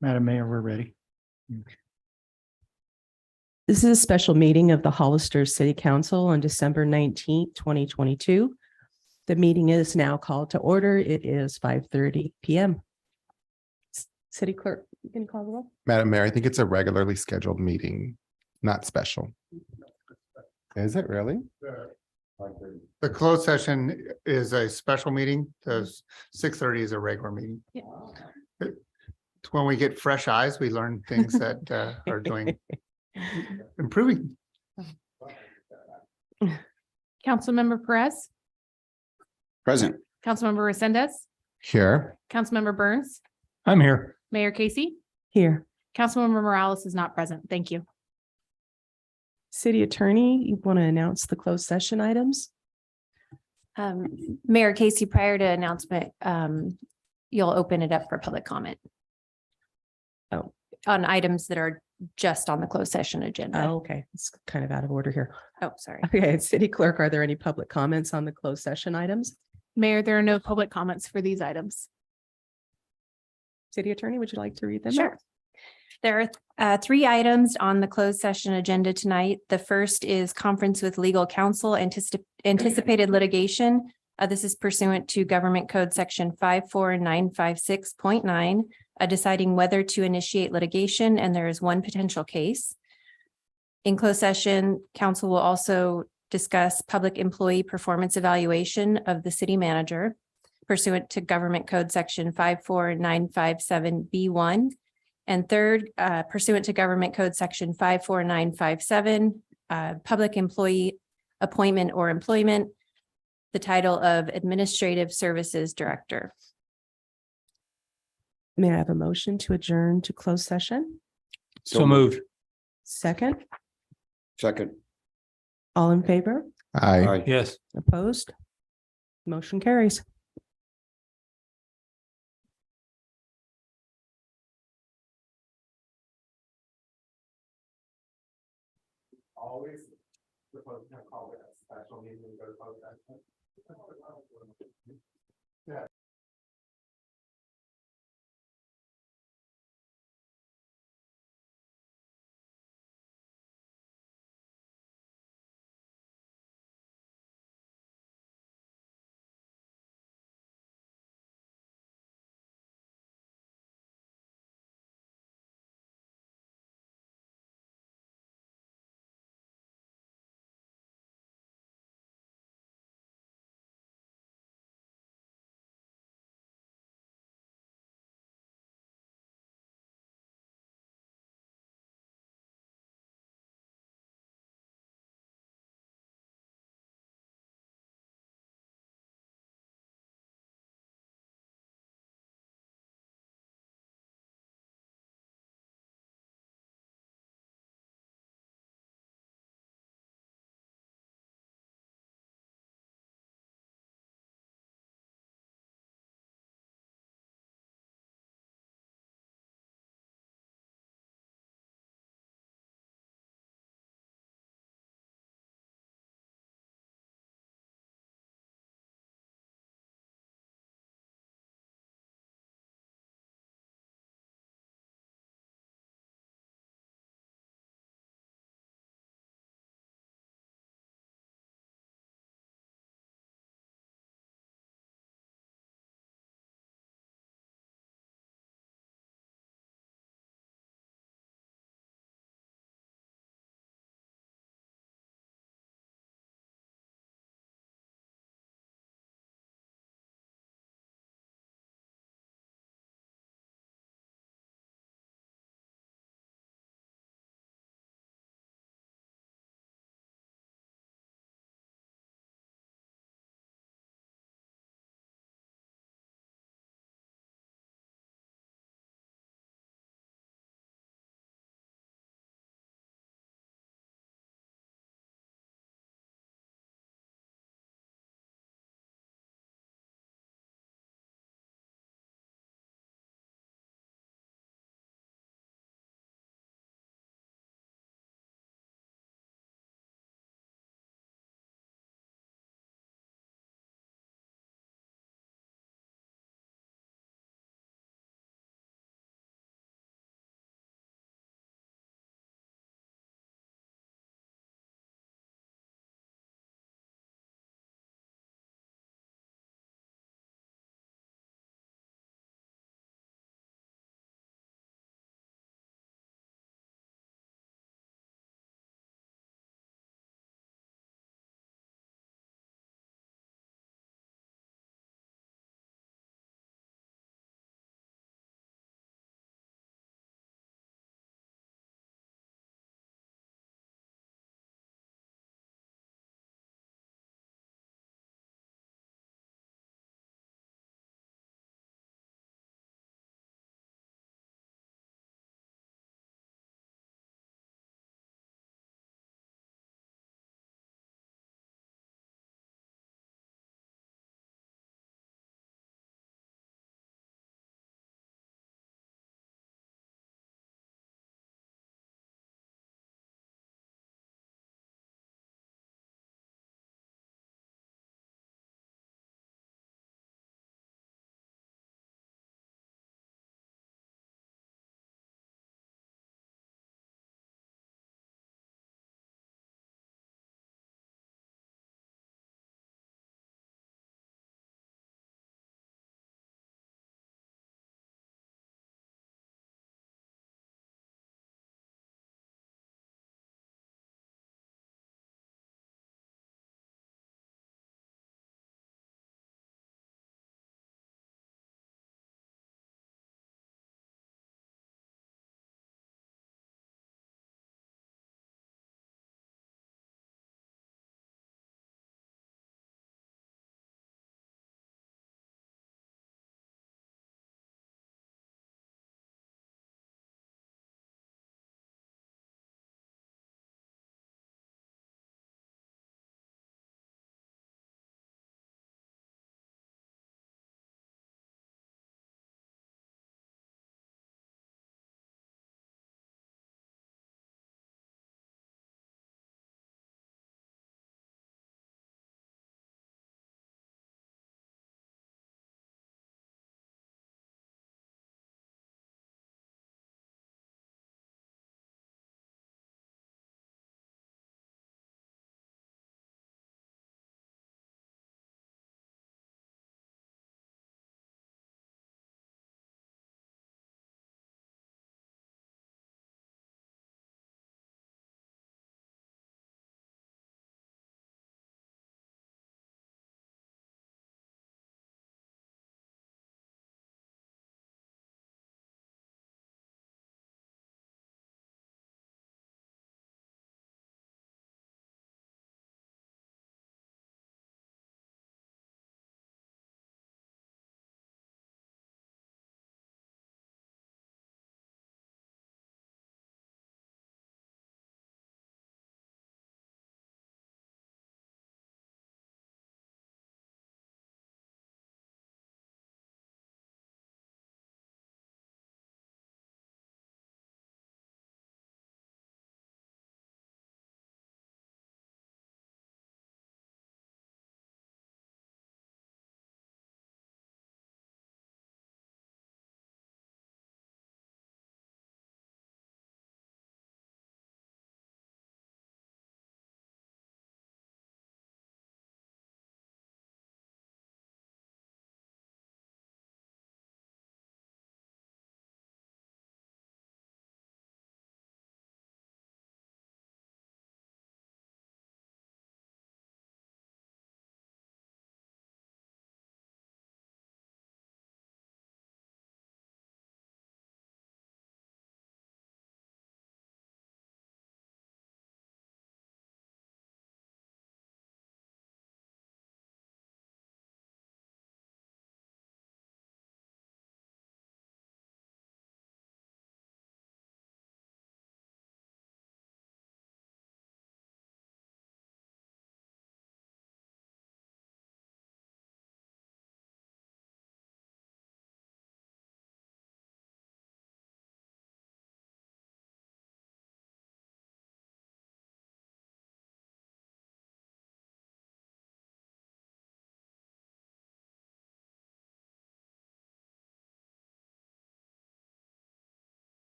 Madam Mayor, we're ready. This is a special meeting of the Hollister City Council on December 19th, 2022. The meeting is now called to order. It is 5:30 p.m. City Clerk, you can call the roll. Madam Mayor, I think it's a regularly scheduled meeting, not special. Is it really? The closed session is a special meeting. The 6:30 is a regular meeting. It's when we get fresh eyes, we learn things that are doing improving. Councilmember Perez, Present. Councilmember Resendez, Here. Councilmember Burns, I'm here. Mayor Casey, Here. Councilmember Morales is not present. Thank you. City Attorney, you want to announce the closed session items? Mayor Casey, prior to announcement, you'll open it up for public comment. Oh. On items that are just on the closed session agenda. Oh, okay. It's kind of out of order here. Oh, sorry. Okay, City Clerk, are there any public comments on the closed session items? Mayor, there are no public comments for these items. City Attorney, would you like to read them? out? Sure. There are 3 items on the closed session agenda tonight. The first is conference with legal counsel, anticipated litigation. This is pursuant to Government Code Section 54956.9, deciding whether to initiate litigation, and there is one potential case. In closed session, council will also discuss public employee performance evaluation of the city manager pursuant to Government Code Section 54957B1. And third, pursuant to Government Code Section 54957, public employee appointment or employment, the title of Administrative Services Director. May I have a motion to adjourn to closed session? So moved. Second, Second. all in favor? Aye. Aye. Yes. Opposed? Motion carries. Always supposed to call it a special meeting. Yeah.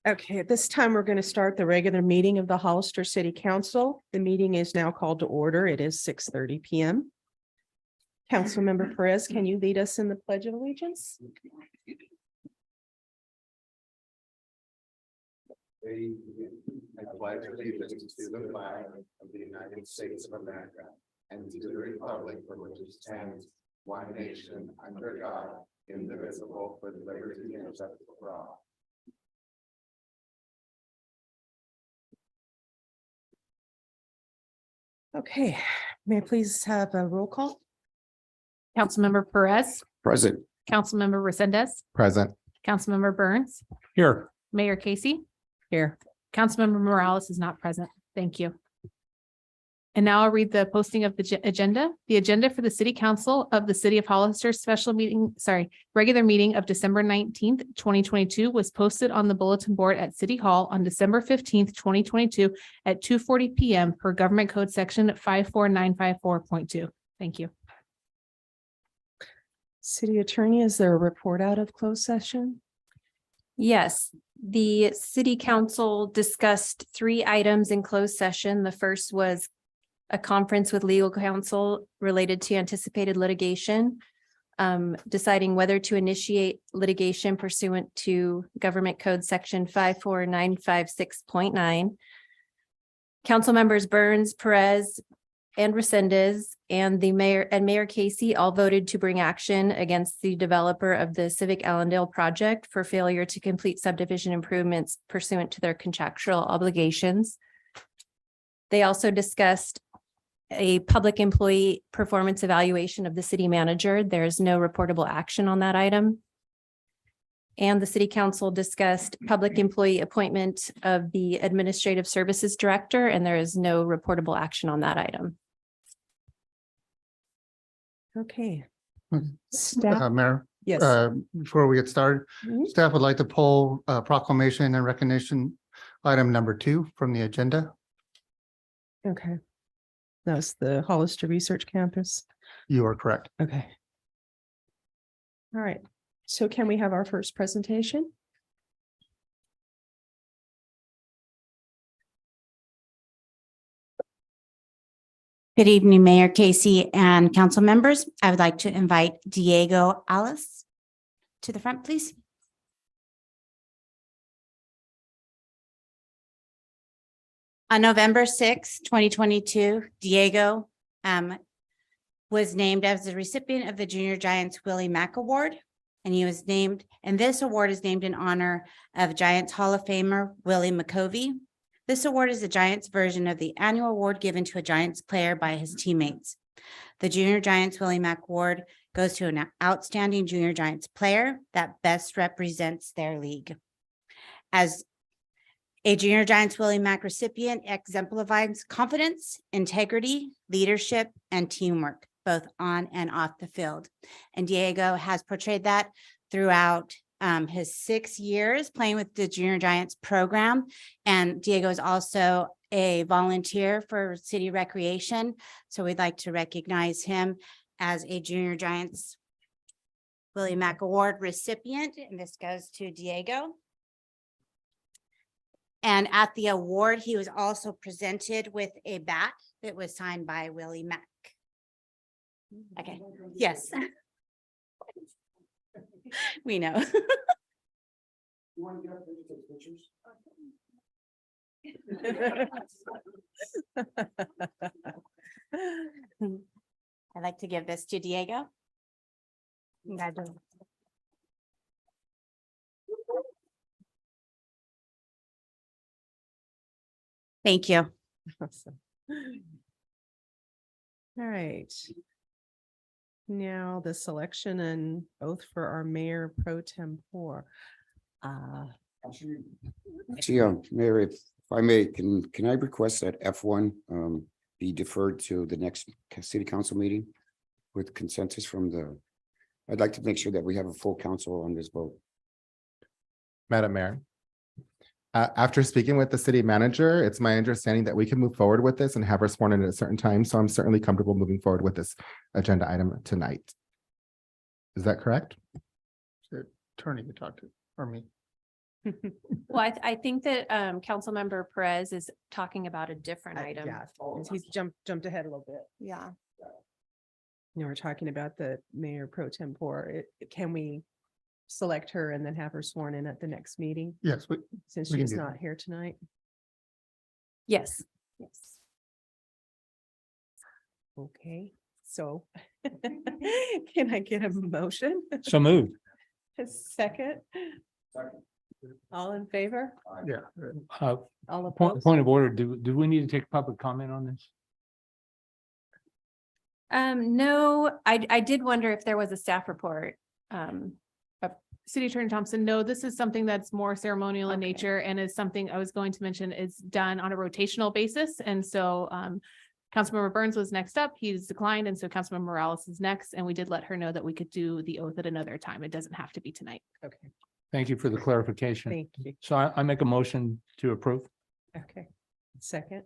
Okay, at this time, we're going to start the regular meeting of the Hollister City Council. The meeting is now called to order. It is 6:30 PM. Councilmember Perez, can you lead us in the Pledge of Allegiance? I pledge allegiance to the flag of the United States of America and to the republic for which it stands, one nation under God, indivisible, with liberty and justice for all. Okay, may I please have a roll call? Councilmember Perez, Present. Councilmember Resendez, Present. Councilmember Burns, Here. Mayor Casey, Here. Councilmember Morales is not present. Thank you. And now I'll read the posting of the agenda. The agenda for the City Council of the City of Hollister regular meeting of December 19th, 2022 was posted on the bulletin board at City Hall on December 15th, 2022 at 2:40 PM per Government Code Section 54954.2. Thank you. City Attorney, is there a report out of closed session? Yes, the city council discussed 3 items in closed session. The first was a conference with legal counsel related to anticipated litigation, deciding whether to initiate litigation pursuant to Government Code Section 54956.9. Council members Burns, Perez, and Resendez and Mayor Casey all voted to bring action against the developer of the Civic Allendale project for failure to complete subdivision improvements pursuant to their contractual obligations. They also discussed a public employee performance evaluation of the city manager. There is no reportable action on that item. And the city council discussed public employee appointment of the administrative services director, and there is no reportable action on that item. Okay. Staff, Mayor, yes. before we get started, Mhm. staff would like to pull proclamation and recognition item number 2 from the agenda. Okay. That's the Hollister Research Campus. You are correct. Okay. All right. So can we have our first presentation? Good evening, Mayor Casey and council members. I would like to invite Diego Alice to the front, please. On November 6, 2022, Diego was named as the recipient of the Junior Giants Willie Mack Award. And this award is named in honor of Giants Hall of Famer Willie McCovey. This award is the Giants version of the annual award given to a Giants player by his teammates. The Junior Giants Willie Mack Award goes to an outstanding Junior Giants player that best represents their league. As a Junior Giants Willie Mack recipient exemplifies confidence, integrity, leadership, and teamwork, both on and off the field. And Diego has portrayed that throughout his 6 years playing with the Junior Giants program. And Diego is also a volunteer for city recreation. So we'd like to recognize him as a Junior Giants Willie Mack Award recipient. And this goes to Diego. And at the award, he was also presented with a bat that was signed by Willie Mack. Okay, yes. We know. I'd like to give this to Diego. Congratulations. Thank you. Awesome. All right. Now the selection and oath for our mayor pro tempore. Actually, Mayor, if I may, can I request that F1 be deferred to the next city council meeting with consensus from I'd like to make sure that we have a full council on this vote. Madam Mayor, After speaking with the city manager, it's my understanding that we can move forward with this and have her sworn in at a certain time. So I'm certainly comfortable moving forward with this agenda item tonight. Is that correct? Attorney you talked to, or me. Well, I think that Councilmember Perez is talking about a different item. Yeah, he's jumped ahead a little bit. Yeah. You know, we're talking about the mayor pro tempore. Can we select her and then have her sworn in at the next meeting Yes, since we can she's do not that. here tonight? Yes. Yes. Okay, so can I get a motion? So moved. A second? All in favor? Yeah. All Point, opposed? point of order, do we need to take public comment on this? No, I did wonder if there was a staff report. City Attorney Thompson, no, this is something that's more ceremonial in Okay. nature and is something I was going to mention is done on a rotational basis. And so Councilmember Burns was next up. He's declined. And so Councilmember Morales is next. And we did let her know that we could do the oath at another time. It doesn't have to be tonight. Okay, Thank you for the clarification. thank you. So I make a motion to approve. Okay, second,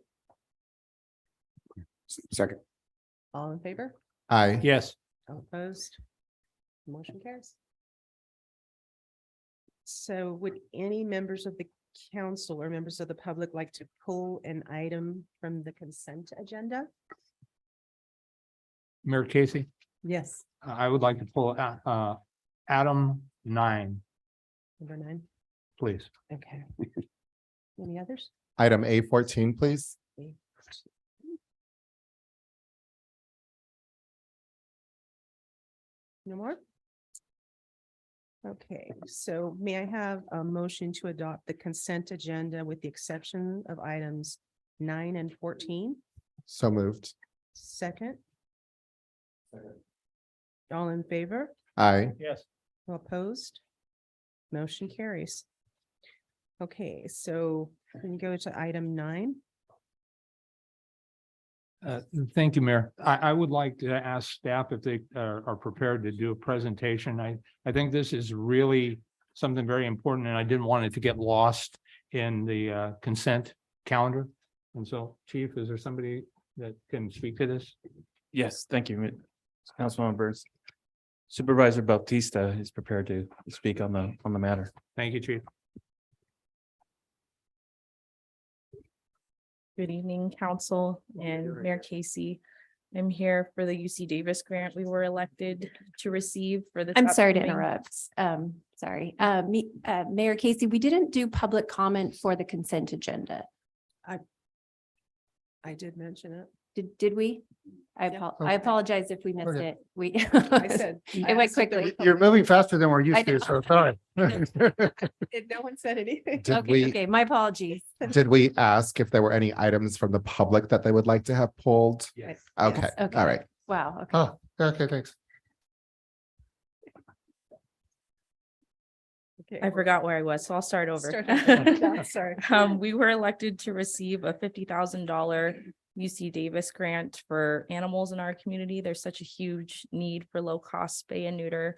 Second. all in favor? Aye. Yes. All opposed? Motion carries. So would any members of the council or members of the public like to pull an item from the consent agenda? Mayor Casey, Yes. I would like to pull Adam 9, Number 9, please. okay. Any others? Item A14, please. No more? Okay, so may I have a motion to adopt the consent agenda with the exception of items 9 and 14? So moved. Second? All in favor? Aye. Yes. Opposed? Motion carries. Okay, so we can go to item 9. Thank you, Mayor. I would like to ask staff if they are prepared to do a presentation. I think this is really something very important and I didn't want it to get lost in the consent calendar. And so, Chief, is there somebody that can speak to this? Yes, thank you, Councilmember Burns. Supervisor Bautista is prepared to speak on the matter. Thank you, Chief. Good evening, council and Mayor Casey. I'm here for the UC Davis grant we were elected to receive for the. I'm sorry to interrupt. Sorry. Mayor Casey, we didn't do public comment for the consent agenda. I did mention it. Did we? Yeah. I apologize if we missed Okay. it. We. I said. It went quickly. You're moving faster than we're I used to, know. so sorry. No one said anything. Did Okay, we, okay, my apologies. did we ask if there were any items from the public that they would like to have pulled? Yes. Okay, Yes, okay. all right. Wow, okay. Oh, okay, thanks. Okay, I forgot where I was, so I'll start over. Start over. Yeah, sorry. We were elected to receive a $50,000 UC Davis grant for animals in our community. There's such a huge need for low cost spay and neuter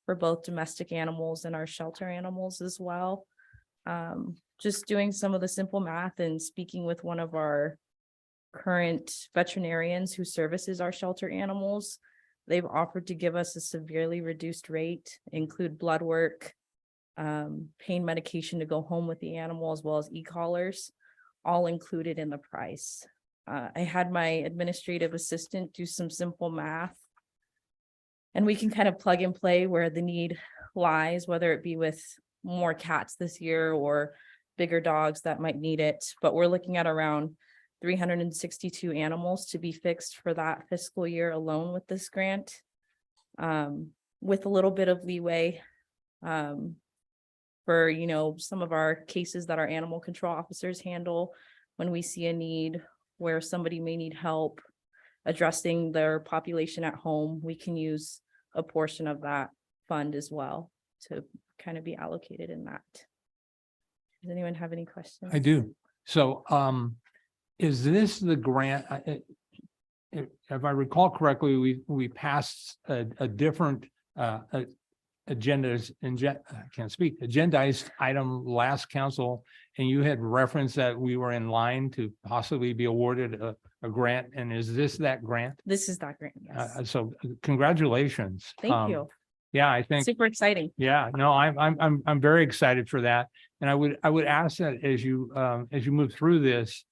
for both domestic animals and our shelter animals as well. Just doing some of the simple math and speaking with one of our current veterinarians who services our shelter animals. They've offered to give us a severely reduced rate, include blood work, pain medication to go home with the animal, as well as e-collars, all included in the price. I had my administrative assistant do some simple math. And we can kind of plug and play where the need lies, whether it be with more cats this year or bigger dogs that might need it. But we're looking at around 362 animals to be fixed for that fiscal year alone with this grant. With a little bit of leeway for, you know, some of our cases that our animal control officers handle when we see a need where somebody may need help addressing their population at home, we can use a portion of that fund as well to kind of be allocated in that. Does anyone have any questions? I do. So is this the grant? If I recall correctly, we passed a different a I can't speak, agendized item last council, and you had referenced that we were in line to possibly be awarded a grant, and is this that grant? This is that grant, yes. So congratulations. Thank you. Yeah, I think. Super exciting. Yeah, no, I'm very excited for that. And I would ask that as you move through this,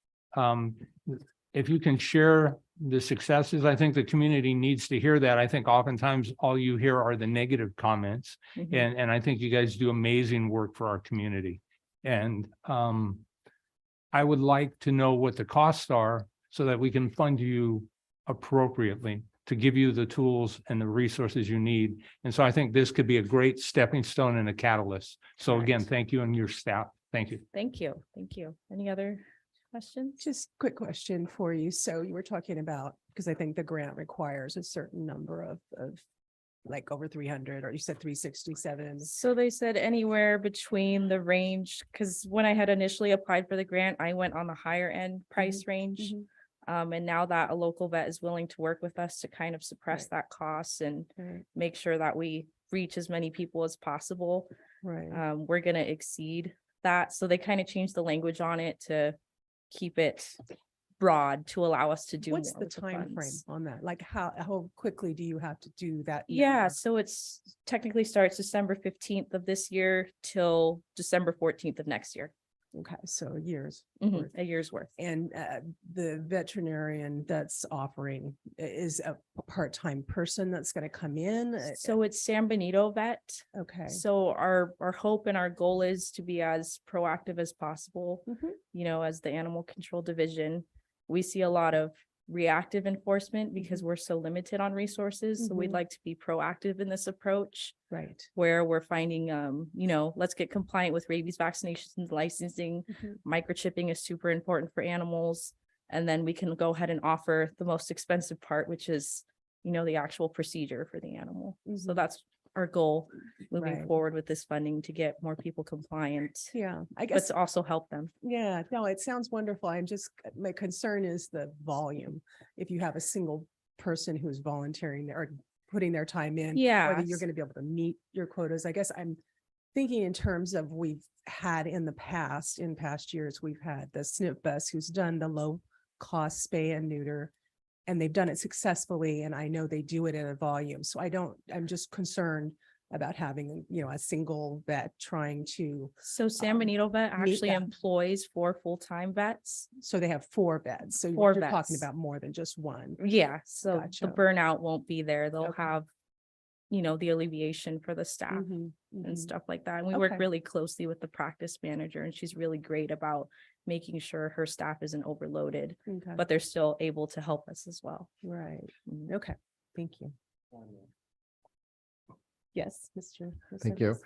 if you can share the successes, I think the community needs to hear that. I think oftentimes all you hear are the negative comments. Mhm. And I think you guys do amazing work for our community. And I would like to know what the costs are so that we can fund you appropriately to give you the tools and the resources you need. And so I think this could be a great stepping stone and a catalyst. So again, Correct. thank you and your staff. Thank you. Thank you. Thank you. Any other questions? Just quick question for you. So you were talking about, because I think the grant requires a certain number of like over 300, or you said 367. So they said anywhere between the range, because when I had initially applied for the grant, I went on the higher end price range. And now that a local vet is willing to work with us to kind of suppress Right. that cost and Right. make sure that we reach as many people as possible, Right. we're gonna exceed that. So they kind of changed the language on it to keep it broad to allow us to do What's more the with the time frame funds. on that? Like how quickly do you have to do that? Yeah, number? so it's technically starts December 15th of this year till December 14th of next year. Okay, so years. Mhm, a year's worth. And the veterinarian that's offering is a part-time person that's going to come in? So it's San Benito Vet. Okay. So our hope and our goal is to be as proactive as possible, Mhm. you know, as the animal control division. We see a lot of reactive enforcement because we're so limited on resources. So we'd Mhm. like to be proactive in this approach Right. where we're finding, you know, let's get compliant with rabies vaccinations, licensing. Mhm. Microchipping is super important for animals. And then we can go ahead and offer the most expensive part, which is, you know, the actual procedure for the animal. So Mhm. that's our goal moving Right. forward with this funding to get more people compliant, Yeah, I but guess, to also help them. yeah, no, it sounds wonderful. I'm just, my concern is the volume. If you have a single person who's volunteering there or putting their time in. Yeah. Whether you're going to be able to meet your quotas. I guess I'm thinking in terms of we've had in past years, we've had the SNP bus who's done the low cost spay and neuter. And they've done it successfully, and I know they do it at a volume. So I'm just concerned about having, a single vet trying to, So San Benito Vet meet actually that. employs 4 full-time vets. so they have 4 vets. So 4 you're talking vets. about more than just one. Yeah, so the Gotcha. burnout won't be there. They'll Okay. have, you know, the alleviation for the staff Mhm, mhm. and stuff like that. And we work Okay. really closely with the practice manager, and she's really great about making sure her staff isn't overloaded, Okay, but they're still able to help us as well. right. Mhm. Okay, thank you. Yes, Mr. Thank you. Mercedes?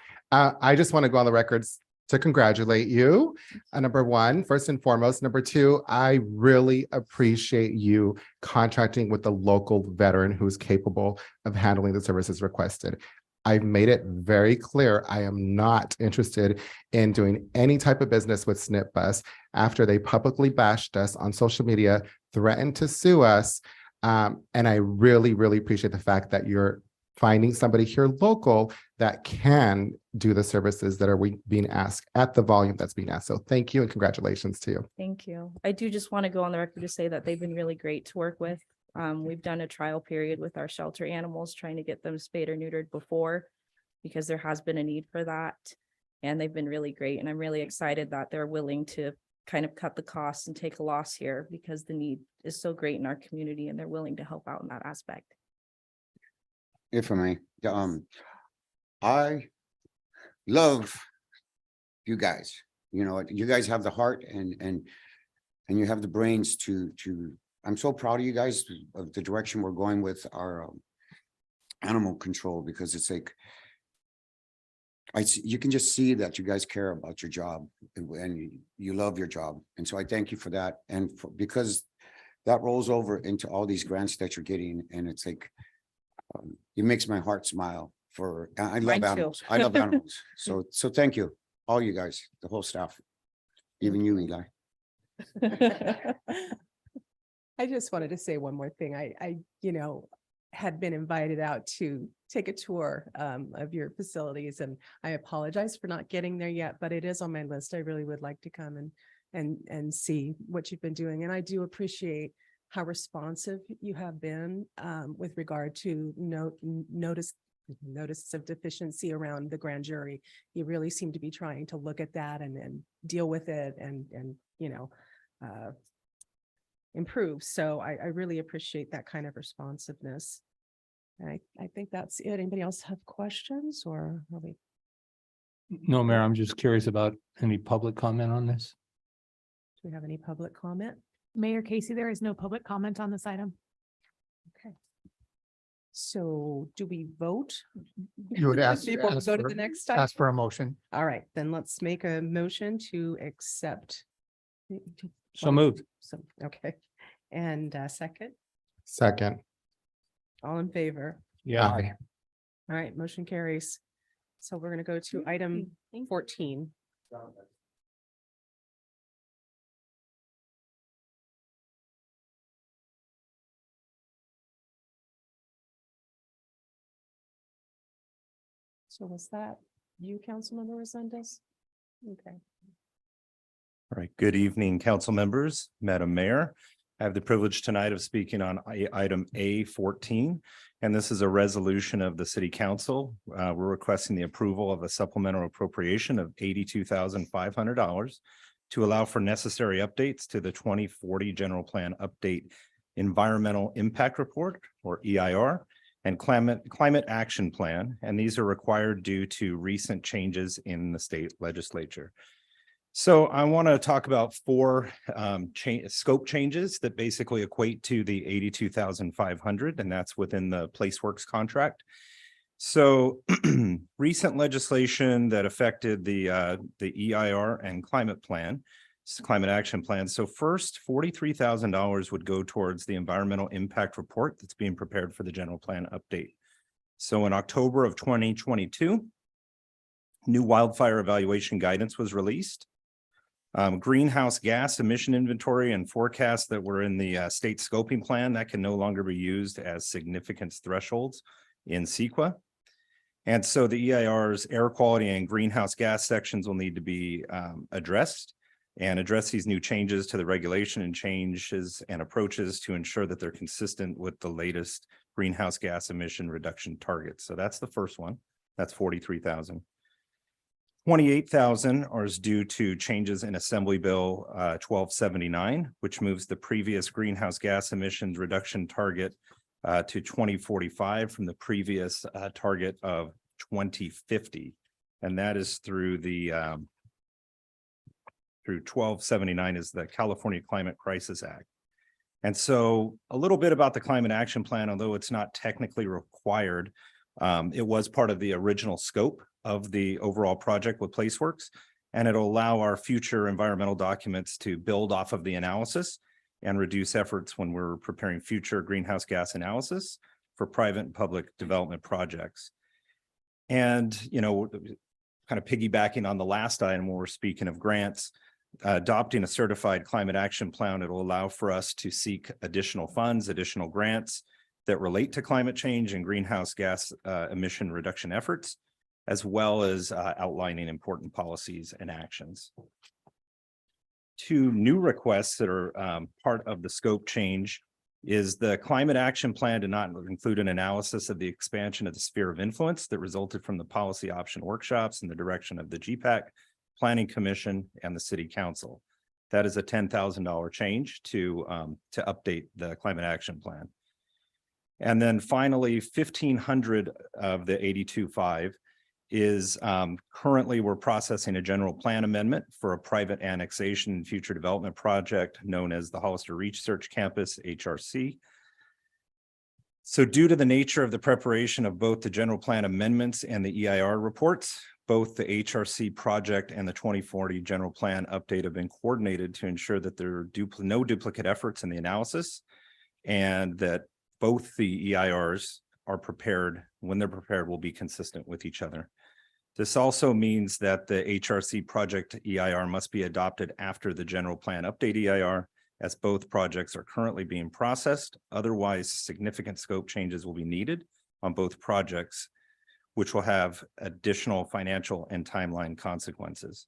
I just want to go on the records to congratulate you. Number one, first and foremost. Number two, I really appreciate you contracting with the local veteran who's capable of handling the services requested. I've made it very clear I am not interested in doing any type of business with SNP Bus after they publicly bashed us on social media, threatened to sue us. And I really, really appreciate the fact that you're finding somebody here local that can do the services that are being asked at the volume that's being asked. So thank you and congratulations to you. Thank you. I do just want to go on the record to say that they've been really great to work with. We've done a trial period with our shelter animals, trying to get them spayed or neutered before, because there has been a need for that. And they've been really great. And I'm really excited that they're willing to kind of cut the costs and take a loss here because the need is so great in our community and they're willing to help out in that aspect. If I may, I love you guys. You know, you guys have the heart and you have the brains to, I'm so proud of you guys of the direction we're going with our animal control, because it's like, you can just see that you guys care about your job and you love your job. And so I thank you for that. And because that rolls over into all these grants that you're getting. And it's like, it makes my heart smile I love Mine too. animals. I love animals. So thank you, all you guys, the whole staff, even you, Eli. I just wanted to say one more thing. had been invited out to take a tour of your facilities, and I apologize for not getting there yet, but it is on my list. I really would like to come and see what you've been doing. And I do appreciate how responsive you have been with regard to notice of deficiency around the grand jury. You really seem to be trying to look at that and deal with it and improve. So I really appreciate that kind of responsiveness. And I think that's it. Anybody else have questions or are we? No, Mayor, I'm just curious about any public comment on this. Do we have any public comment? Mayor Casey, there is no public comment on this item. Okay. So do we vote? You would ask, Before we ask go to for- the next item? ask for a motion. All right, then let's make a motion to accept. So moved. Okay, and second, Second. all in favor? Yeah. Aye. All right, motion carries. So we're gonna go to item 14. So was that you, Councilmember Resendez? Okay. All right, good evening, council members, Madam Mayor. I have the privilege tonight of speaking on item A14, and this is a resolution of the city council. We're requesting the approval of a supplemental appropriation of $82,500 to allow for necessary updates to the 2040 General Plan Update Environmental Impact Report, or EIR, and Climate Action Plan, and these are required due to recent changes in the state legislature. So I want to talk about four scope changes that basically equate to the 82,500, and that's within the PlaceWorks contract. So recent legislation that affected the EIR and climate action plan. So first, $43,000 would go towards the environmental impact report that's being prepared for the general plan update. So in October of 2022, new wildfire evaluation guidance was released. Greenhouse gas emission inventory and forecasts that were in the state scoping plan that can no longer be used as significance thresholds in CEQA. And so the EIR's air quality and greenhouse gas sections will need to be addressed and address these new changes to the regulation and changes and approaches to ensure that they're consistent with the latest greenhouse gas emission reduction targets. So that's the first one. That's 43,000. 28,000 is due to changes in Assembly Bill 1279, which moves the previous greenhouse gas emissions reduction target to 2045 from the previous target of 2050. And that is through the through 1279 is the California Climate Crisis Act. And so a little bit about the climate action plan, although it's not technically required, it was part of the original scope of the overall project with PlaceWorks, and it'll allow our future environmental documents to build off of the analysis and reduce efforts when we're preparing future greenhouse gas analysis for private and public development projects. And, you know, kind of piggybacking on the last item when we're speaking of grants, adopting a certified climate action plan, it'll allow for us to seek additional funds, additional grants that relate to climate change and greenhouse gas emission reduction efforts, as well as outlining important policies and actions. Two new requests that are part of the scope change is the climate action plan did not include an analysis of the expansion of the sphere of influence that resulted from the policy option workshops in the direction of the GPAC, Planning Commission, and the City Council. That is a $10,000 change to update the climate action plan. And then finally, 1,500 of the 82.5 is currently we're processing a general plan amendment for a private annexation and future development project known as the Hollister Research Campus, HRC. So due to the nature of the preparation of both the general plan amendments and the EIR reports, both the HRC project and the 2040 general plan update have been coordinated to ensure that there are no duplicate efforts in the analysis, and that both the EIRs are prepared, when they're prepared, will be consistent with each other. This also means that the HRC project EIR must be adopted after the general plan update EIR, as both projects are currently being processed. Otherwise, significant scope changes will be needed on both projects, which will have additional financial and timeline consequences.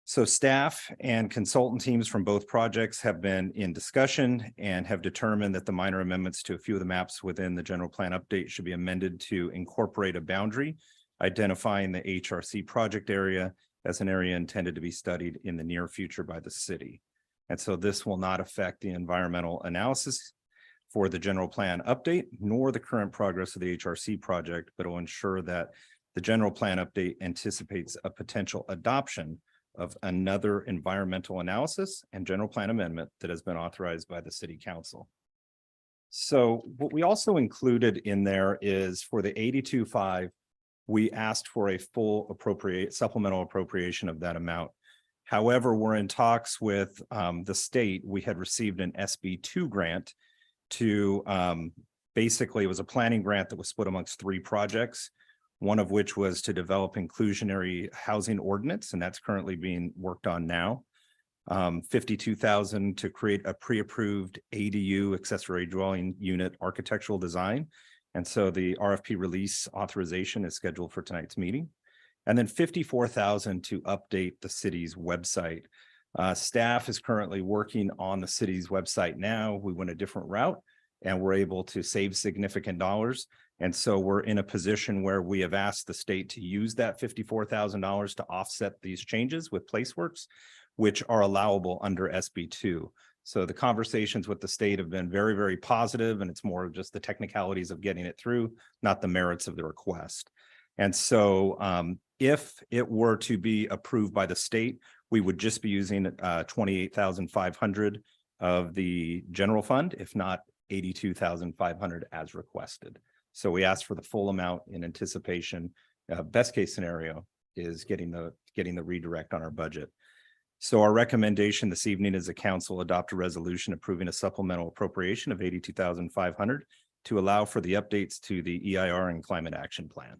So staff and consultant teams from both projects have been in discussion and have determined that the minor amendments to a few of the maps within the general plan update should be amended to incorporate a boundary, identifying the HRC project area as an area intended to be studied in the near future by the city. And so this will not affect the environmental analysis for the general plan update, nor the current progress of the HRC project, but will ensure that the general plan update anticipates a potential adoption of another environmental analysis and general plan amendment that has been authorized by the city council. So what we also included in there is for the 82.5, we asked for a full supplemental appropriation of that amount. However, we're in talks with the state. We had received an SB2 grant to basically, it was a planning grant that was split amongst 3 projects, one of which was to develop inclusionary housing ordinance, and that's currently being worked on now. 52,000 to create a pre-approved ADU accessory dwelling unit architectural design. And so the RFP release authorization is scheduled for tonight's meeting. And then 54,000 to update the city's website. Staff is currently working on the city's website now. We went a different route and we're able to save significant dollars. And so we're in a position where we have asked the state to use that $54,000 to offset these changes with PlaceWorks, which are allowable under SB2. So the conversations with the state have been very, very positive, and it's more of just the technicalities of getting it through, not the merits of the request. And so if it were to be approved by the state, we would just be using 28,500 of the general fund, if not 82,500 as requested. So we asked for the full amount in anticipation. Best case scenario is getting the redirect on our budget. So our recommendation this evening is the council adopt a resolution approving a supplemental appropriation of 82,500 to allow for the updates to the EIR and climate action plan.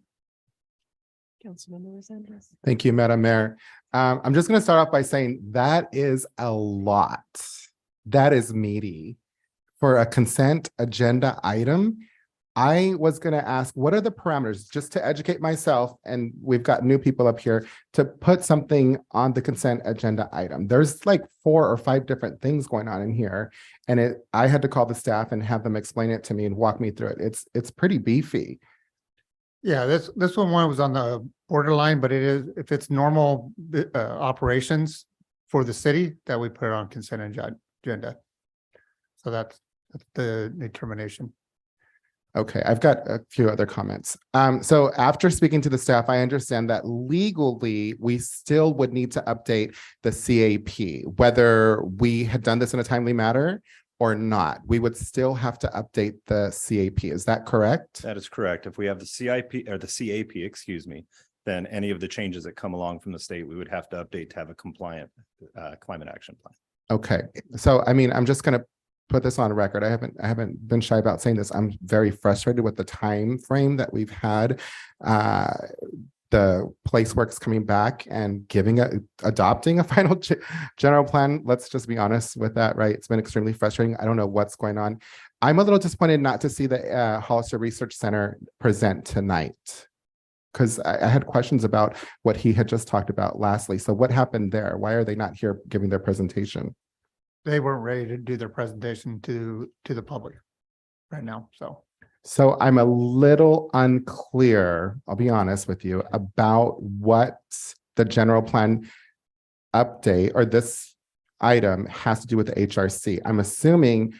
Councilmember Resendez. Thank you, Madam Mayor. I'm just going to start off by saying that is a lot. That is meaty. For a consent agenda item, I was going to ask, what are the parameters, just to educate myself, and we've got new people up here, to put something on the consent agenda item. There's like 4 or 5 different things going on in here, and I had to call the staff and have them explain it to me and walk me through it. It's pretty beefy. Yeah, this one was on the borderline, but it is, if it's normal operations for the city, that we put it on consent agenda. So that's the determination. Okay, I've got a few other comments. So after speaking to the staff, I understand that legally, we still would need to update the CAP, whether we had done this in a timely manner or not. We would still have to update the CAP. Is that correct? That is correct. If we have the CIP or the CAP, excuse me, then any of the changes that come along from the state, we would have to update to have a compliant climate action plan. Okay, so I mean, I'm just going to put this on record. I haven't been shy about saying this. I'm very frustrated with the time frame that we've had. The PlaceWorks coming back and adopting a final general plan. Let's just be honest with that, right? It's been extremely frustrating. I don't know what's going on. I'm a little disappointed not to see the Hollister Research Center present tonight, because I had questions about what he had just talked about lastly. So what happened there? Why are they not here giving their presentation? They weren't ready to do their presentation to the public right now, So I'm a little unclear, I'll be honest with you, about what the general plan update or this item has to do with the HRC. I'm assuming,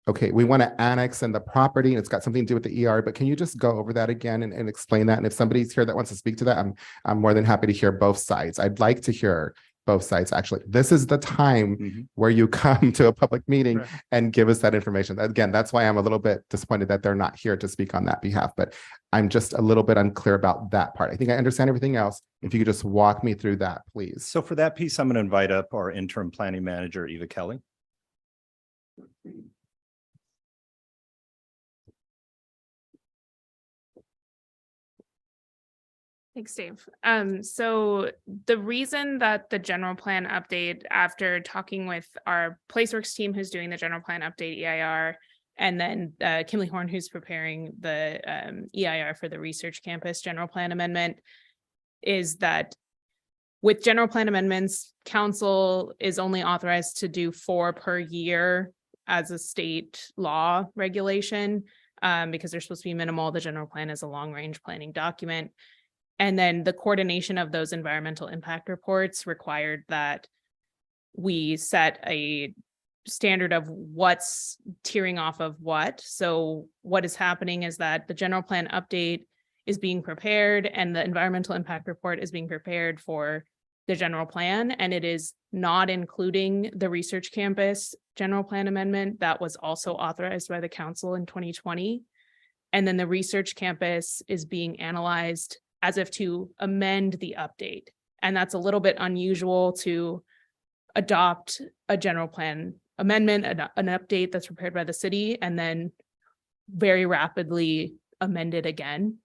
okay, we want to annex in the property and it's got something to do with the ER, but can you just go over that again and explain that? And if somebody's here that wants to speak to that, I'm more than happy to hear both sides. I'd like to hear both sides. Actually, this is the time where you come to a public meeting and give us that information. Again, that's why I'm a little bit disappointed that they're not here to speak on that behalf, but I'm just a little bit unclear about that part. I think I understand everything else. If you could just walk me through that, please. So for that piece, I'm going to invite up our interim planning manager, Eva Kelly. Thanks, Dave. So the reason that the general plan update, after talking with our PlaceWorks team who's doing the general plan update EIR, and then Kimley Horn, who's preparing the EIR for the research campus general plan amendment, is that with general plan amendments, council is only authorized to do 4 per year as a state law regulation, because they're supposed to be minimal. The general plan is a long-range planning document. And then the coordination of those environmental impact reports required that we set a standard of what's tearing off of what. So what is happening is that the general plan update is being prepared and the environmental impact report is being prepared for the general plan, and it is not including the research campus general plan amendment that was also authorized by the council in 2020. And then the research campus is being analyzed as if to amend the update. And that's a little bit unusual to adopt a general plan amendment, an update that's prepared by the city, and then very rapidly amend it again.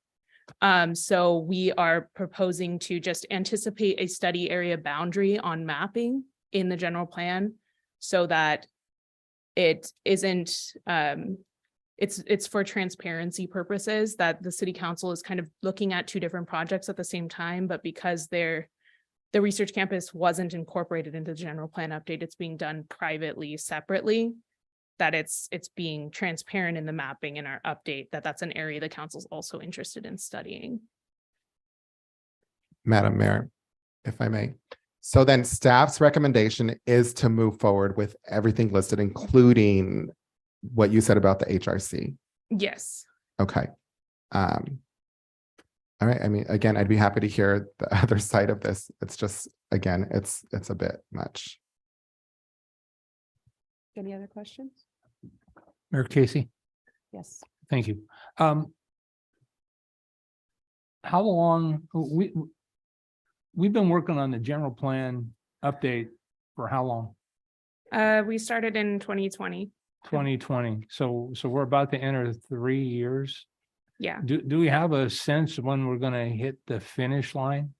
So we are proposing to just anticipate a study area boundary on mapping in the general plan so that it isn't, it's for transparency purposes, that the city council is kind of looking at 2 different projects at the same time, but because the research campus wasn't incorporated into the general plan update, it's being done privately, separately, that it's being transparent in the mapping in our update, that's an area the council's also interested in studying. Madam Mayor, if I may. So then staff's recommendation is to move forward with everything listed, including what you said about the HRC. Yes. Okay. All right. I mean, again, I'd be happy to hear the other side of this. It's just, again, it's a bit much. Any other questions? Mayor Casey, Yes. thank you. How long, we've been working on the general plan update for how long? We started in 2020. 2020. So we're about to enter 3 years. Yeah. Do we have a sense of when we're gonna hit the finish line?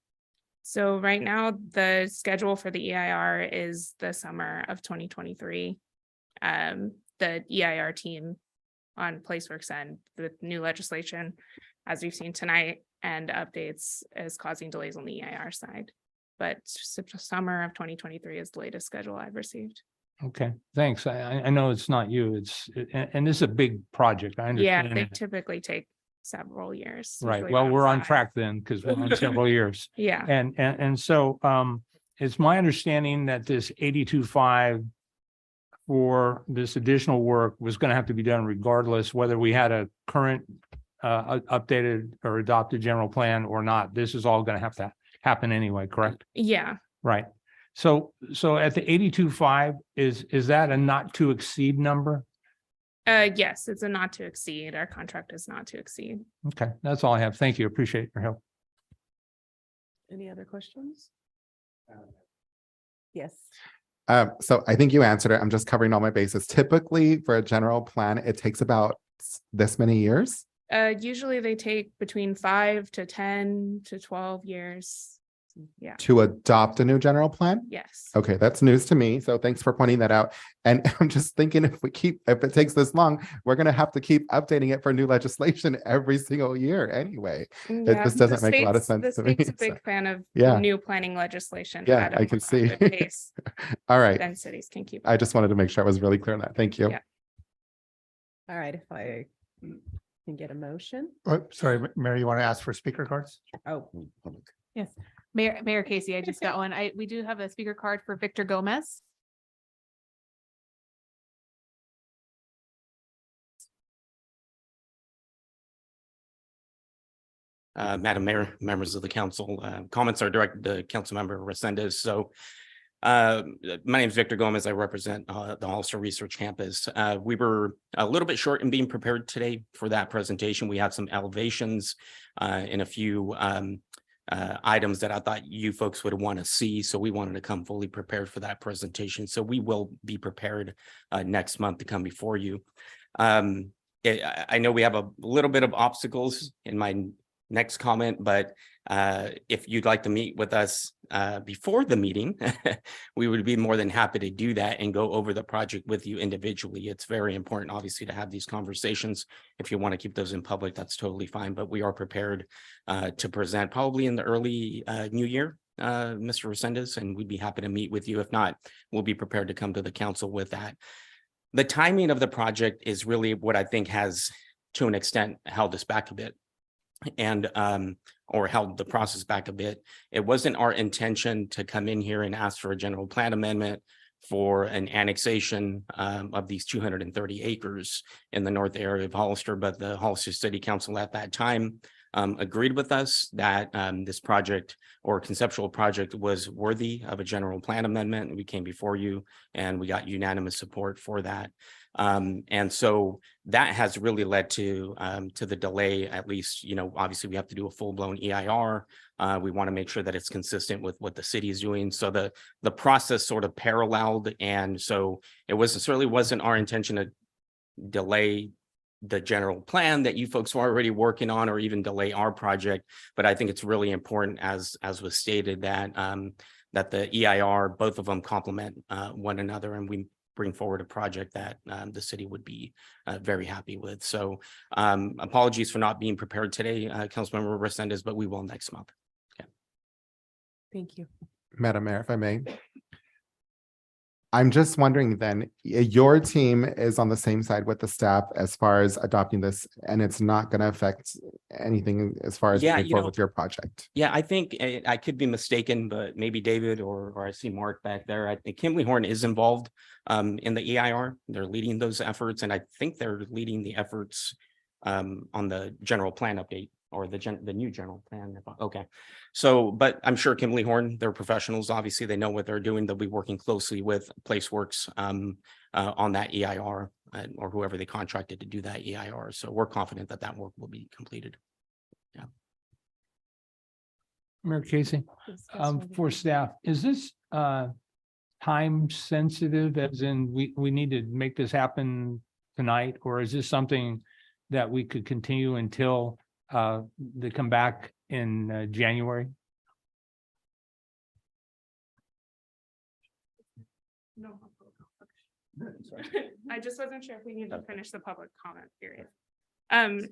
So right now, the schedule for the EIR is the summer of 2023. The EIR team on PlaceWorks and the new legislation, as we've seen tonight, and updates is causing delays on the EIR side. But summer of 2023 is the latest schedule I've received. Okay, thanks. I know it's not you, and this is a big project. I Yeah, understand. they it. typically take several years. Right. usually Well, around we're on 5. track then because we're on several years. Yeah. And so it's my understanding that this 82.5 for this additional work was going to have to be done regardless whether we had a current updated or adopted general plan or not. This is all going to have to happen anyway, correct? Yeah. Right. So at the 82.5, is that a not to exceed number? Yes, it's a not to exceed. Our contract is not to exceed. Okay, that's all I have. Thank you. Appreciate your help. Any other questions? Yes. So I think you answered it. I'm just covering all my bases. Typically for a general plan, it takes about this many years. Usually they take between 5 to 10 to 12 years. Yeah. To adopt a new general plan? Yes. Okay, that's news to me. So thanks for pointing that out. And I'm just thinking if it takes this long, we're going to have to keep updating it for new legislation every single year anyway. Yeah, This doesn't the make a lot of state's- sense to me. The state's a so- big fan of Yeah. new planning legislation. Yeah, at a I can more see. rapid pace All right. Than cities can keep. I just wanted to make sure I was really clear on that. Thank you. Yeah. All right, if I can get a motion. Oh, sorry, Mary, you want to ask for speaker cards? Oh, Yes, Mayor Casey, I just got one. We do have a speaker card for Victor Gomez. Madam Mayor, members of the council, comments are directed to Councilmember Resendez. So my name is Victor Gomez. I represent the Hollister Research Campus. We were a little bit short in being prepared today for that presentation. We have some elevations and a few items that I thought you folks would want to see. So we wanted to come fully prepared for that presentation. So we will be prepared next month to come before you. I know we have a little bit of obstacles in my next comment, but if you'd like to meet with us before the meeting, we would be more than happy to do that and go over the project with you individually. It's very important, obviously, to have these conversations. If you want to keep those in public, that's totally fine, but we are prepared to present probably in the early new year, Mr. Resendez, and we'd be happy to meet with you. If not, we'll be prepared to come to the council with that. The timing of the project is really what I think has, to an extent, held us back a bit and or held the process back a bit. It wasn't our intention to come in here and ask for a general plan amendment for an annexation of these 230 acres in the north area of Hollister, but the Hollister City Council at that time agreed with us that this project or conceptual project was worthy of a general plan amendment. We came before you and we got unanimous support for that. And so that has really led to the delay, at least, you know, obviously we have to do a full-blown EIR. We want to make sure that it's consistent with what the city is doing. So the process sort of paralleled. And so it certainly wasn't our intention to delay the general plan that you folks were already working on, or even delay our project. But I think it's really important, as was stated, that that the EIR, both of them complement one another, and we bring forward a project that the city would be very happy with. So apologies for not being prepared today, Councilmember Resendez, but we will next month. Okay. Thank you. Madam Mayor, if I may. I'm just wondering then, your team is on the same side with the staff as far as adopting this, and it's not going to affect anything as far as Yeah, moving you forward know, with your project. Yeah, I think I could be mistaken, but maybe David or I see Mark back there. I think Kimley Horn is involved in the EIR. They're leading those efforts, and I think they're leading the efforts on the general plan update or the new general plan. Okay, so but I'm sure Kimley Horn, they're professionals. Obviously, they know what they're doing. They'll be working closely with PlaceWorks on that EIR or whoever they contracted to do that EIR. So we're confident that that work will be completed. Yeah. Mayor Casey, for staff, is this time sensitive, as in we need to make this happen tonight? Or is this something that we could continue until they come back in January? No. I just wasn't sure if we needed to finish the public comment period.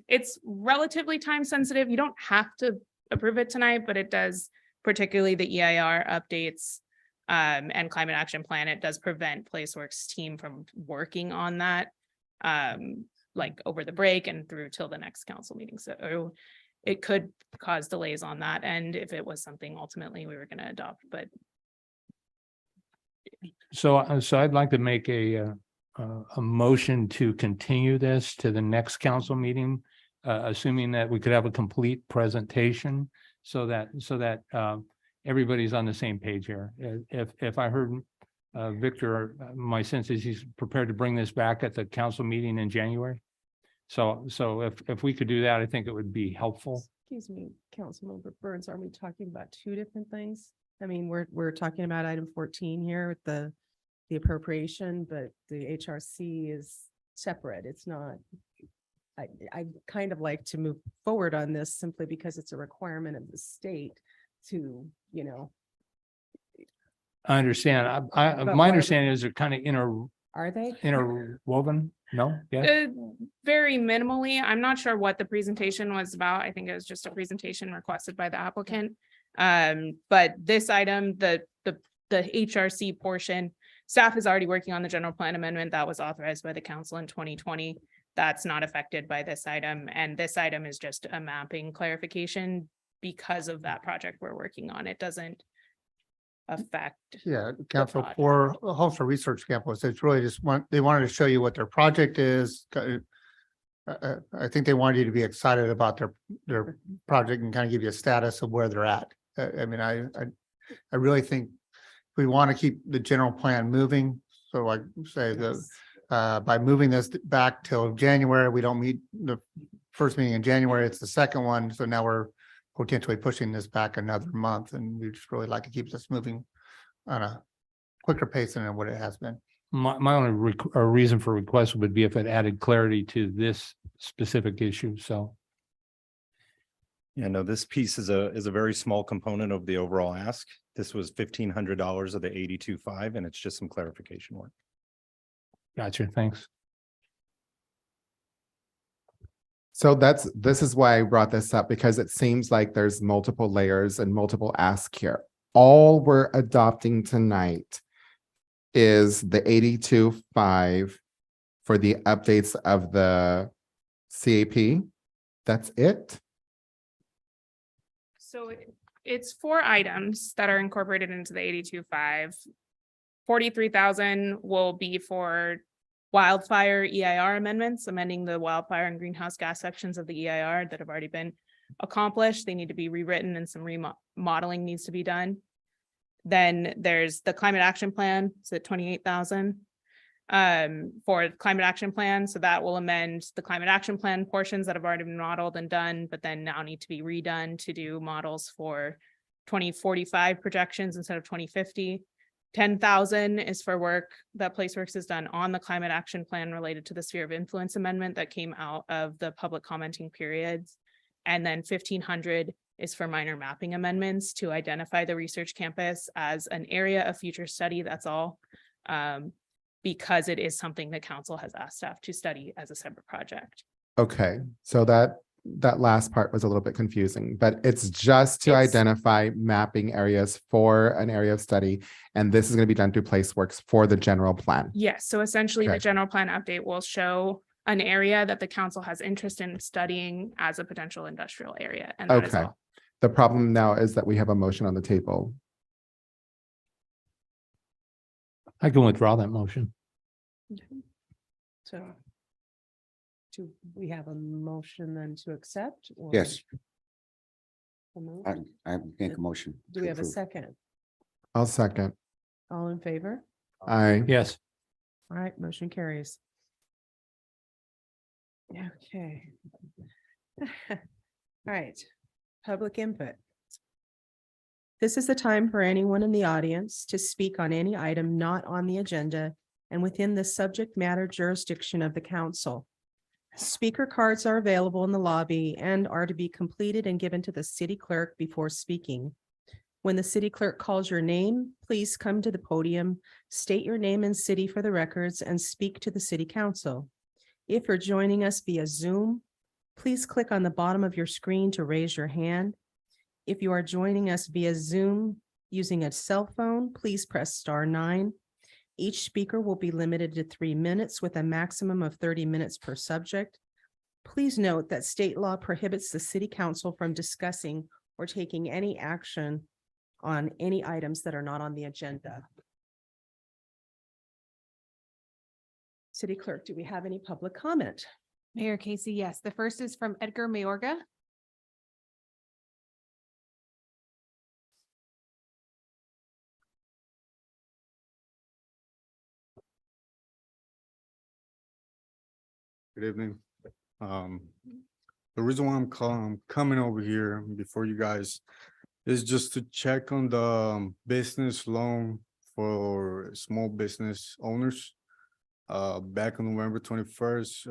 It's relatively time sensitive. You don't have to approve it tonight, but it does, particularly the EIR updates and climate action plan. It does prevent PlaceWorks team from working on that like over the break and through till the next council meeting. So it could cause delays on that. And if it was something ultimately we were going to adopt, but So I'd like to make a motion to continue this to the next council meeting, assuming that we could have a complete presentation so that everybody's on the same page here. If I heard Victor, my sense is he's prepared to bring this back at the council meeting in January. So if we could do that, I think it would be helpful. Excuse me, Councilmember Burns, are we talking about two different things? I mean, we're talking about item 14 here with the appropriation, but the HRC is separate. It's not. I kind of like to move forward on this simply because it's a requirement of the state to, you know. I understand. But My what- understanding is they're kind of Are they? interwoven. No? Yeah. very minimally. I'm not sure what the presentation was about. I think it was just a presentation requested by the applicant. But this item, the HRC portion, staff is already working on the general plan amendment that was authorized by the council in 2020. That's not affected by this item. And this item is just a mapping clarification because of that project we're working on. It doesn't affect. Yeah, Council, project. for Hollister Research Campus, it's really just they wanted to show you what their project is. I think they wanted you to be excited about their project and kind of give you a status of where they're at. I mean, I really think we want to keep the general plan moving. So like say by moving this back till January, we don't meet the first meeting in January, it's the second one. So now we're potentially pushing this back another month, and we just really like to keep this moving on a quicker pace than what it has been. My only reason for request would be if it added clarity to this specific issue. So Yeah, no, this piece is a very small component of the overall ask. This was $1,500 of the 82.5, and it's just some clarification work. Gotcha, thanks. So this is why I brought this up, because it seems like there's multiple layers and multiple asks here. All we're adopting tonight is the 82.5 for the updates of the CAP. That's it? So it's 4 items that are incorporated into the 82.5. 43,000 will be for wildfire EIR amendments, amending the wildfire and greenhouse gas sections of the EIR that have already been accomplished. They need to be rewritten and some remodeling needs to be done. Then there's the climate action plan, so 28,000 for climate action plan. So that will amend the climate action plan portions that have already been modeled and done, but then now need to be redone to do models for 2045 projections instead of 2050. 10,000 is for work that PlaceWorks has done on the climate action plan related to the sphere of influence amendment that came out of the public commenting periods. And then 1,500 is for minor mapping amendments to identify the research campus as an area of future study. That's all. Because it is something that council has asked staff to study as a separate project. Okay, so that last part was a little bit confusing, but it's just to It's- identify mapping areas for an area of study. And this is going to be done through PlaceWorks for the general plan. Yes, so essentially the Okay. general plan update will show an area that the council has interest in studying as a potential industrial area. And that is Okay. all. The problem now is that we have a motion on the table. I can withdraw that motion. So do we have a motion then to accept? or Yes, a move? I make a motion. Do to we have a approve. second? I'll second. All in favor? Yes, All right, motion carries. Okay. All right, public input. This is the time for anyone in the audience to speak on any item not on the agenda and within the subject matter jurisdiction of the council. Speaker cards are available in the lobby and are to be completed and given to the city clerk before speaking. When the city clerk calls your name, please come to the podium, state your name and city for the records, and speak to the city council. If you're joining us via Zoom, please click on the bottom of your screen to raise your hand. If you are joining us via Zoom using a cell phone, please press *9. Each speaker will be limited to 3 minutes with a maximum of 30 minutes per subject. Please note that state law prohibits the city council from discussing or taking any action on any items that are not on the agenda. City Clerk, do we have any public comment? Mayor Casey, yes. The first is from Edgar Mayorga. Good evening. The reason why I'm coming over here before you guys is just to check on the business loan for small business owners. Back on November 21st,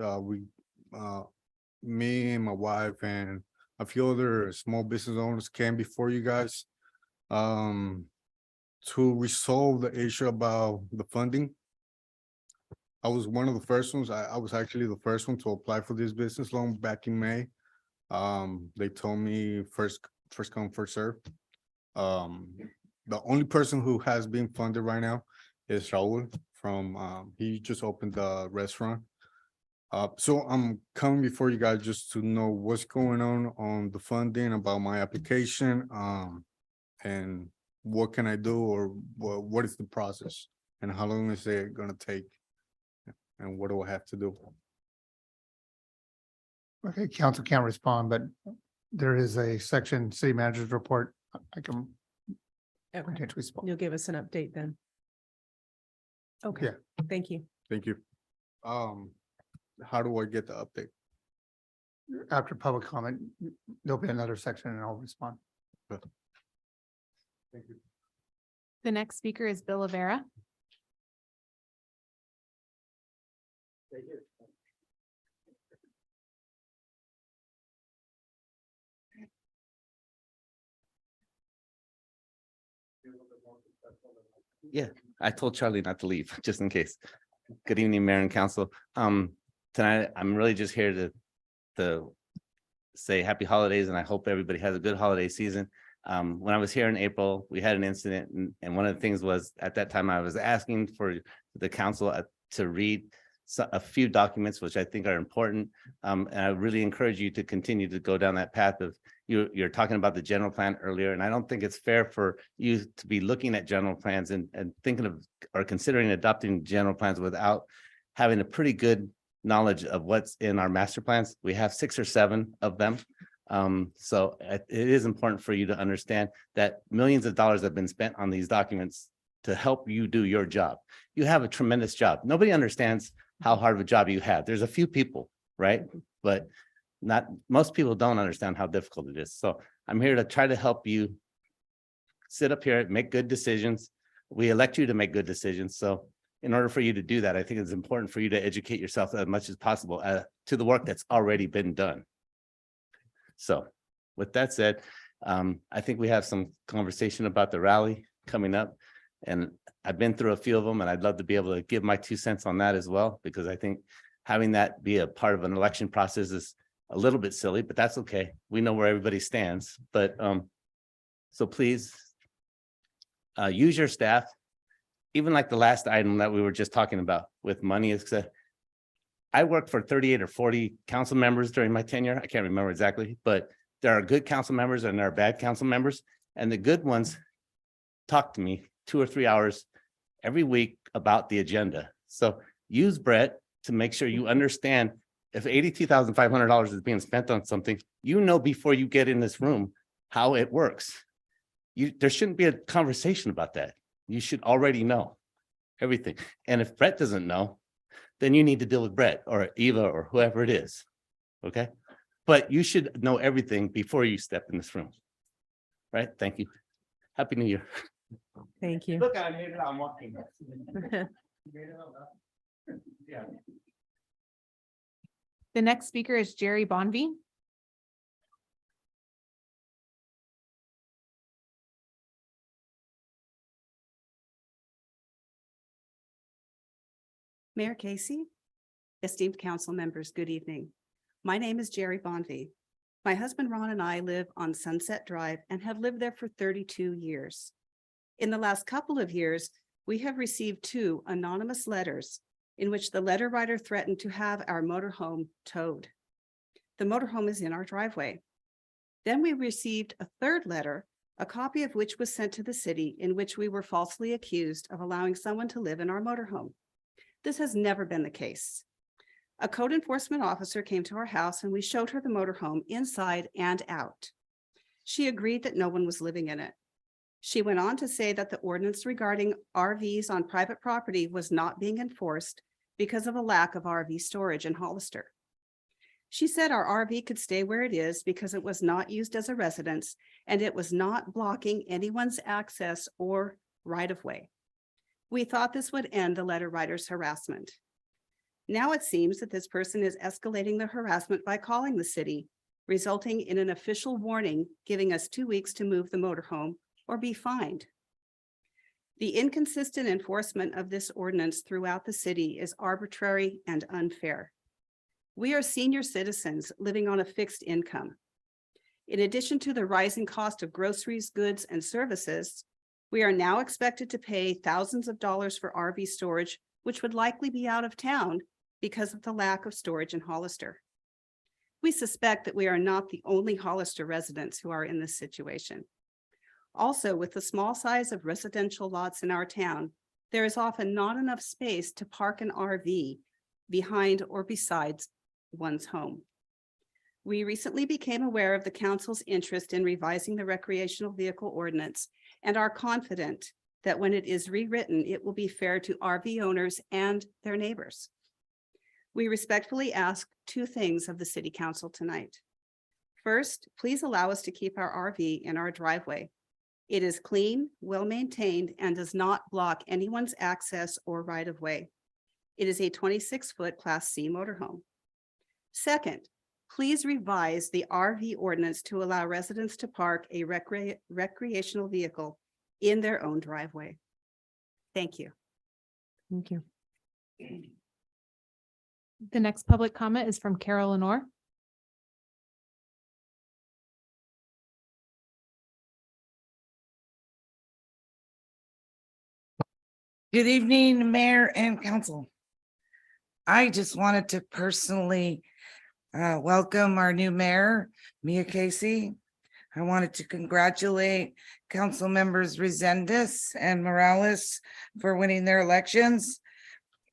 me and my wife and a few other small business owners came before you guys to resolve the issue about the funding. I was one of the first ones. I was actually the first one to apply for this business loan back in May. They told me first come, first serve. The only person who has been funded right now is Raul from, he just opened the restaurant. So I'm coming before you guys just to know what's going on the funding, about my application, and what can I do, or what is the process, and how long is it gonna take? And what do I have to do? Okay, council can't respond, but there is a section, city manager's report. I can Okay, potentially respond. you'll give us an update then. Okay, Yeah. thank you. Thank you. How do I get the update? After public comment, there'll be another section and I'll respond. Thank you. The next speaker is Bill Rivera. Yeah, I told Charlie not to leave, just in case. Good evening, Mayor and Council. Tonight, I'm really just here to say happy holidays, and I hope everybody has a good holiday season. When I was here in April, we had an incident, and one of the things was, at that time, I was asking for the council to read a few documents, which I think are important. And I really encourage you to continue to go down that path of, you're talking about the general plan earlier, and I don't think it's fair for you to be looking at general plans and thinking of or considering adopting general plans without having a pretty good knowledge of what's in our master plans. We have 6 or 7 of them. So it is important for you to understand that millions of dollars have been spent on these documents to help you do your job. You have a tremendous job. Nobody understands how hard of a job you have. There's a few people, right? But not most people don't understand how difficult it is. So I'm here to try to help you sit up here, make good decisions. We elect you to make good decisions. So in order for you to do that, I think it's important for you to educate yourself as much as possible to the work that's already been done. So with that said, I think we have some conversation about the rally coming up, and I've been through a few of them, and I'd love to be able to give my 2 cents on that as well, because I think having that be a part of an election process is a little bit silly, but that's okay. We know where everybody stands, but so please use your staff. Even like the last item that we were just talking about with money, is I worked for 38 or 40 council members during my tenure. I can't remember exactly, but there are good council members and there are bad council members, and the good ones talk to me 2 or 3 hours every week about the agenda. So use Brett to make sure you understand if $82,500 is being spent on something, you know, before you get in this room, how it works. There shouldn't be a conversation about that. You should already know everything. And if Brett doesn't know, then you need to deal with Brett or Eva or whoever it is. Okay. But you should know everything before you step in this room. Right. Thank you. Happy New Year. Thank you. Look, I made it. I'm walking. Yeah. The next speaker is Jerry Bonvy. Mayor Casey, esteemed council members, good evening. My name is Jerry Bonvy. My husband Ron and I live on Sunset Drive and have lived there for 32 years. In the last couple of years, we have received 2 anonymous letters in which the letter writer threatened to have our motorhome towed. The motorhome is in our driveway. Then we received a 3rd letter, a copy of which was sent to the city, in which we were falsely accused of allowing someone to live in our motorhome. This has never been the case. A code enforcement officer came to our house and we showed her the motorhome inside and out. She agreed that no one was living in it. She went on to say that the ordinance regarding RVs on private property was not being enforced because of a lack of RV storage in Hollister. She said our RV could stay where it is because it was not used as a residence and it was not blocking anyone's access or right-of-way. We thought this would end the letter writer's harassment. Now it seems that this person is escalating the harassment by calling the city, resulting in an official warning giving us 2 weeks to move the motorhome or be fined. The inconsistent enforcement of this ordinance throughout the city is arbitrary and unfair. We are senior citizens living on a fixed income. In addition to the rising cost of groceries, goods, and services, we are now expected to pay thousands of dollars for RV storage, which would likely be out of town because of the lack of storage in Hollister. We suspect that we are not the only Hollister residents who are in this situation. Also, with the small size of residential lots in our town, there is often not enough space to park an RV behind or besides one's home. We recently became aware of the council's interest in revising the recreational vehicle ordinance and are confident that when it is rewritten, it will be fair to RV owners and their neighbors. We respectfully ask 2 things of the city council tonight. First, please allow us to keep our RV in our driveway. It is clean, well-maintained, and does not block anyone's access or right-of-way. It is a 26-foot Class C motorhome. Second, please revise the RV ordinance to allow residents to park a recreational vehicle in their own driveway. Thank you. Thank you. The next public comment is from Carol Lenore. Good evening, Mayor and Council. I just wanted to personally welcome our new mayor, Mia Casey. I wanted to congratulate council members Resendez and Morales for winning their elections.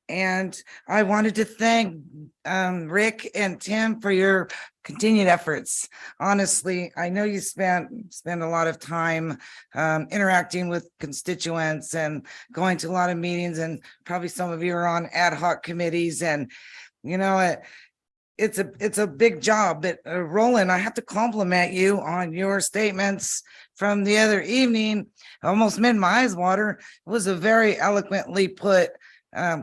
And I wanted to thank Rick and Tim for your continued efforts. Honestly, I know you spend a lot of time interacting with constituents and going to a lot of meetings, and probably some of you are on ad hoc committees, and you know, it's a big job. But Roland, I have to compliment you on your statements from the other evening. Almost made my eyes water. It was a very eloquently put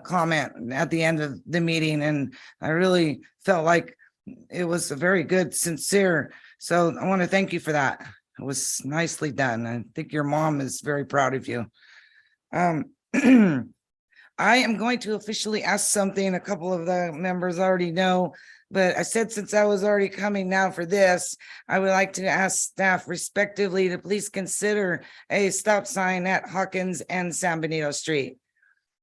comment at the end of the meeting, and I really felt like it was a very good, sincere. So I want to thank you for that. It was nicely done. I think your mom is very proud of you. I am going to officially ask something a couple of the members already know, but I said since I was already coming now for this, I would like to ask staff respectively to please consider a stop sign at Hawkins and San Benito Street.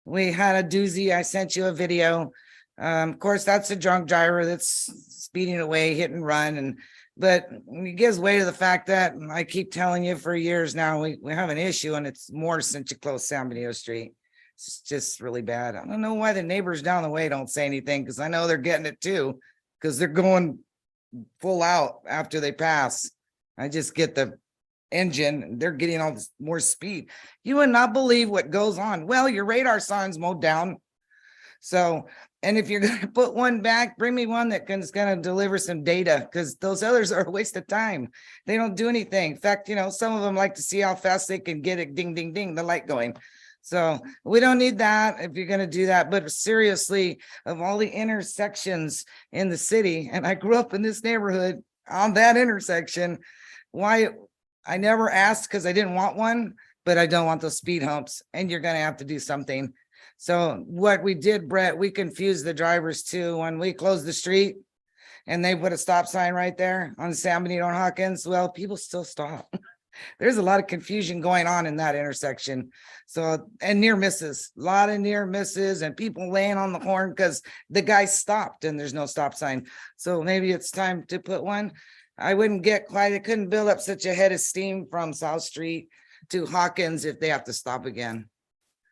We had a doozy. I sent you a video. Of course, that's a drunk driver that's speeding away, hit and run. But it gives way to the fact that I keep telling you for years now, we have an issue, and it's more since you closed San Benito Street. It's just really bad. I don't know why the neighbors down the way don't say anything, because I know they're getting it too, because they're going full out after they pass. I just get the engine, they're getting all this more speed. You would not believe what goes on. Well, your radar sign's mowed down. So, and if you're gonna put one back, bring me one that is gonna deliver some data, because those others are a waste of time. They don't do anything. In fact, you know, some of them like to see how fast they can get it, ding, ding, ding, the light going. So we don't need that if you're gonna do that. But seriously, of all the intersections in the city, and I grew up in this neighborhood on that intersection, why I never asked because I didn't want one, but I don't want those speed humps, and you're gonna have to do something. So what we did, Brett, we confused the drivers too. When we closed the street and they put a stop sign right there on San Benito and Hawkins, well, people still stop. There's a lot of confusion going on in that intersection. So, and near misses, a lot of near misses, and people laying on the horn because the guy stopped and there's no stop sign. So maybe it's time to put one. I wouldn't get quite, it couldn't build up such a head of steam from South Street to Hawkins if they have to stop again.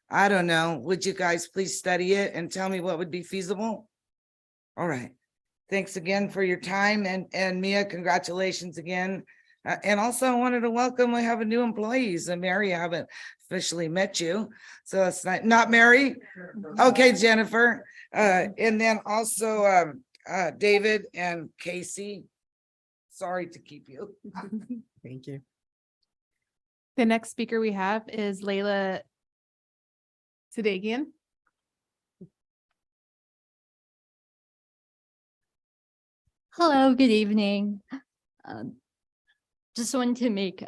I don't know. Would you guys please study it and tell me what would be feasible? All right. Thanks again for your time. And Mia, congratulations again. And also I wanted to welcome, we have a new employees, and Mary, I haven't officially met you. So it's not Mary. Okay, Jennifer. And then also David and Casey. Sorry to keep you. Thank you. The next speaker we have is Layla Sadagian. Hello, good evening. Just wanted to make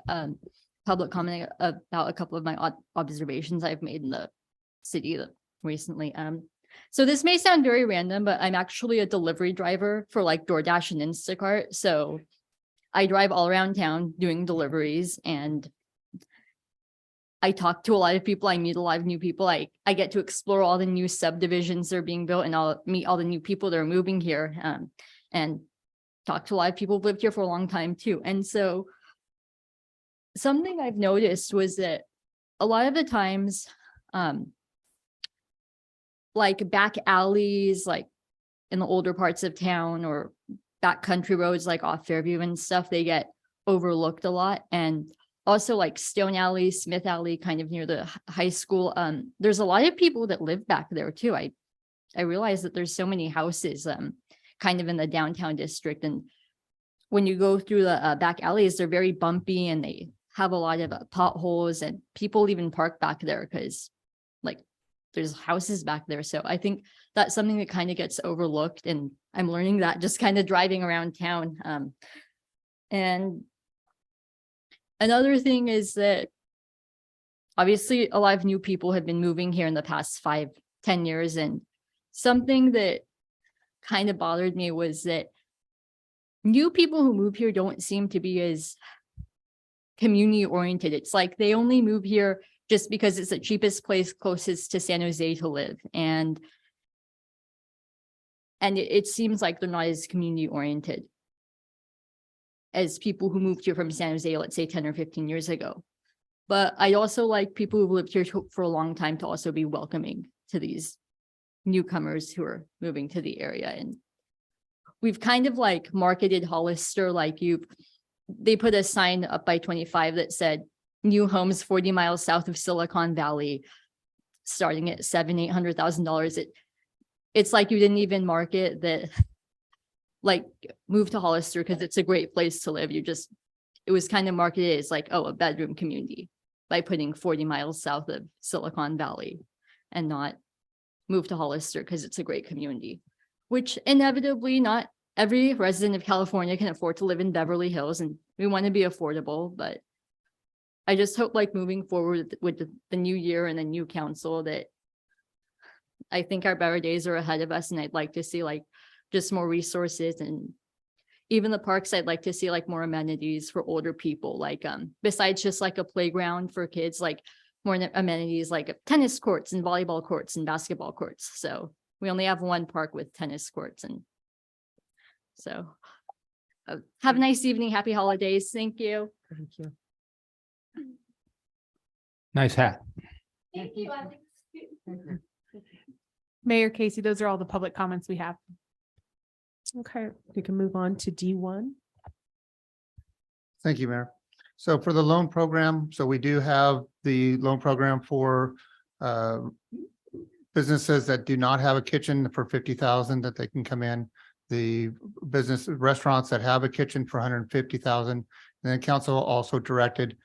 public comment about a couple of my observations I've made in the city recently. So this may sound very random, but I'm actually a delivery driver for like DoorDash and Instacart. So I drive all around town doing deliveries, and I talk to a lot of people. I meet a lot of new people. I get to explore all the new subdivisions that are being built, and I'll meet all the new people that are moving here, and talk to a lot of people who've lived here for a long time too. And so something I've noticed was that a lot of the times, like back alleys, like in the older parts of town, or back country roads, like off Fairview and stuff, they get overlooked a lot. And also like Stone Alley, Smith Alley, kind of near the high school. There's a lot of people that live back there too. I realize that there's so many houses kind of in the downtown district. And when you go through the back alleys, they're very bumpy, and they have a lot of potholes, and people even park back there because like there's houses back there. So I think that's something that kind of gets overlooked, and I'm learning that just kind of driving around town. And another thing is that obviously a lot of new people have been moving here in the past 5-10 years. And something that kind of bothered me was that new people who move here don't seem to be as community oriented. It's like they only move here just because it's the cheapest place closest to San Jose to live. And it seems like they're not as community oriented as people who moved here from San Jose, let's say 10 or 15 years ago. But I also like people who've lived here for a long time to also be welcoming to these newcomers who are moving to the area. And we've kind of like marketed Hollister like they put a sign up by 25 that said new homes 40 miles south of Silicon Valley, starting at $700,000-800,000. It's like you didn't even market that, like, move to Hollister because it's a great place to live. It was kind of marketed as like, oh, a bedroom community by putting 40 miles south of Silicon Valley, and not move to Hollister because it's a great community, which inevitably not every resident of California can afford to live in Beverly Hills, and we want to be affordable. But I just hope, like, moving forward with the new year and the new council, that I think our better days are ahead of us. And I'd like to see like just more resources, and even the parks, I'd like to see like more amenities for older people, like besides just like a playground for kids, like more amenities like tennis courts and volleyball courts and basketball courts. So we only have one park with tennis courts. And so have a nice evening. Happy holidays. Thank you. Thank you. Nice hat. Thank you. Mayor Casey, those are all the public comments we have. Okay, we can move on to D1. Thank you, Mayor. So for the loan program, so we do have the loan program for businesses that do not have a kitchen for 50,000 that they can come in. The business restaurants that have a kitchen for 150,000. And then council also directed,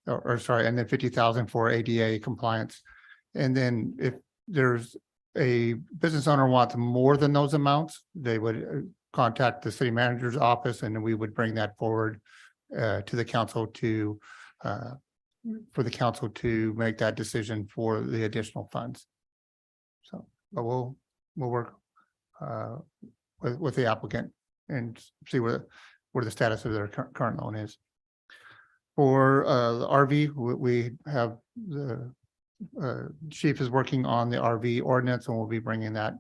and then 50,000 for ADA compliance. And then if there's a business owner wants more than those amounts, they would contact the city manager's office, and then we would bring that forward to the council for the council to make that decision for the additional funds. So, but we'll work with the applicant and see where the status of their current loan is. For the RV, we have the chief is working on the RV ordinance, and we'll be bringing that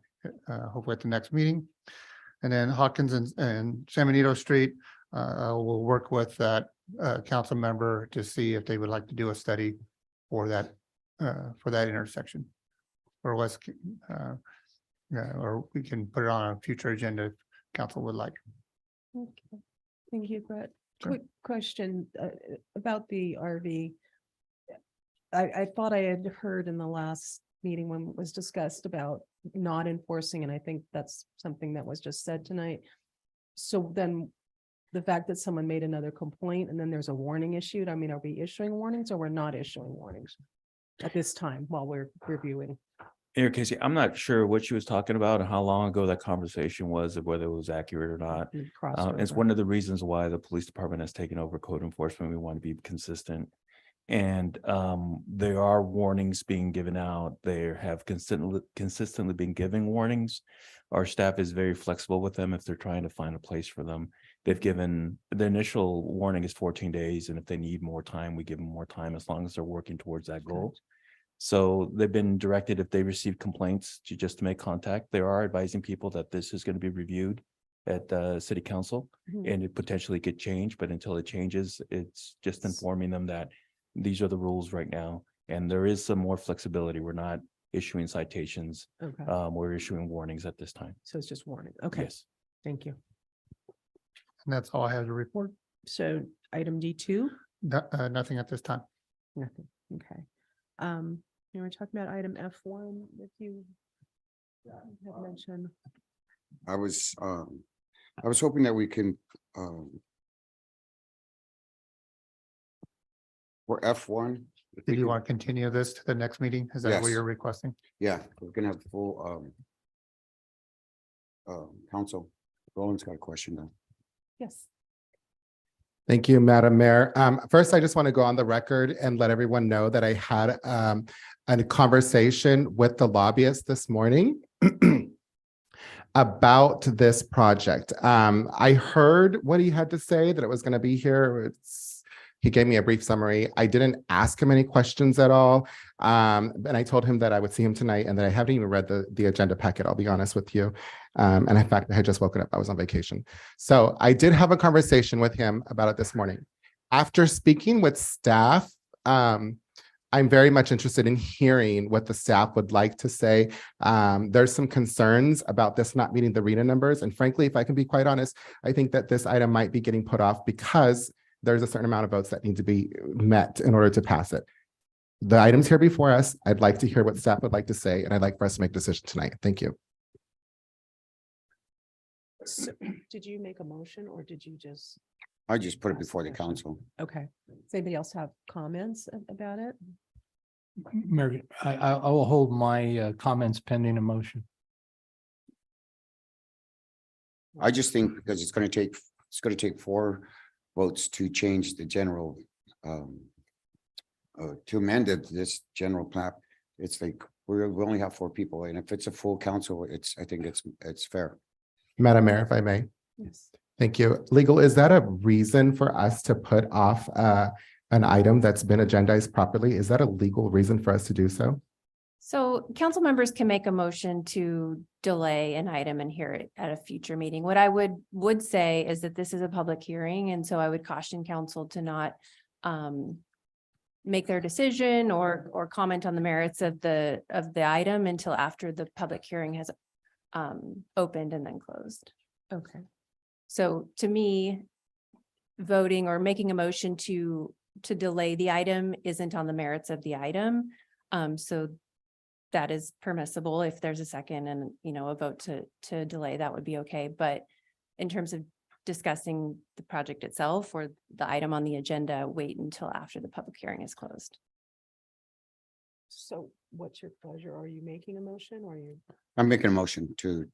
hopefully at the next meeting. And then Hawkins and San Benito Street, we'll work with that council member to see if they would like to do a study for that intersection. Or West, or we can put it on a future agenda if council would like. Okay, thank you, Brett. Sure. Quick question about the RV. I thought I had heard in the last meeting when it was discussed about not enforcing, and I think that's something that was just said tonight. So then the fact that someone made another complaint and then there's a warning issued, I mean, are we issuing warnings or we're not issuing warnings at this time while we're reviewing? Mayor Casey, I'm not sure what she was talking about and how long ago that conversation was, of whether it was accurate or not. It's one of the reasons why the police department has taken over code enforcement. We want to be consistent. And there are warnings being given out. They have consistently been giving warnings. Our staff is very flexible with them if they're trying to find a place for them. They've given, the initial warning is 14 days. And if they need more time, we give them more time as long as they're working towards that goal. So they've been directed, if they receive complaints, to make contact. They are advising people that this is going to be reviewed at city council and it potentially could change, but until it changes, it's just informing them that these are the rules right now. And there is some more flexibility. We're not issuing citations. Okay. We're issuing warnings at this time. So it's just warning. Okay. Yes. Thank you. And that's all I have to report. So item D2? Nothing at this time. Nothing. Okay. You were talking about item F1 if you had mentioned. I was hoping that we can, for F1. Do you want to continue this to the next meeting? Is that what Yes. you're requesting? Yeah, we're gonna have the full council. Roland's got a question now. Yes. Thank you, Madam Mayor. First, I just want to go on the record and let everyone know that I had a conversation with the lobbyist this morning about this project. I heard what he had to say, that it was going to be here. He gave me a brief summary. I didn't ask him any questions at all. And I told him that I would see him tonight and that I haven't even read the agenda packet, I'll be honest with you. And in fact, I had just woken up, I was on vacation. So I did have a conversation with him about it this morning. After speaking with staff, I'm very much interested in hearing what the staff would like to say. There's some concerns about this not meeting the RENA numbers. And frankly, if I can be quite honest, I think that this item might be getting put off because there's a certain amount of votes that need to be met in order to pass it. The items here before us, I'd like to hear what staff would like to say, and I'd like for us to make a decision tonight. Thank you. Did you make a motion or did you just? I just put it before the council. Okay. Does anybody else have comments about it? Mary, I will hold my comments pending a motion. I just think because it's going to take 4 votes to change the general, to amend this general plan. It's like, we only have 4 people, and if it's a full council, I think it's fair. Madam Mayor, if I may. Yes. Thank you. Legal, is that a reason for us to put off an item that's been agendized properly? Is that a legal reason for us to do so? So council members can make a motion to delay an item and hear it at a future meeting. What I would say is that this is a public hearing, and so I would caution council to not make their decision or comment on the merits of the item until after the public hearing has opened and then closed. Okay. So to me, voting or making a motion to delay the item isn't on the merits of the item. So that is permissible. If there's a second and, a vote to delay, that would be okay. But in terms of discussing the project itself or the item on the agenda, wait until after the public hearing is closed. So what's your pleasure? Are you making a motion or are you? I'm making a motion to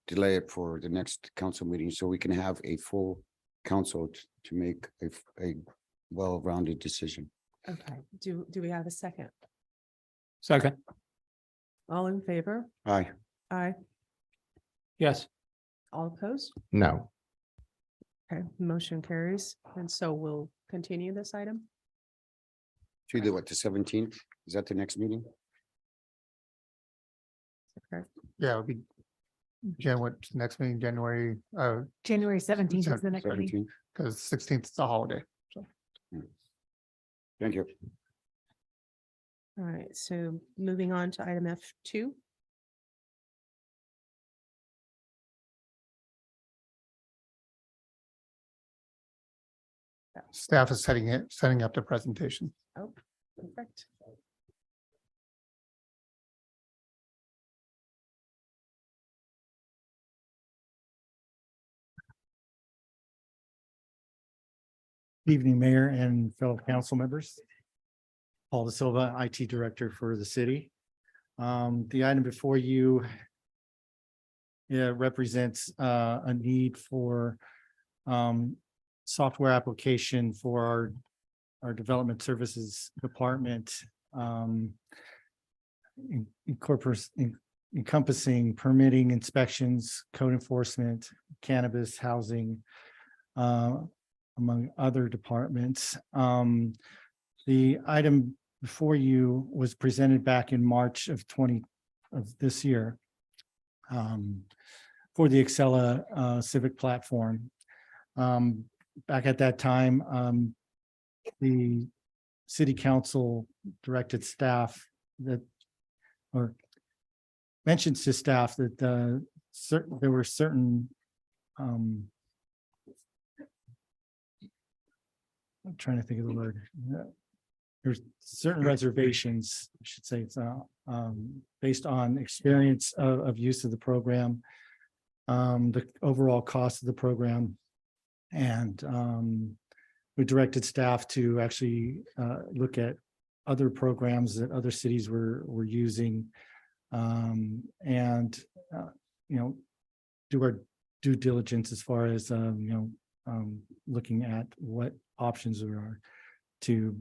delay it for the next council meeting so we can have a full council to make a well-rounded decision. Okay. Do we have a second? Second. All in favor? Aye. Aye. Yes. All opposed? No. Okay, motion carries. And so we'll continue this item. To the what, the 17th? Is that the next meeting? Okay. Yeah, it'll be what's next meeting, January, January 17th is the next meeting. 17th. because 16th is a holiday. So Thank you. All right, so moving on to item F2. staff is setting up the presentation. Oh, perfect. Evening, Mayor and fellow council members. Paul Da Silva, IT Director for the city. The item before you represents a need for software application for our development services department, encompassing permitting, inspections, code enforcement, cannabis, housing, among other departments. The item before you was presented back in March of this year for the Excella Civic platform. Back at that time, the city council directed staff that, or mentions to staff that there were certain I'm trying to think of the word. There's certain reservations, I should say, it's based on experience of use of the program, the overall cost of the program, and we directed staff to actually look at other programs that other cities were using, and do our due diligence as far as looking at what options there are to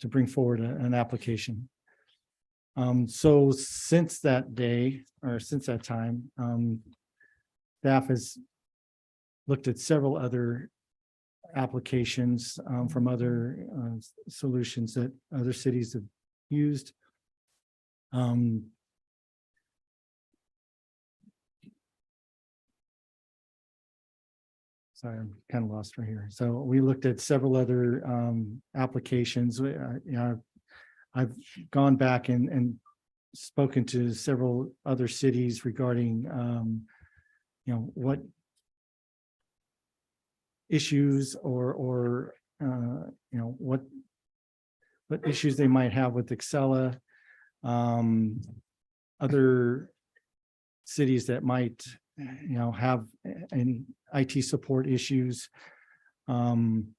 bring forward an application. So since that day, or since that time, staff has looked at several other applications from other solutions that other cities have used. Sorry, I'm kind of lost right here. So we looked at several other applications. I've gone back and spoken to several other cities regarding, what issues or what issues they might have with Excella. Other cities that might, have any IT support issues. And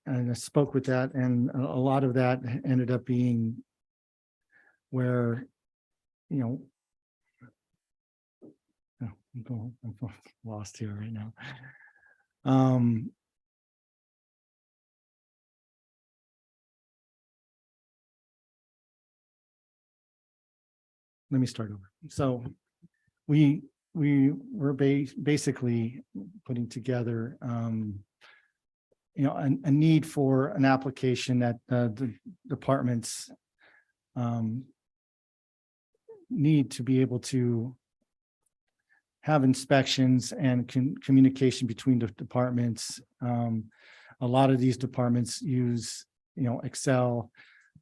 I spoke with that, and a lot of that ended up being where, I'm lost here right now. Let me start over. So we were basically putting together, a need for an application that the departments need to be able to have inspections and communication between the departments. A lot of these departments use, Excel,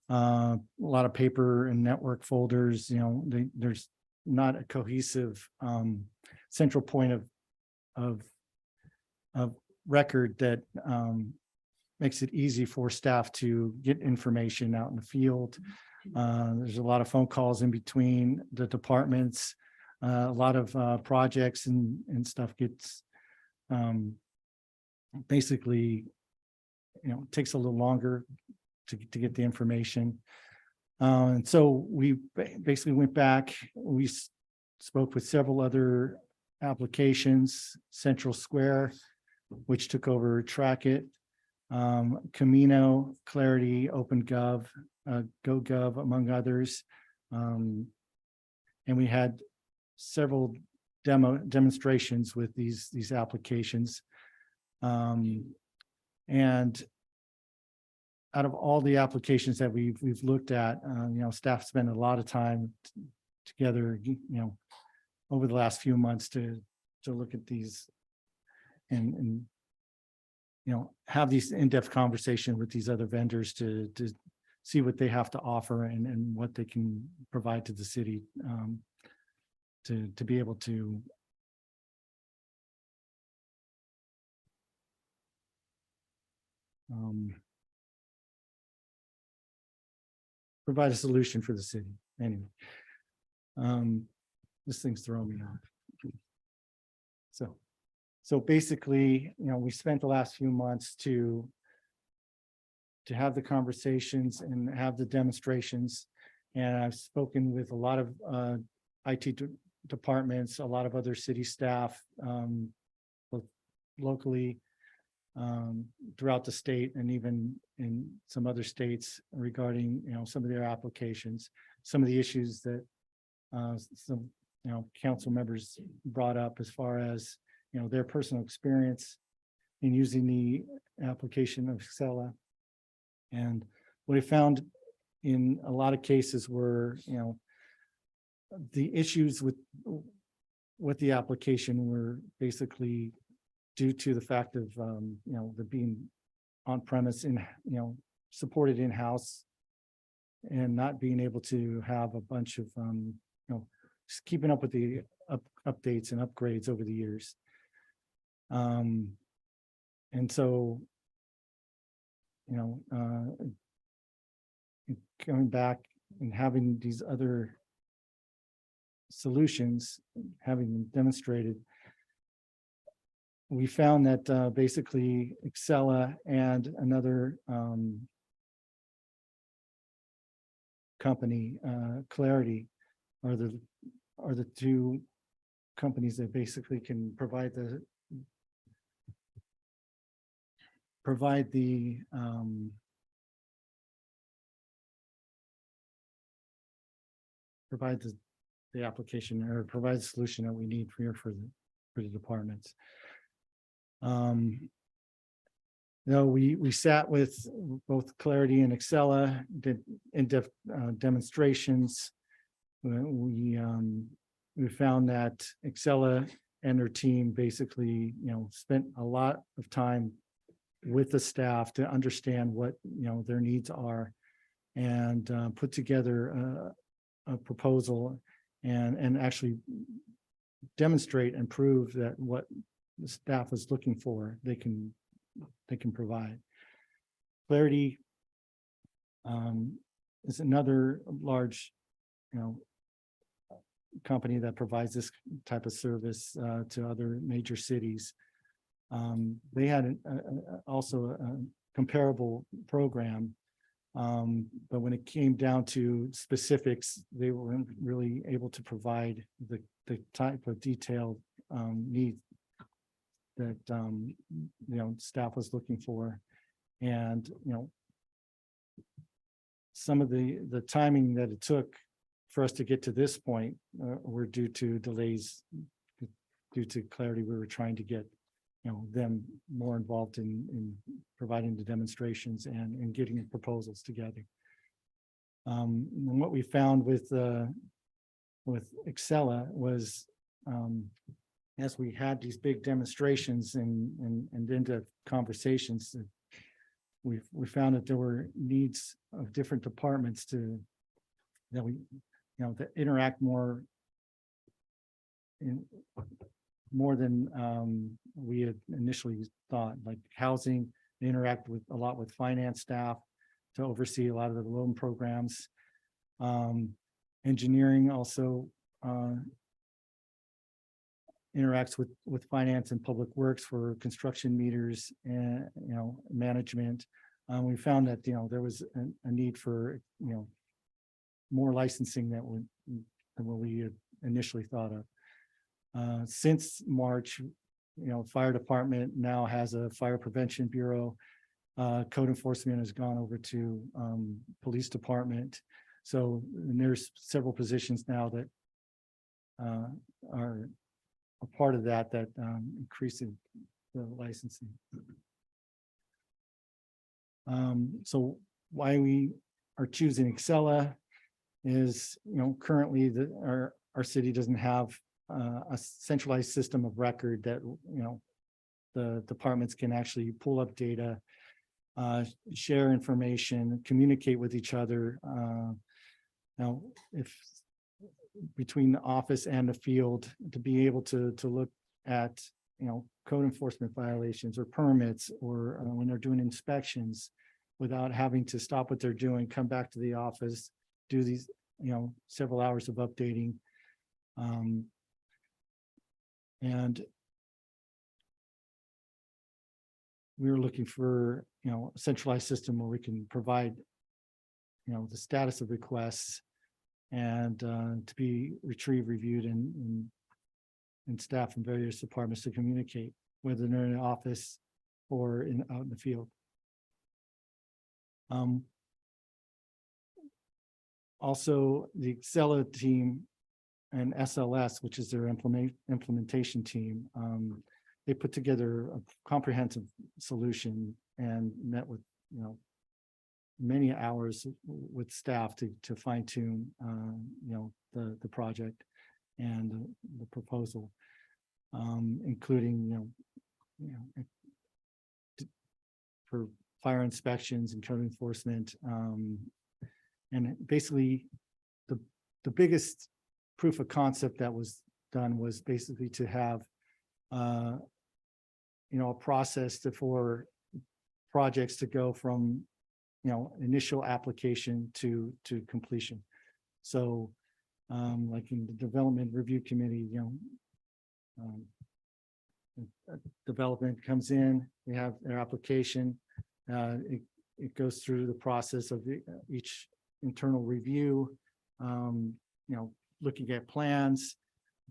a lot of paper and network folders. There's not a cohesive central point of record that makes it easy for staff to get information out in the field. There's a lot of phone calls in between the departments. A lot of projects and stuff gets basically, takes a little longer to get the information. And so we basically went back, we spoke with several other applications, Central Square, which took over Trackit, Camino, Clarity, OpenGov, GoGov, among others. And we had several demonstrations with these applications. And out of all the applications that we've looked at, staff spent a lot of time together, over the last few months to look at these and have these in-depth conversation with these other vendors to see what they have to offer and what they can provide to the city, to be able to provide a solution for the city. Anyway, this thing's throwing me off. So basically, we spent the last few months to have the conversations and have the demonstrations. And I've spoken with a lot of IT departments, a lot of other city staff, both locally, throughout the state, and even in some other states regarding, some of their applications, some of the issues that some, council members brought up as far as, their personal experience in using the application of Excella. And what I found in a lot of cases were, the issues with the application were basically due to the fact of, the being on premise and, supported in-house and not being able to have a bunch of, just keeping up with the updates and upgrades over the years. And so, coming back and having these other solutions, having them demonstrated, we found that basically Excella and another company, Clarity, are the two companies that basically can provide the provide the application or provide the solution that we need for the departments. We sat with both Clarity and Excella, did in-depth demonstrations. We found that Excella and their team basically, spent a lot of time with the staff to understand what, their needs are, and put together a proposal and actually demonstrate and prove that what the staff is looking for, they can provide. Clarity is another large, company that provides this type of service to other major cities. They had also a comparable program, but when it came down to specifics, they weren't really able to provide the type of detailed needs that staff was looking for. And some of the timing that it took for us to get to this point were due to delays due to Clarity. We were trying to get them more involved in providing the demonstrations and getting the proposals together. And what we found with Excella was, as we had these big demonstrations and into conversations, we found that there were needs of different departments that interact more than we had initially thought. Like housing, they interact a lot with finance staff to oversee a lot of the loan programs. Engineering also interacts with finance and public works for construction meters and management. We found that there was a need for more licensing than what we had initially thought of. Since March, fire department now has a fire prevention bureau. Code enforcement has gone over to police department. So there's several positions now that are a part of that increasing the licensing. So why we are choosing Excella is, currently our city doesn't have a centralized system of record that, the departments can actually pull up data, share information, communicate with each other. Now, if between the office and the field, to be able to look at, code enforcement violations or permits, or when they're doing inspections, without having to stop what they're doing, come back to the office, do these, several hours of updating. And we were looking for, a centralized system where we can provide, the status of requests and to be retrieved, reviewed, and staff in various departments to communicate, whether they're in the office or out in the field. Also, the Excella team and SLS, which is their implementation team, they put together a comprehensive solution and met with, many hours with staff to fine tune, the project and the proposal, including, for fire inspections and code enforcement. And basically, the biggest proof of concept that was done was basically to have, a process for projects to go from, initial application to completion. So, like in the development review committee, development comes in, they have their application, it goes through the process of each internal review, looking at plans,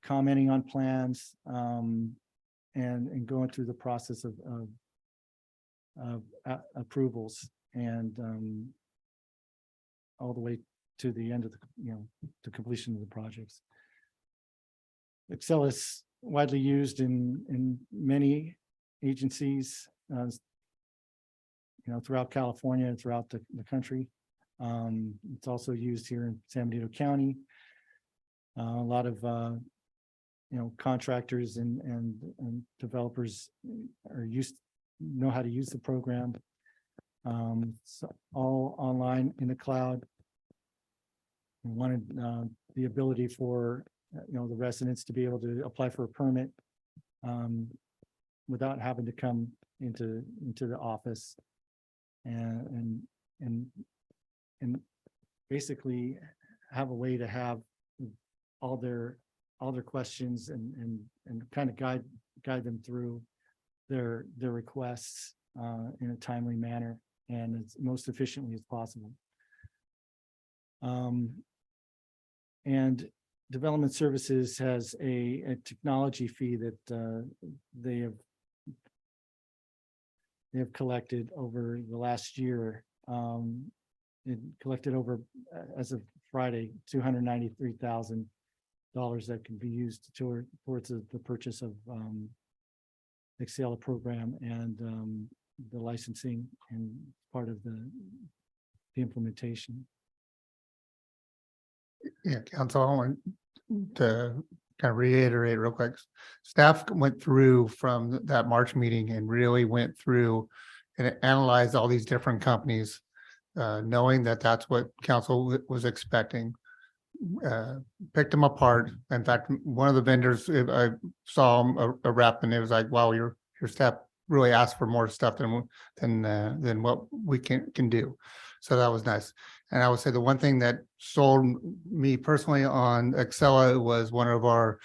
commenting on plans, and going through the process of approvals and, all the way to the end of the, the completion of the projects. Excel is widely used in many agencies, throughout California and throughout the country. It's also used here in San Benito County. A lot of, contractors and developers know how to use the program. It's all online in the cloud. We wanted the ability for the residents to be able to apply for a permit without having to come into the office and basically have a way to have all their questions and kind of guide them through their requests in a timely manner and as most efficiently as possible. And Development Services has a technology fee that they have collected over the last year. It collected over, as of Friday, $293,000 that can be used towards the purchase of Excel program and the licensing and part of the implementation. Yeah, council, I want to kind of reiterate real quick. Staff went through from that March meeting and really went through and analyzed all these different companies, knowing that that's what council was expecting. Picked them apart. In fact, one of the vendors, I saw a rep and it was like, wow, your staff really asked for more stuff than what we can do. So that was nice. And I would say the one thing that sold me personally on Excella was one of our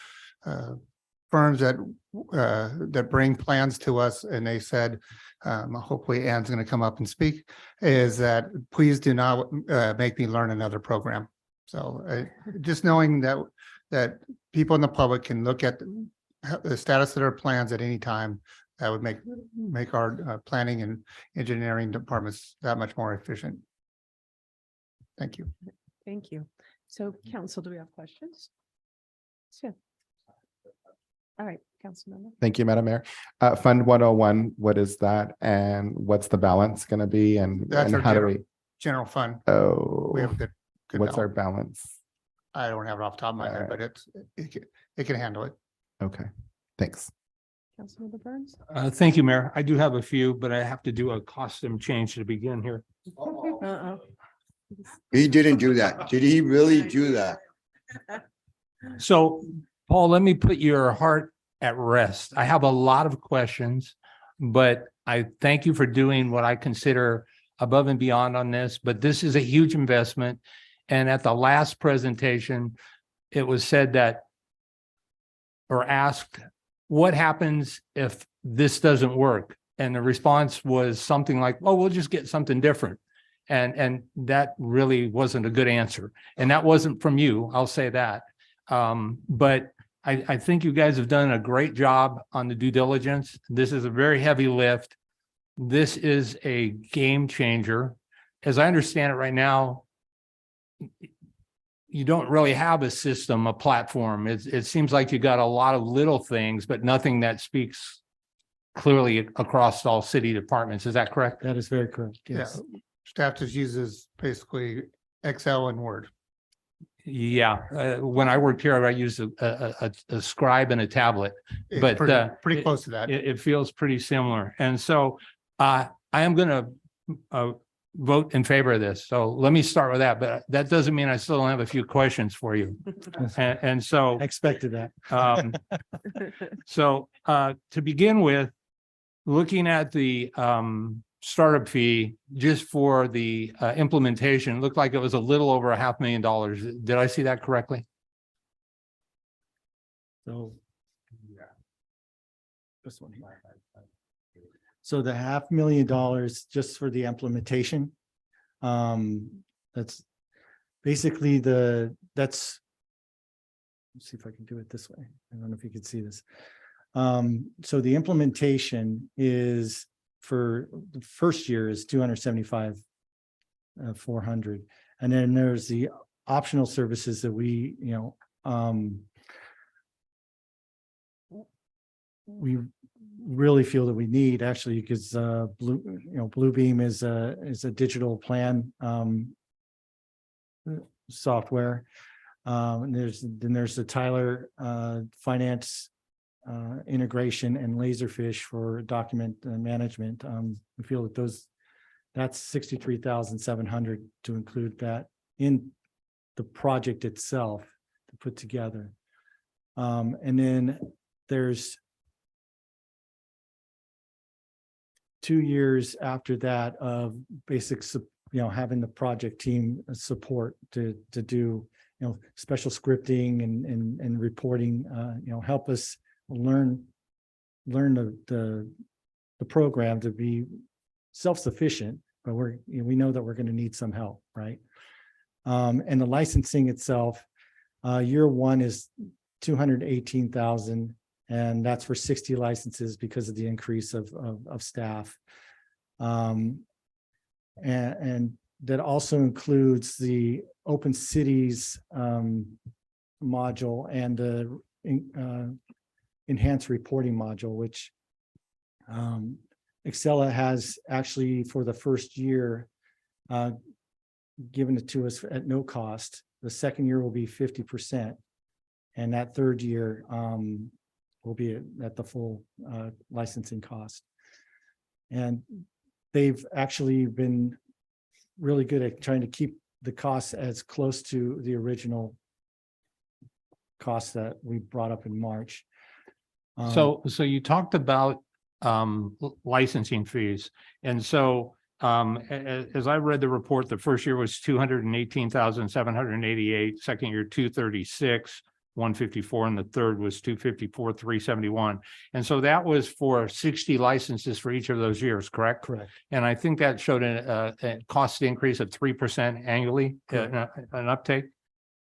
firms that bring plans to us, and they said, hopefully Ann's going to come up and speak, is that please do not make me learn another program. So just knowing that people in the public can look at the status of their plans at any time, that would make our planning and engineering departments that much more efficient. Thank you. Thank you. So council, do we have questions? Sure. All right, Councilmember. Thank you, Madam Mayor. Fund 101, what is that? And what's the balance going to be? And That's our how do we? general fund. Oh, We have a good what's our balance. balance? I don't have it off the top of my head, but it can handle it. Okay, thanks. Councilmember Burns. Thank you, Mayor. I do have a few, but I have to do a costume change to begin here. Uh-oh. He didn't do that. Did he really do that? So, Paul, let me put your heart at rest. I have a lot of questions, but I thank you for doing what I consider above and beyond on this, but this is a huge investment. And at the last presentation, it was said that, or asked, what happens if this doesn't work? And the response was something like, oh, we'll just get something different. And that really wasn't a good answer. And that wasn't from you, I'll say that. But I think you guys have done a great job on the due diligence. This is a very heavy lift. This is a game changer. As I understand it right now, you don't really have a system, a platform. It seems like you got a lot of little things, but nothing that speaks clearly across all city departments. Is that correct? That is very correct. Yes. Yeah. Staff just uses basically Excel and Word. Yeah, when I worked here, I used a scribe and a tablet, It's but pretty close to that. It feels pretty similar. And so I am going to vote in favor of this. So let me start with that, but that doesn't mean I still don't have a few questions for you. And so I expected that. So to begin with, looking at the startup fee just for the implementation, looked like it was a little over $500,000. Did I see that correctly? So this one here. So the $500,000 just for the implementation. That's basically that's let's see if I can do it this way. I don't know if you can see this. So the implementation is for the first year is 275 400. And then there's the optional services that we, we really feel that we need actually, because Bluebeam is a digital plan software. And there's the Tyler Finance integration and Laserfish for document management. We feel that that's 63,700 to include that in the project itself to put together. And then there's 2 years after that of basic, having the project team support to do, special scripting and reporting, help us learn the program to be self-sufficient, but we know that we're going to need some help, right? And the licensing itself, year one is 218,000, and that's for 60 licenses because of the increase of staff. And that also includes the Open Cities module and the enhanced reporting module, which Excella has actually for the first year given it to us at no cost. The second year will be 50%, and that third year will be at the full licensing cost. And they've actually been really good at trying to keep the costs as close to the original costs that we brought up in March. So you talked about licensing fees. And so as I read the report, the first year was 218,788, second year 236, 154, and the third was 254, 371. And so that was for 60 licenses for each of those years, correct? Correct. And I think that showed a cost increase of 3% annually, an uptake.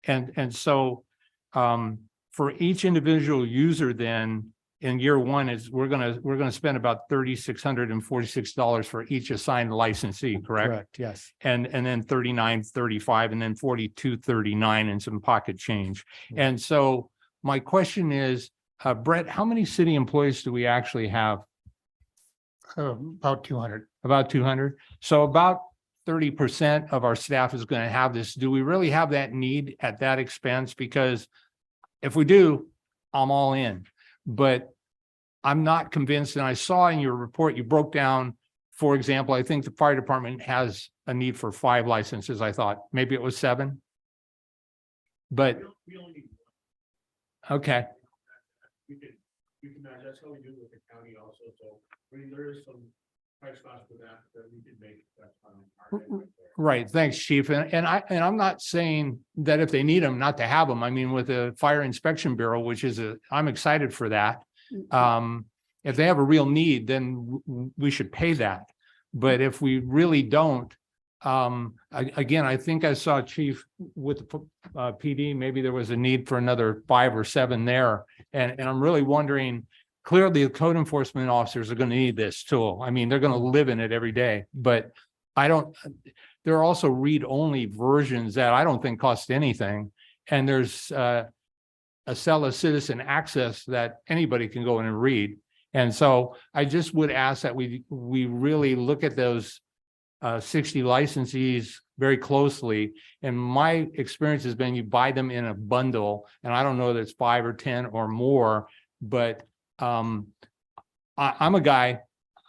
And so for each individual user then, in year one is we're gonna spend about $3,646 for each assigned licensee, correct? Correct, yes. And then $39.35 and then $42.39 and some pocket change. And so my question is, Brett, how many city employees do we actually have? About 200. About 200. So about 30% of our staff is going to have this. Do we really have that need at that expense? Because if we do, I'm all in. But I'm not convinced. And I saw in your report, you broke down, for example, I think the fire department has a need for 5 licenses. I thought maybe it was 7. But okay. We can that's how we do it with the county also. So there is some price cost for that we can make. That's fine. Right. Thanks, Chief. And I'm not saying that if they need them, not to have them. I mean, with the Fire Inspection Bureau, which is I'm excited for that. If they have a real need, then we should pay that. But if we really don't, again, I think I saw Chief with the PD, maybe there was a need for another 5 or 7 there. And I'm really wondering, clearly the code enforcement officers are going to need this tool. I mean, they're going to live in it every day, but there are also read-only versions that I don't think cost anything. And there's Excella Citizen Access that anybody can go in and read. And so I just would ask that we really look at those 60 licensees very closely. And my experience has been you buy them in a bundle, and I don't know that it's 5 or 10 or more, but I'm a guy,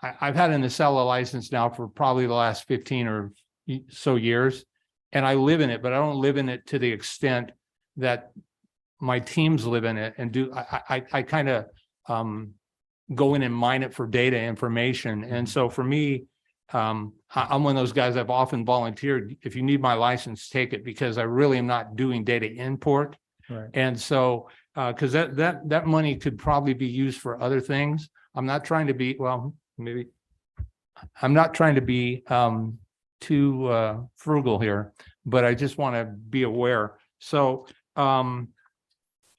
I've had an Excella license now for probably the last 15 or so years, and I live in it, but I don't live in it to the extent that my teams live in it and do. I kind of go in and mine it for data information. And so for me, I'm one of those guys. I've often volunteered, if you need my license, take it, because I really am not doing data import. Right. And so because that money could probably be used for other things. I'm not trying to be, well, maybe I'm not trying to be too frugal here, but I just want to be aware. So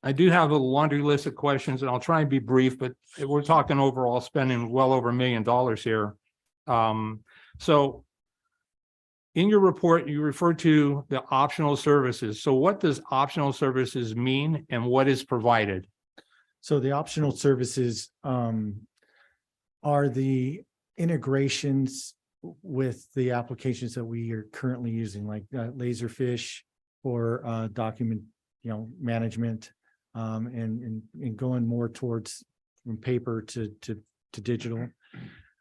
I do have a laundry list of questions and I'll try and be brief, but we're talking overall spending well over $1 million here. So in your report, you refer to the optional services. So what does optional services mean and what is provided? So the optional services are the integrations with the applications that we are currently using, like Laserfish for document, management, and going more towards from paper to digital.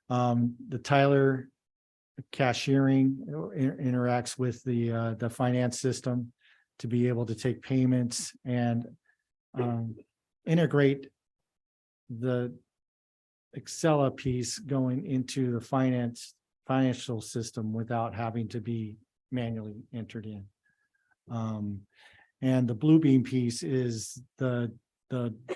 The Tyler cashiering interacts with the finance system to be able to take payments and integrate the Excel piece going into the financial system without having to be manually entered in. And the Bluebeam piece is the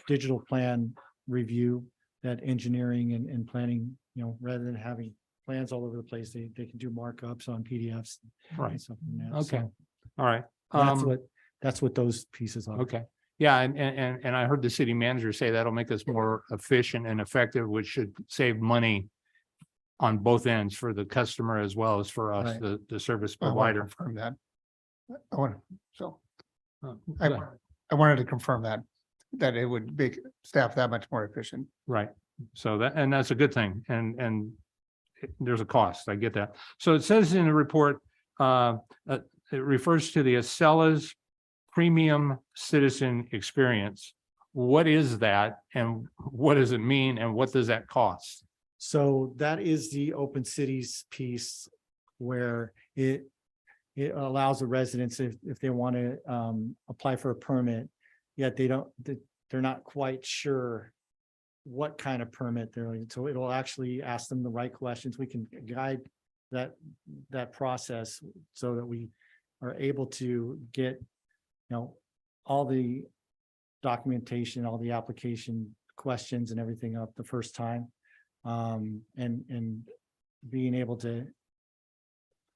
digital plan review that engineering and planning, rather than having plans all over the place, they can do markups on PDFs. Right. And stuff like that. Okay. So All right. that's what those pieces are. Okay. Yeah, and I heard the city manager say that'll make us more efficient and effective, which should save money on both ends for the customer as well as for us, Right. the service I want to provider. confirm that. I want, so Go I ahead. I wanted to confirm that it would make staff that much more efficient. Right. So that's a good thing. And there's a cost. I get that. So it says in the report, it refers to the Acella's Premium Citizen Experience. What is that and what does it mean and what does that cost? So that is the Open Cities piece where it allows the residents, if they want to apply for a permit, yet they're not quite sure what kind of permit they're in. So it'll actually ask them the right questions. We can guide that process so that we are able to get, all the documentation, all the application questions and everything up the first time. And being able to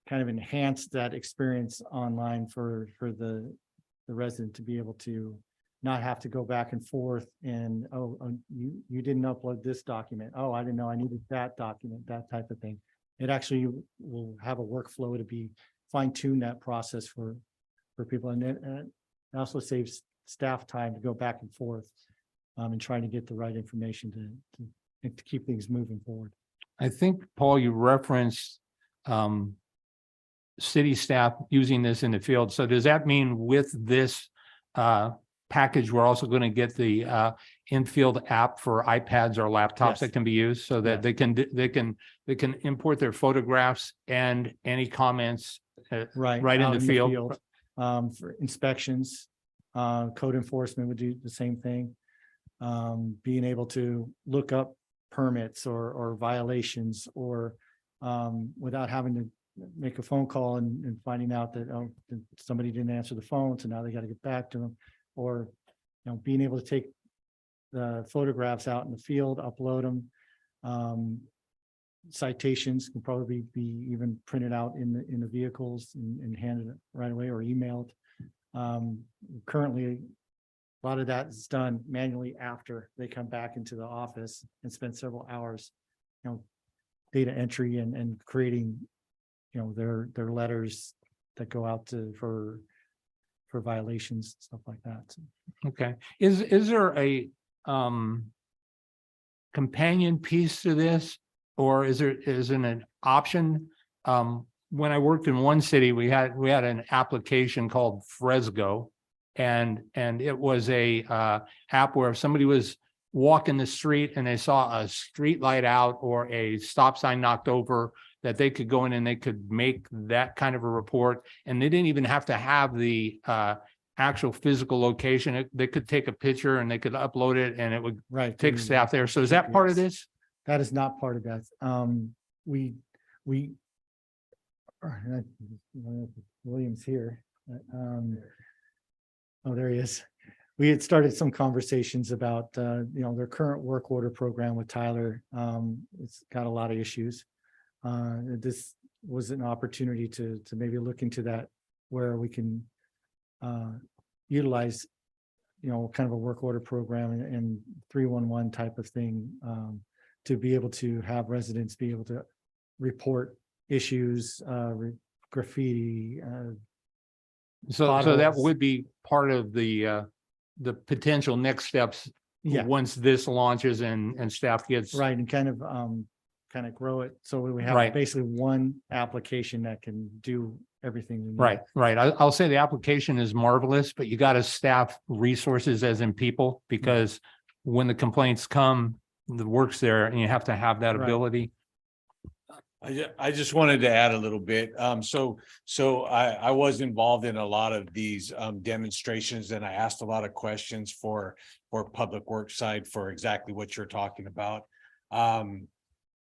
kind of enhance that experience online for the resident to be able to not have to go back and forth and, you didn't upload this document. Oh, I didn't know I needed that document, that type of thing. It actually will have a workflow to be fine-tune that process for people. And it also saves staff time to go back and forth and trying to get the right information to keep things moving forward. I think, Paul, you referenced city staff using this in the field. So does that mean with this package, we're also going to get the in-field app for iPads or laptops Yes. that can be used so that they can import their photographs and any comments right in out the field? For inspections, code enforcement would do the same thing. Being able to look up permits or violations or without having to make a phone call and finding out that somebody didn't answer the phone, so now they got to get back to them. Or being able to take the photographs out in the field, upload them. Citations can probably be even printed out in the vehicles and handed right away or emailed. Currently, a lot of that is done manually after they come back into the office and spend several hours, data entry and creating, their letters that go out for violations, stuff like that. So, Okay. Is there a companion piece to this? Or is it an option? When I worked in one city, we had an application called Fresgo. And it was a app where if somebody was walking the street and they saw a street light out or a stop sign knocked over, that they could go in and they could make that kind of a report. And they didn't even have to have the actual physical location. They could take a picture and they could upload it and it would take staff there. So is that part of this? that is not part of that. William's here. Oh, there he is. We had started some conversations about, their current work order program with Tyler. It's got a lot of issues. This was an opportunity to maybe look into that where we can utilize, kind of a work order program and 311 type of thing, to be able to have residents be able to report issues, graffiti. So that potholes. would be part of the potential next steps. Yeah. Once this launches and staff gets. Right, and kind of grow it, so we have Right. basically one application that can do everything. we need. Right. I'll say the application is marvelous, but you got to staff resources as in people, because when the complaints come, the work's there and you have to have that Right. ability. I just wanted to add a little bit. So I was involved in a lot of these demonstrations, and I asked a lot of questions for Public Works side for exactly what you're talking about.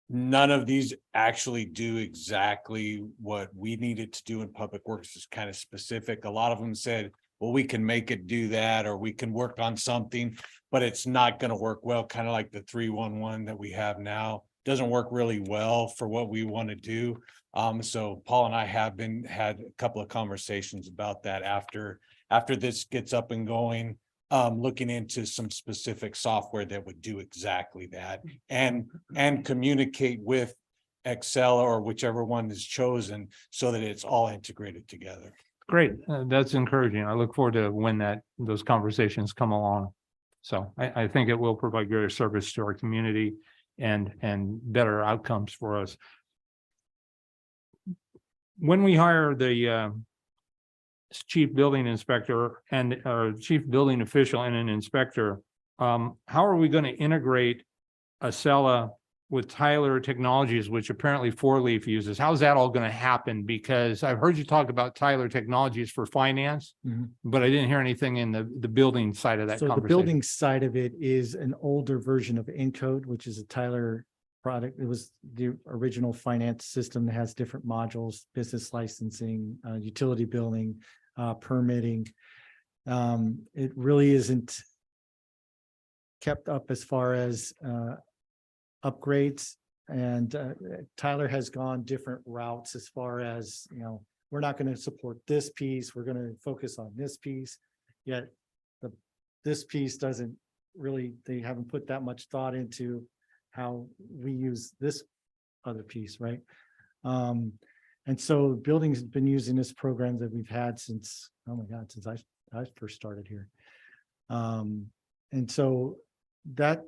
None of these actually do exactly what we needed to do in Public Works. Is kind of specific. A lot of them said, well, we can make it do that, or we can work on something, but it's not going to work well, kind of like the 311 that we have now. Doesn't work really well for what we want to do. So Paul and I have had a couple of conversations about that after this gets up and going, looking into some specific software that would do exactly that and communicate with Excel or whichever one is chosen so that it's all integrated together. Great. That's encouraging. I look forward to when those conversations come along. So I think it will provide greater service to our community and better outcomes for us. When we hire the chief building inspector and chief building official and an inspector, how are we going to integrate Acela with Tyler Technologies, which apparently Four Leaf uses? How's that all going to happen? Because I've heard you talk about Tyler Technologies for finance, but I didn't hear anything in the building side of that So the conversation. building side of it is an older version of Encode, which is a Tyler product. It was the original finance system that has different modules: business licensing, utility billing, permitting. It really isn't kept up as far as upgrades, and Tyler has gone different routes as far as, we're not going to support this piece, we're going to focus on this piece, yet this piece doesn't really, they haven't put that much thought into how we use this other piece, right? And so buildings have been using this program that we've had since, oh my God, since I first started here. And so that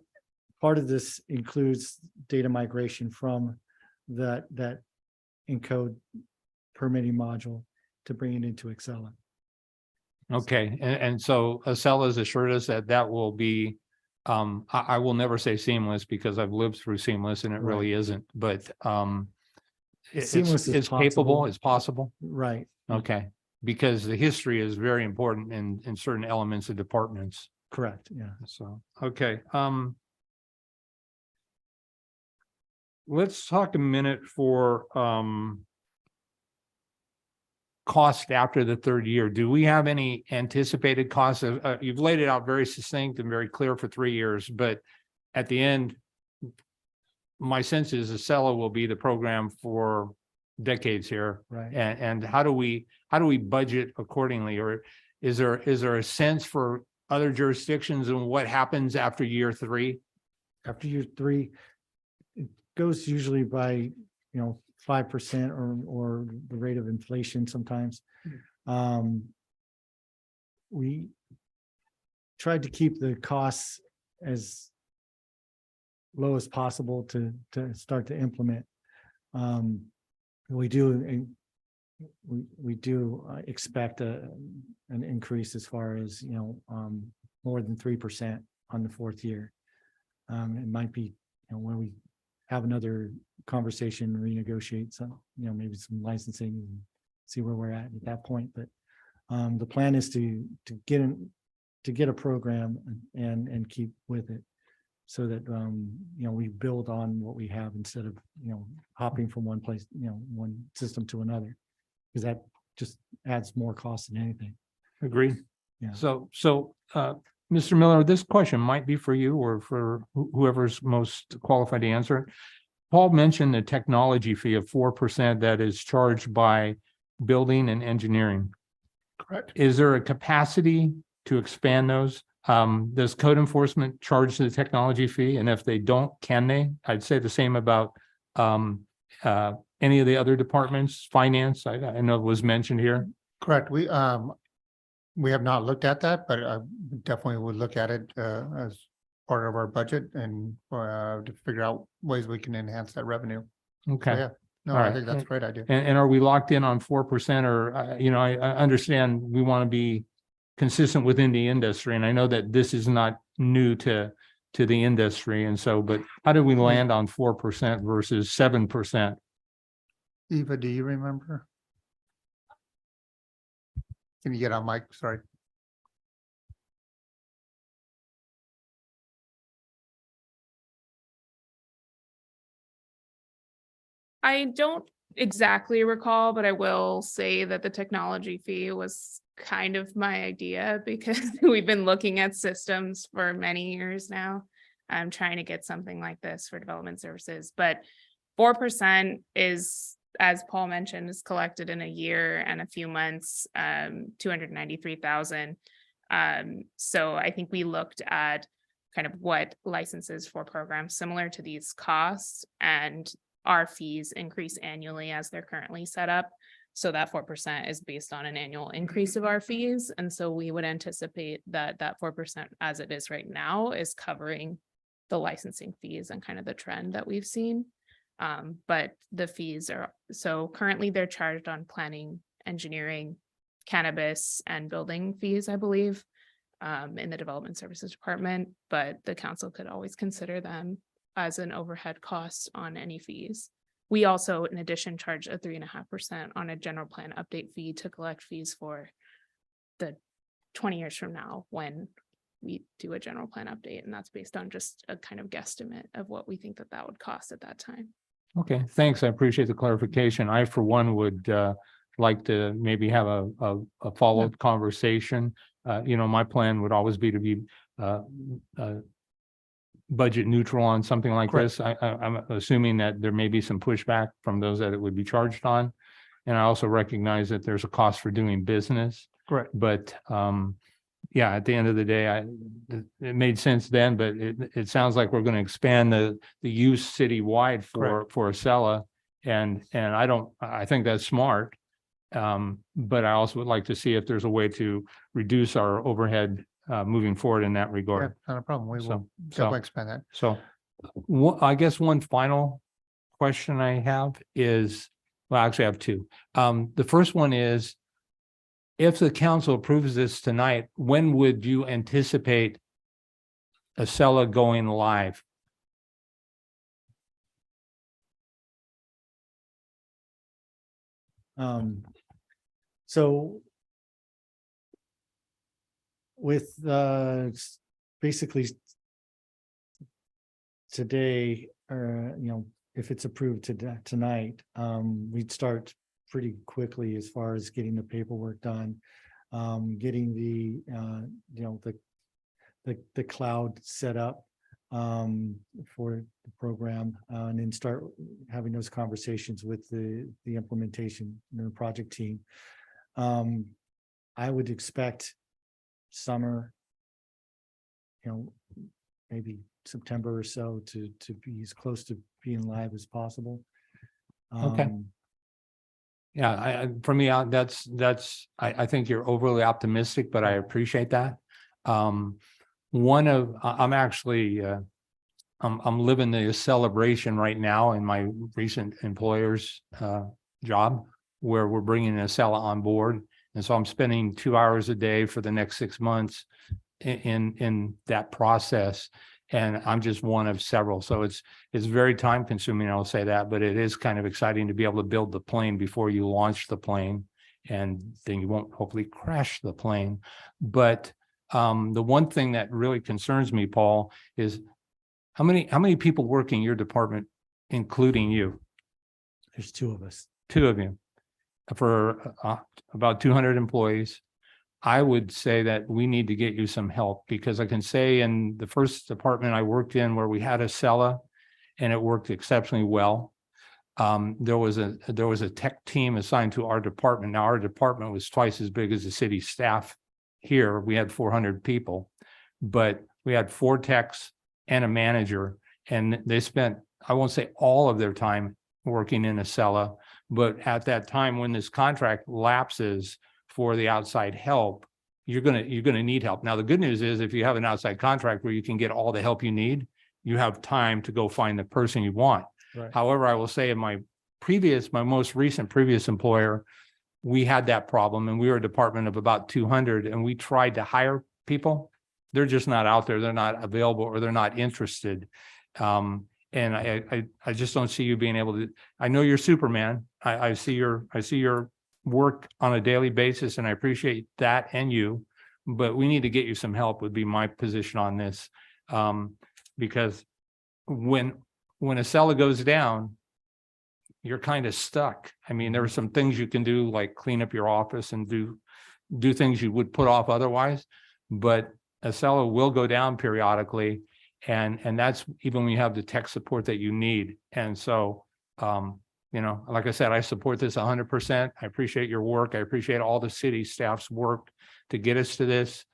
part of this includes data migration from that Encode permitting module to bring it into Excel. Okay, and so Acela has assured us that will be, I will never say seamless because I've lived through seamless and it really isn't, but Seamless is it's capable, possible. it's possible. Right. Okay, because the history is very important in certain elements of departments. Correct, yeah. So, okay, let's talk a minute for cost after the third year. Do we have any anticipated costs? You've laid it out very succinct and very clear for 3 years, but at the end, my sense is Acela will be the program for decades here. Right. And how do we budget accordingly? Or is there a sense for other jurisdictions and what happens after year 3? After year 3, it goes usually by, 5% or the rate of inflation sometimes. We tried to keep the costs as low as possible to start to implement. We do expect an increase as far as, more than 3% on the 4th year. It might be, when we have another conversation, renegotiate some, maybe some licensing and see where we're at that point. But the plan is to get a program and keep with it, so that we build on what we have instead of hopping from one place, one system to another, because that just adds more cost than anything. Agreed. Yeah. So, Mr. Miller, this question might be for you or for whoever's most qualified to answer it. Paul mentioned the technology fee of 4% that is charged by building and engineering. Correct. Is there a capacity to expand those? Does code enforcement charge the technology fee? And if they don't, can they? I'd say the same about any of the other departments, finance, I know it was mentioned here. Correct. We have not looked at that, but I definitely would look at it as part of our budget and to figure out ways we can enhance that revenue. So, Okay. yeah, no, All I right. think that's a great idea. And are we locked in on 4% or, I understand we want to be consistent within the industry. And I know that this is not new to the industry. And so, but how did we land on 4% versus 7%? Eva, do you remember? Can you get on mic? Sorry. I don't exactly recall, but I will say that the technology fee was kind of my idea because we've been looking at systems for many years now. I'm trying to get something like this for development services, but 4% is, as Paul mentioned, is collected in a year and a few months, 293,000. So I think we looked at kind of what licenses for programs similar to these costs, and our fees increase annually as they're currently set up. So that 4% is based on an annual increase of our fees. And so we would anticipate that that 4% as it is right now is covering the licensing fees and kind of the trend that we've seen. But the fees are, so currently they're charged on planning, engineering, cannabis, and building fees, I believe, in the development services department, but the council could always consider them as an overhead cost on any fees. We also, in addition, charge a 3.5% on a general plan update fee to collect fees for the 20 years from now when we do a general plan update. And that's based on just a kind of guesstimate of what we think that that would cost at that time. Okay, thanks. I appreciate the clarification. I, for one, would like to maybe have a follow-up conversation. My plan would always be to be budget neutral on something like this. I'm assuming that there may be some pushback from those that it would be charged on. And I also recognize that there's a cost for doing business. Correct. But yeah, at the end of the day, it made sense then, but it sounds like we're going to expand the use citywide for Acela. And I think that's smart. But I also would like to see if there's a way to reduce our overhead moving forward in that Yeah, regard. not a problem. We will So definitely expand that. So I guess one final question I have is, well, actually I have two. The first one is, if the council approves this tonight, when would you anticipate Acela going live? So with basically today, if it's approved tonight, we'd start pretty quickly as far as getting the paperwork done, getting the cloud set up for the program, and then start having those conversations with the implementation project team. I would expect summer, maybe September or so to be as close to being live as possible. Okay. Yeah, for me, I think you're overly optimistic, but I appreciate that. I'm actually, I'm living the celebration right now in my recent employer's job, where we're bringing Acela on board. And so I'm spending 2 hours a day for the next 6 months in that process. And I'm just one of several. So it's very time consuming, I'll say that, but it is kind of exciting to be able to build the plane before you launch the plane, and then you won't hopefully crash the plane. But the one thing that really concerns me, Paul, is how many people work in your department, including you? There's 2 of us. 2 of you for about 200 employees. I would say that we need to get you some help, because I can say in the first department I worked in, where we had Acela and it worked exceptionally well, there was a tech team assigned to our department. Now, our department was twice as big as the city staff here. We had 400 people, but we had 4 techs and a manager, and they spent, I won't say all of their time working in Acela, but at that time when this contract lapses for the outside help, you're gonna need help. Now, the good news is if you have an outside contract where you can get all the help you need, you have time to go find the person you want. Right. However, I will say in my most recent previous employer, we had that problem, and we were a department of about 200, and we tried to hire people. They're just not out there. They're not available, or they're not interested. And I just don't see you being able to, I know you're Superman. I see your work on a daily basis, and I appreciate that and you, but we need to get you some help would be my position on this. Because when Acela goes down, you're kind of stuck. I mean, there are some things you can do, like clean up your office and do things you would put off otherwise, but Acela will go down periodically. And that's even when you have the tech support that you need. And so, like I said, I support this 100%. I appreciate your work. I appreciate all the city staff's work to get us to this.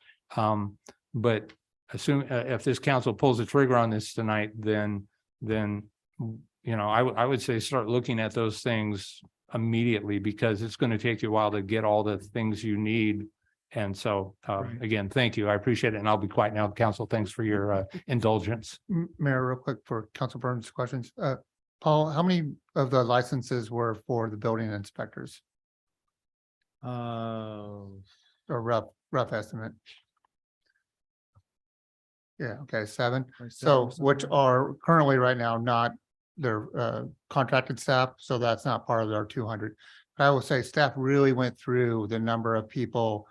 But if this council pulls the trigger on this tonight, then I would say start looking at those things immediately, because it's going to take you a while to get all the things you need. And so, again, thank you. I appreciate it. And I'll be quiet now. Council, thanks for your indulgence. Mayor, real quick for Council Burns questions. Paul, how many of the licenses were for the building inspectors? Or rough estimate? Yeah, okay, 7. So which are currently right now not their contracted staff, so that's not part of our 200. I will say staff really went through the number of people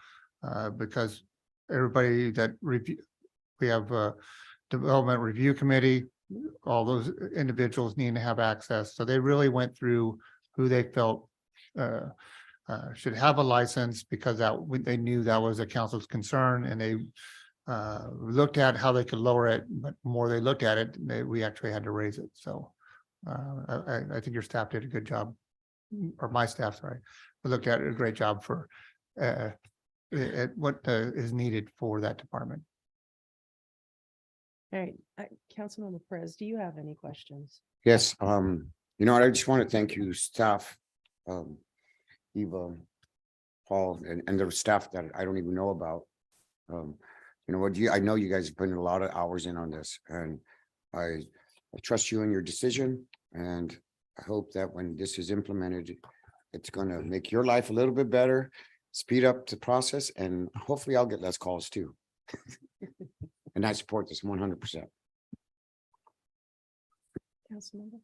because everybody that review, we have a development review committee, all those individuals need to have access. So they really went through who they felt should have a license, because they knew that was a council's concern, and they looked at how they could lower it, but more they looked at it, we actually had to raise it. So I think your staff did a good job, or my staff, sorry, we looked at it, a great job for at what is needed for that department. All right, Councilmember Perez, do you have any questions? Yes, I just want to thank you, staff, Eva, Paul, and the staff that I don't even know about. I know you guys have put in a lot of hours in on this, and I trust you in your decision, and I hope that when this is implemented, it's going to make your life a little bit better, speed up the process, and hopefully I'll get less calls too. And I support this 100%. Councilmember?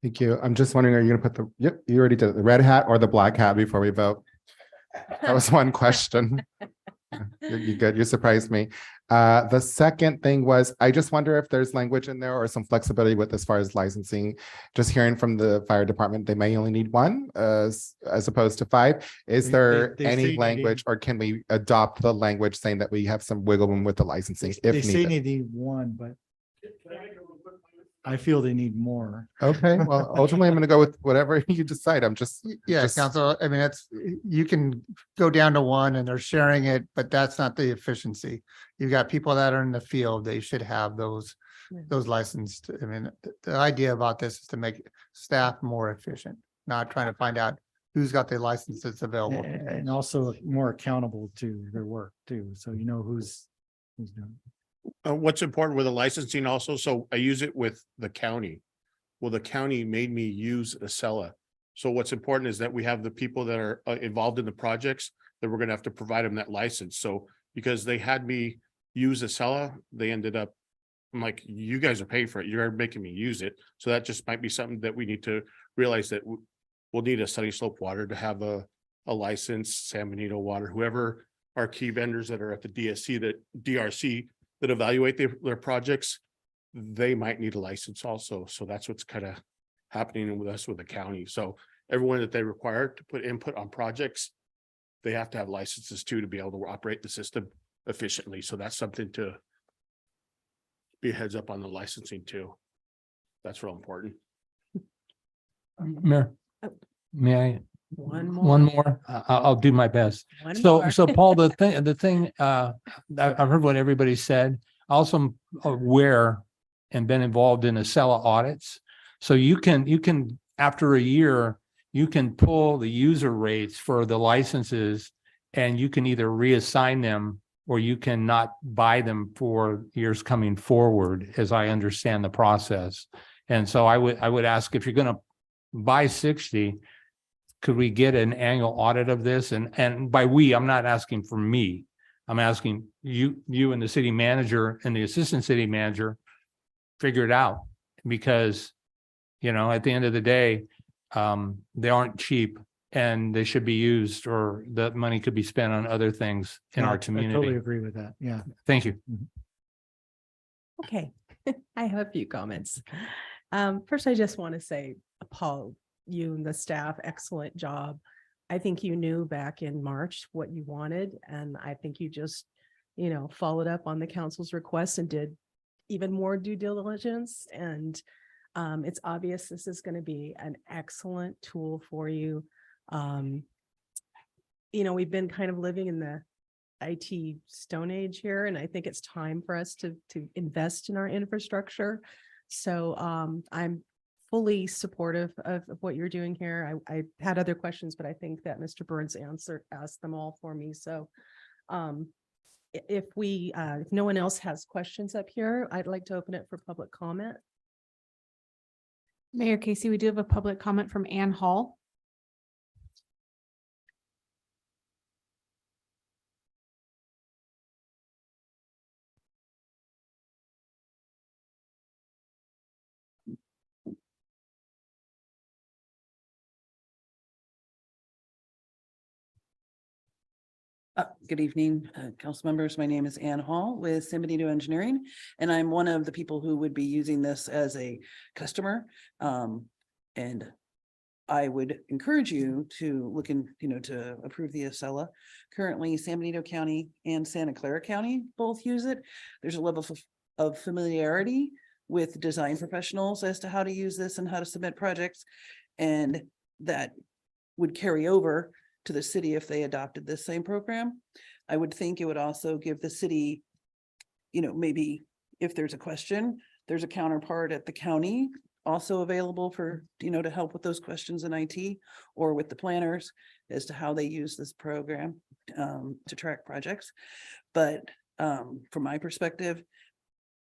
Thank you. I'm just wondering, are you gonna put yep, you already did it, the red hat or the black hat before we vote? That was one question. You good, you surprised me. The second thing was, I just wonder if there's language in there or some flexibility with as far as licensing. Just hearing from the fire department, they may only need 1 as opposed to 5. Is there they say any they language, or can we adopt the language saying that we have some wiggle room with the licensing They if say needed? they need 1, but I feel they need more. Okay, well, ultimately, I'm gonna go with whatever you decide. I'm just. Yeah, council, I mean, you can go down to 1 and they're sharing it, but that's not the efficiency. You've got people that are in the field, they should have those licensed. I mean, the idea about this is to make staff more efficient, not trying to find out who's got the licenses available. And also more accountable to their work too. So you know who's doing. What's important with the licensing also, so I use it with the county. Well, the county made me use Acela. So what's important is that we have the people that are involved in the projects, that we're gonna have to provide them that license. So because they had me use Acela, they ended up, I'm like, you guys are paying for it, you're making me use it. So that just might be something that we need to realize, that we'll need a Sunny Slope Water to have a license, San Benito Water, whoever our key vendors that are at the DRC that evaluate their projects, they might need a license also. So that's what's kind of happening with us with the county. So everyone that they require to put input on projects, they have to have licenses too, to be able to operate the system efficiently. So that's something to be a heads up on the licensing too. That's real important. Mayor, may I One more. One more, I'll do my best. One So, more. so Paul, the thing, I've heard what everybody said. Also am aware and been involved in Acela audits. So you can, after a year, you can pull the user rates for the licenses and you can either reassign them or you can not buy them for years coming forward, as I understand the process. And so I would ask, if you're going to buy 60, could we get an annual audit of this? And by we, I'm not asking for me. I'm asking you and the city manager and the assistant city manager figure it out, because, you know, at the end of the day, they aren't cheap and they should be used, or the money could be spent on other things in Yeah, our I totally community. agree with that. Yeah. Thank you. Okay, I have a few comments. First, I just want to say, Paul, you and the staff, excellent job. I think you knew back in March what you wanted, and I think you just, followed up on the council's request and did even more due diligence. And it's obvious this is going to be an excellent tool for you. We've been kind of living in the IT stone age here, and I think it's time for us to invest in our infrastructure. So I'm fully supportive of what you're doing here. I had other questions, but I think that Mr. Burns asked them all for me. So if no one else has questions up here, I'd like to open it for public comment. Mayor Casey, we do have a public comment from Ann Hall. Good evening, council members. My name is Ann Hall with San Benito Engineering, and I'm one of the people who would be using this as a customer. And I would encourage you to look in, to approve the Acela. Currently, San Benito County and Santa Clara County both use it. There's a level of familiarity with design professionals as to how to use this and how to submit projects. And that would carry over to the city if they adopted this same program. I would think it would also give the city, maybe if there's a question, there's a counterpart at the county also available for, to help with those questions in IT or with the planners as to how they use this program to track projects. But from my perspective,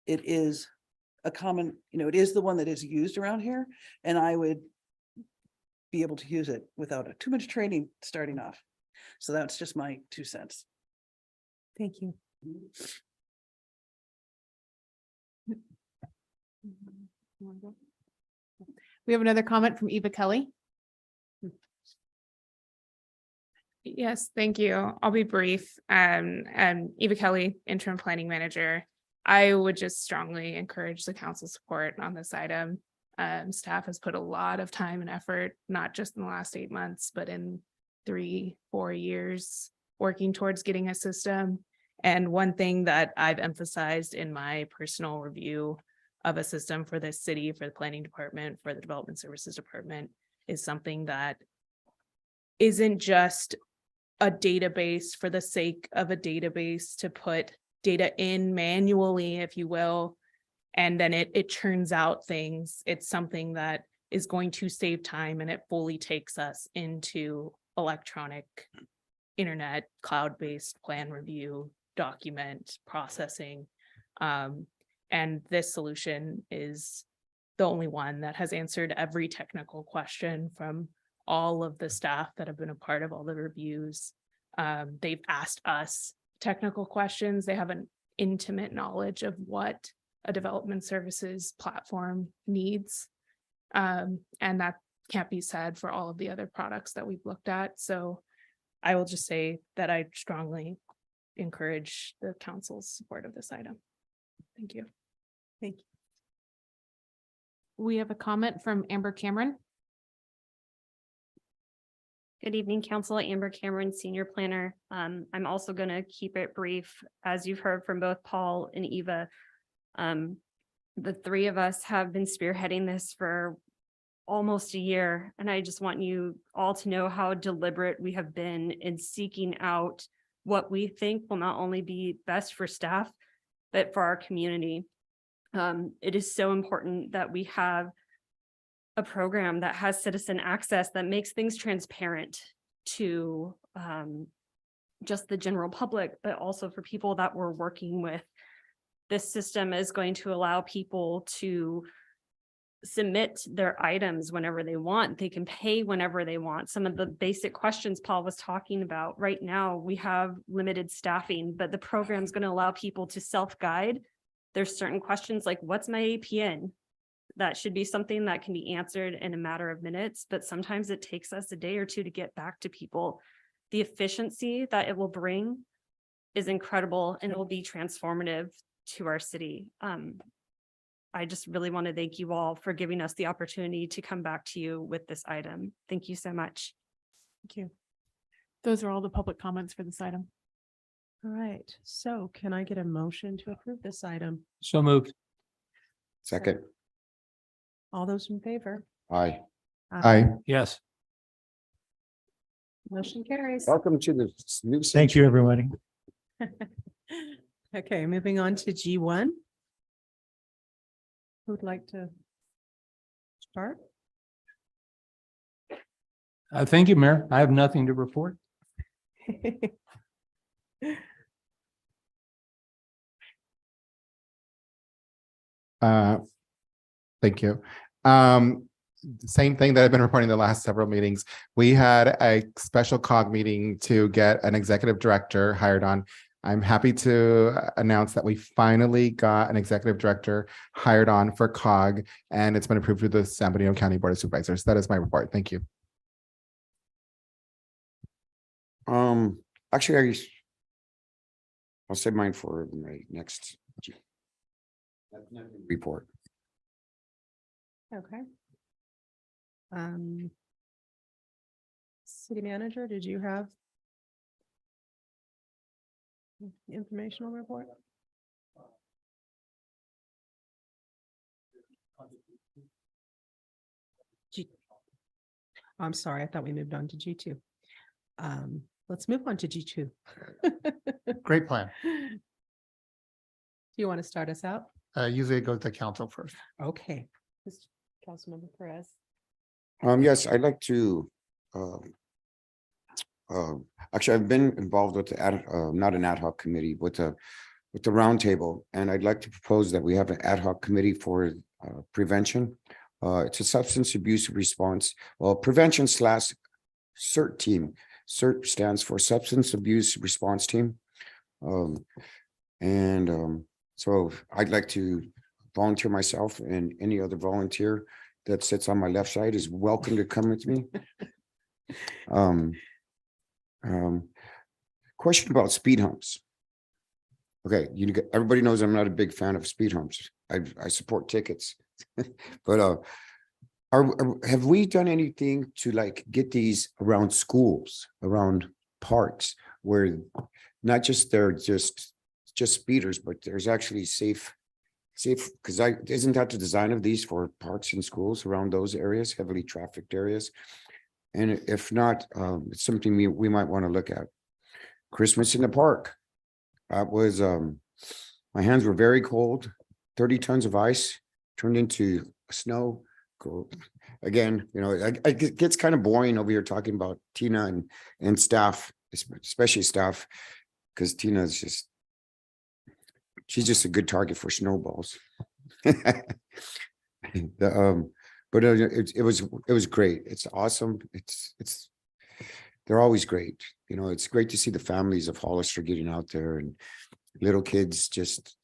it is a common, it is the one that is used around here, and I would be able to use it without too much training starting off. So that's just my 2 cents. Thank you. We have another comment from Eva Kelly. Yes, thank you. I'll be brief. Eva Kelly, interim planning manager. I would just strongly encourage the council support on this item. Staff has put a lot of time and effort, not just in the last 8 months, but in 3-4 years working towards getting a system. And one thing that I've emphasized in my personal review of a system for this city, for the planning department, for the development services department, is something that isn't just a database for the sake of a database to put data in manually, if you will, and then it churns out things. It's something that is going to save time, and it fully takes us into electronic internet, cloud-based plan review, document processing. And this solution is the only one that has answered every technical question from all of the staff that have been a part of all the reviews. They've asked us technical questions. They have an intimate knowledge of what a development services platform needs. And that can't be said for all of the other products that we've looked at. So I will just say that I strongly encourage the council's support of this item. Thank you. Thank you. We have a comment from Amber Cameron. Good evening, Council. Amber Cameron, Senior Planner. I'm also going to keep it brief. As you've heard from both Paul and Eva, the three of us have been spearheading this for almost a year. And I just want you all to know how deliberate we have been in seeking out what we think will not only be best for staff, but for our community. It is so important that we have a program that has citizen access that makes things transparent to just the general public, but also for people that we're working with. This system is going to allow people to submit their items whenever they want. They can pay whenever they want. Some of the basic questions Paul was talking about. Right now, we have limited staffing, but the program is going to allow people to self-guide. There's certain questions like, what's my APN? That should be something that can be answered in a matter of minutes, but sometimes it takes us a day or two to get back to people. The efficiency that it will bring is incredible and it will be transformative to our city. I just really want to thank you all for giving us the opportunity to come back to you with this item. Thank you so much. Thank you. Those are all the public comments for this item. All right, so can I get a motion to approve this item? So moved. Second, All those in favor? aye. Aye. Yes. Motion carries. Welcome to the new. Thank you, everybody. Okay, moving on to G1. Who'd like to start? Thank you, Mayor. I have nothing to report. Thank you. Same thing that I've been reporting the last several meetings. We had a special COG meeting to get an executive director hired on. I'm happy to announce that we finally got an executive director hired on for COG, and it's been approved through the San Bernardino County Board of Supervisors. That is my report. Thank you. Actually, I'll save mine for my next report. Okay. City manager, did you have informational report? I'm sorry, I thought we moved on to G2. Let's move on to G2. Great plan. Do you want to start us out? Usually it goes to council first. Okay. Councilmember Perez. Yes, I'd like to, actually, I've been involved with the not an ad hoc committee, with the roundtable, and I'd like to propose that we have an ad hoc committee for prevention. It's a substance abuse response, prevention / CERT team. CERT stands for Substance Abuse Response Team. So I'd like to volunteer myself, and any other volunteer that sits on my left side is welcome to come with me. Question about speed humps. Okay, everybody knows I'm not a big fan of speed humps. I support tickets, but have we done anything to like get these around schools, around parks, where not just they're just speeders, but there's actually safe, because isn't that the design of these for parks and schools around those areas, heavily trafficked areas? And if not, it's something we might want to look at. Christmas in the park. That was, my hands were very cold. 30 tons of ice turned into snow. Again, it gets kind of boring over here talking about Tina and staff, especially staff, because Tina is she's just a good target for snowballs. But it was great. It's awesome. They're always great. It's great to see the families of Hollister getting out there and little kids just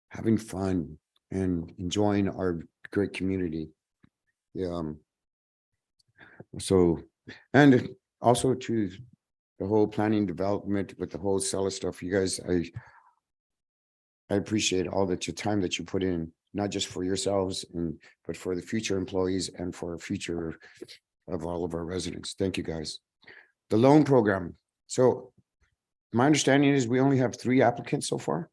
having fun and enjoying our great community. Yeah. So, and also to the whole planning development with the whole seller stuff, you guys, I appreciate all your time that you put in, not just for yourselves but for the future employees and for the future of all of our residents. Thank you, guys. The loan program. So my understanding is we only have 3 applicants so far.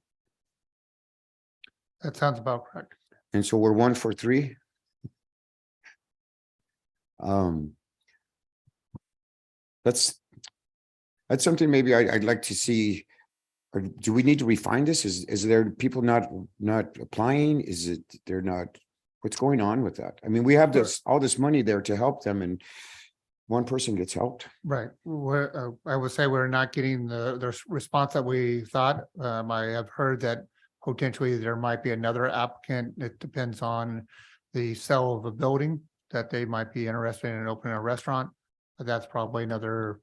That sounds about correct. And so we're 1 for 3. That's something maybe I'd like to see. Or do we need to refine this? Is there people not applying? Is it they're not? What's going on with that? I mean, we have all this money there to help them, and one person gets helped. Right. I would say we're not getting the response that we thought. I have heard that potentially there might be another applicant. It depends on the sale of a building that they might be interested in opening a restaurant. But that's probably another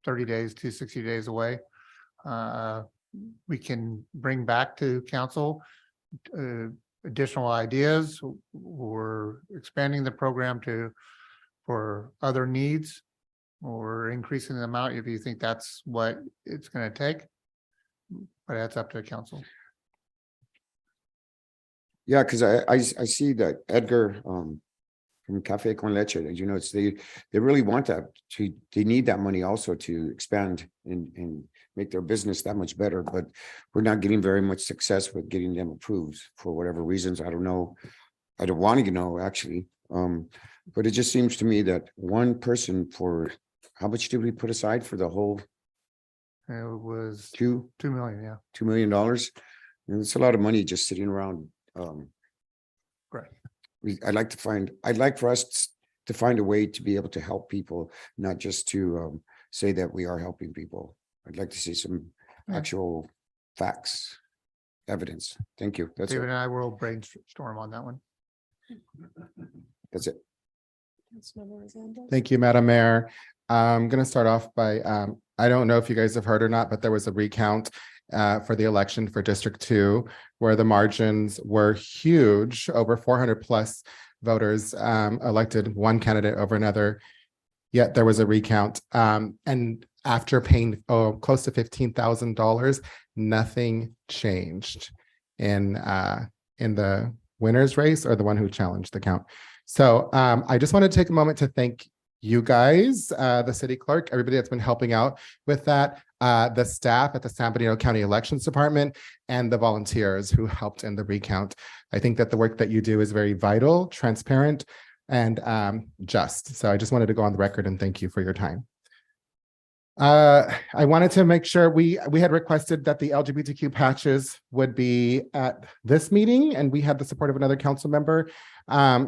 30 days to 60 days away. We can bring back to council additional ideas. We're expanding the program for other needs or increasing the amount if you think that's what it's going to take. But that's up to the council. Yeah, because I see that Edgar from Cafe Con Leche, you know, it's they really want that they need that money also to expand and make their business that much better, but we're not getting very much success with getting them approved for whatever reasons. I don't know. I don't want to know actually. But it just seems to me that one person for how much did we put aside for the whole? It was $2 million, yeah. $2 million. And it's a lot of money just sitting around. Right. I'd like for us to find a way to be able to help people, not just to say that we are helping people. I'd like to see some actual facts, evidence. Thank you. That's David it. and I will brainstorm on that one. That's it. Thank you, Madam Mayor. I'm going to start off by, I don't know if you guys have heard or not, but there was a recount for the election for District 2, where the margins were huge, over 400 plus voters elected one candidate over another. Yet there was a recount. And after paying close to $15,000, nothing changed in the winner's race or the one who challenged the count. So I just want to take a moment to thank you guys, the city clerk, everybody that's been helping out with that, the staff at the San Bernardino County Elections Department, and the volunteers who helped in the recount. I think that the work that you do is very vital, transparent, and just. So I just wanted to go on the record and thank you for your time. I wanted to make sure we had requested that the LGBTQ patches would be at this meeting, and we had the support of another council member.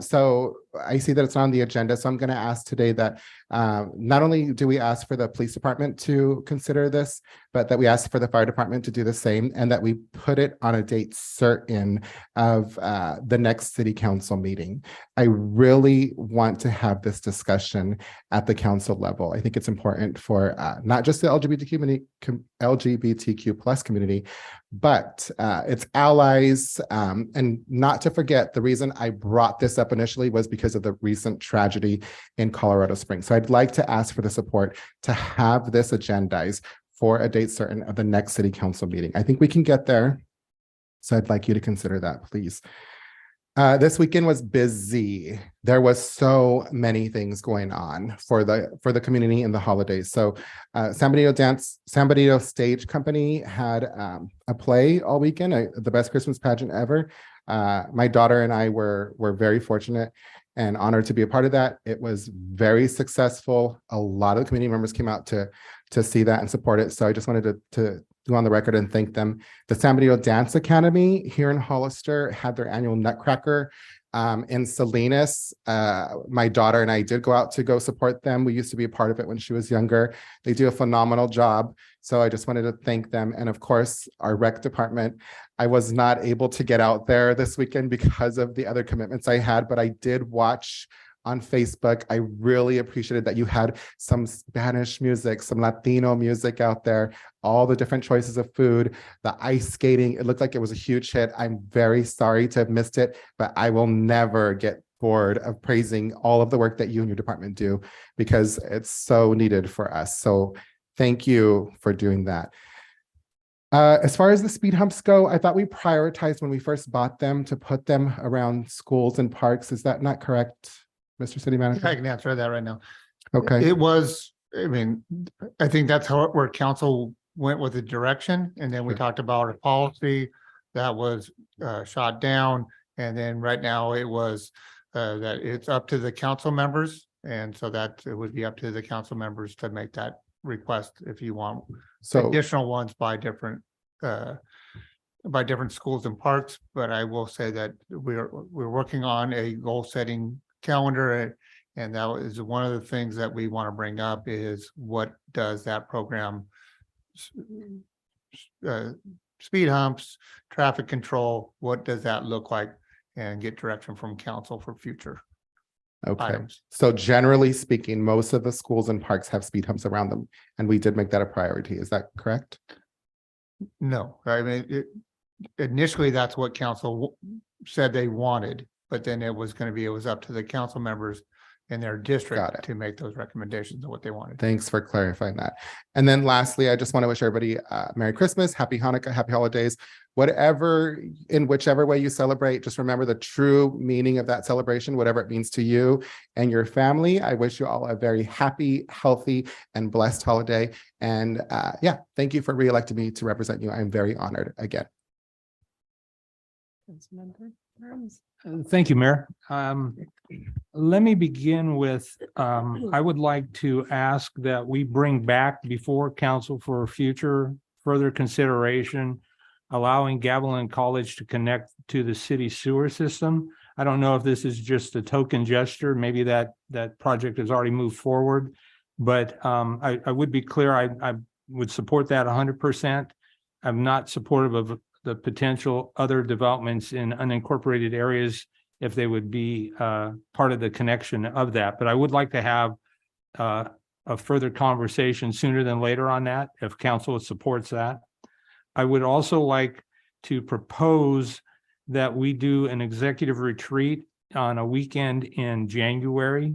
So I see that it's not on the agenda. So I'm going to ask today that not only do we ask for the police department to consider this, but that we ask for the fire department to do the same, and that we put it on a date certain of the next city council meeting. I really want to have this discussion at the council level. I think it's important for not just the LGBTQ plus community, but its allies. And not to forget, the reason I brought this up initially was because of the recent tragedy in Colorado Springs. So I'd like to ask for the support to have this agendized for a date certain of the next city council meeting. I think we can get there. So I'd like you to consider that, please. This weekend was busy. There was so many things going on for the community in the holidays. So San Bernardino Stage Company had a play all weekend, the best Christmas pageant ever. My daughter and I were very fortunate and honored to be a part of that. It was very successful. A lot of the community members came out to see that and support it. So I just wanted to go on the record and thank them. The San Bernardino Dance Academy here in Hollister had their annual Nutcracker in Salinas. My daughter and I did go out to go support them. We used to be a part of it when she was younger. They do a phenomenal job. So I just wanted to thank them. And of course, our rec department. I was not able to get out there this weekend because of the other commitments I had, but I did watch on Facebook. I really appreciated that you had some Spanish music, some Latino music out there, all the different choices of food, the ice skating. It looked like it was a huge hit. I'm very sorry to have missed it, but I will never get bored of praising all of the work that you and your department do, because it's so needed for us. So thank you for doing that. As far as the speed humps go, I thought we prioritized when we first bought them to put them around schools and parks. Is that not correct, Mr. City Manager? I can answer that right now. Okay. It was, I mean, I think that's where council went with the direction. And then we talked about a policy that was shot down. And then right now it was that it's up to the council members And so that it would be up to the council members to make that request if you want So additional ones by different schools and parks. But I will say that we're working on a goal setting calendar. And that is one of the things that we want to bring up is what does that program speed humps, traffic control, what does that look like? And get direction from council for future okay, items. so generally speaking, most of the schools and parks have speed humps around them, and we did make that a priority. Is that correct? No, I mean, initially, that's what council said they wanted, but then it was up to the council members in their Got it. district to make those recommendations of what they wanted. Thanks for clarifying that. And then lastly, I just want to wish everybody Merry Christmas, Happy Hanukkah, Happy Holidays, in whichever way you celebrate, just remember the true meaning of that celebration, whatever it means to you and your family. I wish you all a very happy, healthy, and blessed holiday. And thank you for re-electing me to represent you. I'm very honored again. Thank you, Mayor. Let me begin with, I would like to ask that we bring back before council for future further consideration, allowing Gavilan College to connect to the city sewer system. I don't know if this is just a token gesture, maybe that project has already moved forward, but I would be clear, I would support that 100%. I'm not supportive of the potential other developments in unincorporated areas if they would be part of the connection of that. But I would like to have a further conversation sooner than later on that, if council supports that. I would also like to propose that we do an executive retreat on a weekend in January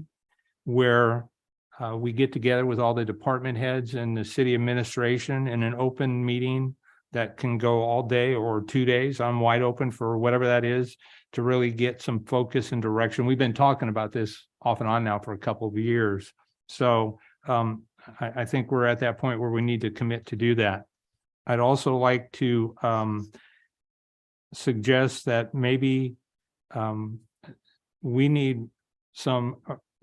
where we get together with all the department heads and the city administration in an open meeting that can go all day or 2 days. I'm wide open for whatever that is to really get some focus and direction. We've been talking about this off and on now for a couple of years. So I think we're at that point where we need to commit to do that. I'd also like to suggest that maybe we need some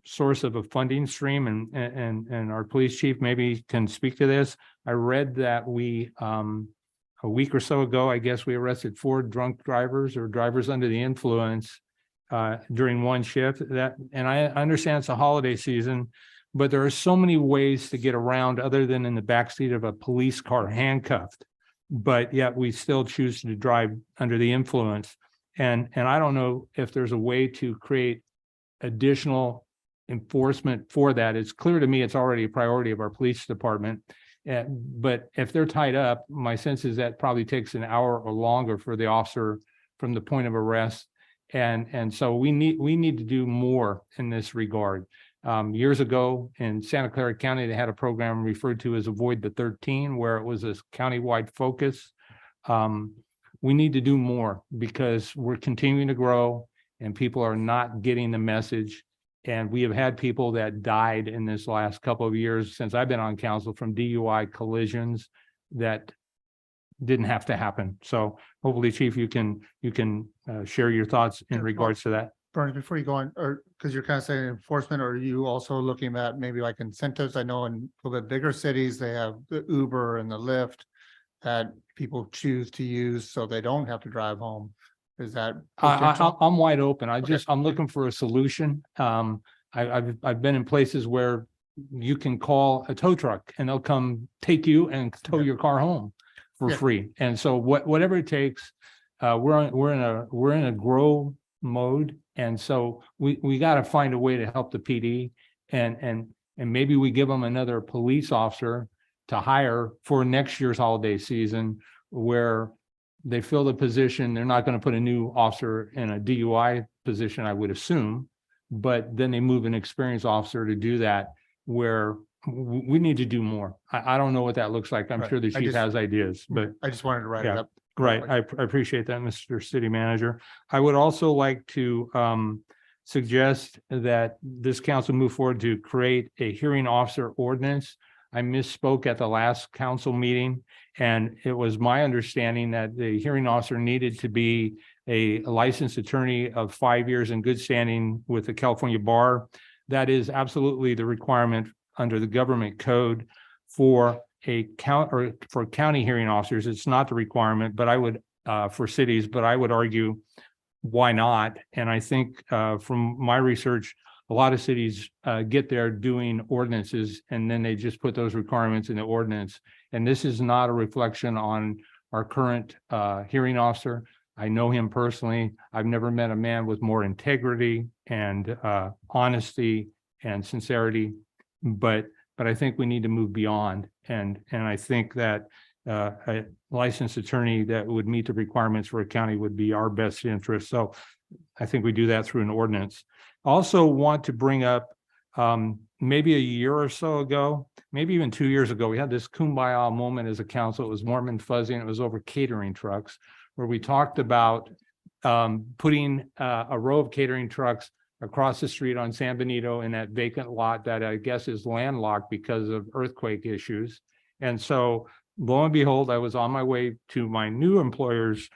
source of a funding stream, and our police chief maybe can speak to this. I read that we a week or so ago, I guess we arrested 4 drunk drivers or drivers under the influence during one shift. And I understand it's a holiday season, but there are so many ways to get around other than in the backseat of a police car handcuffed. But yet we still choose to drive under the influence. And I don't know if there's a way to create additional enforcement for that. It's clear to me it's already a priority of our police department. But if they're tied up, my sense is that probably takes an hour or longer for the officer from the point of arrest. And so we need to do more in this regard. Years ago in Santa Clara County, they had a program referred to as Avoid the 13, where it was a countywide focus. We need to do more because we're continuing to grow and people are not getting the message. And we have had people that died in this last couple of years since I've been on council from DUI collisions that didn't have to happen. So hopefully, Chief, you can share your thoughts in regards to that. Burns, before you go on, or because you're kind of saying enforcement, or are you also looking at maybe like incentives? I know in a little bit bigger cities, they have the Uber and the Lyft that people choose to use so they don't have to drive home. Is that? I'm wide open. I'm looking for a solution. I've been in places where you can call a tow truck and they'll come take you and tow your car home for free. And so whatever it takes, we're in a grow mode. And so we got to find a way to help the PD and maybe we give them another police officer to hire for next year's holiday season where they fill the position. They're not going to put a new officer in a DUI position, I would assume, but then they move an experienced officer to do that where we need to do more. I don't know what that looks like. I'm sure the chief has ideas, but I just wanted to write it up. Right. I appreciate that, Mr. City Manager. I would also like to suggest that this council move forward to create a hearing officer ordinance. I misspoke at the last council meeting, and it was my understanding that the hearing officer needed to be a licensed attorney of 5 years in good standing with the California Bar. that is absolutely the requirement under the government code for a for county hearing officers. It's not the requirement, but I would, for cities, but I would argue, why not? And I think from my research, a lot of cities get there doing ordinances, and then they just put those requirements in the ordinance. And this is not a reflection on our current hearing officer. I know him personally. I've never met a man with more integrity and honesty and sincerity, but I think we need to move beyond. And I think that a licensed attorney that would meet the requirements for a county would be our best interest. So I think we do that through an ordinance. Also want to bring up maybe a year or so ago, maybe even 2 years ago, we had this kumbaya moment as a council. It was warm and fuzzy, and it was over catering trucks, where we talked about putting a row of catering trucks across the street on San Benito in that vacant lot that I guess is landlocked because of earthquake issues. And so lo and behold, I was on my way to my new employer's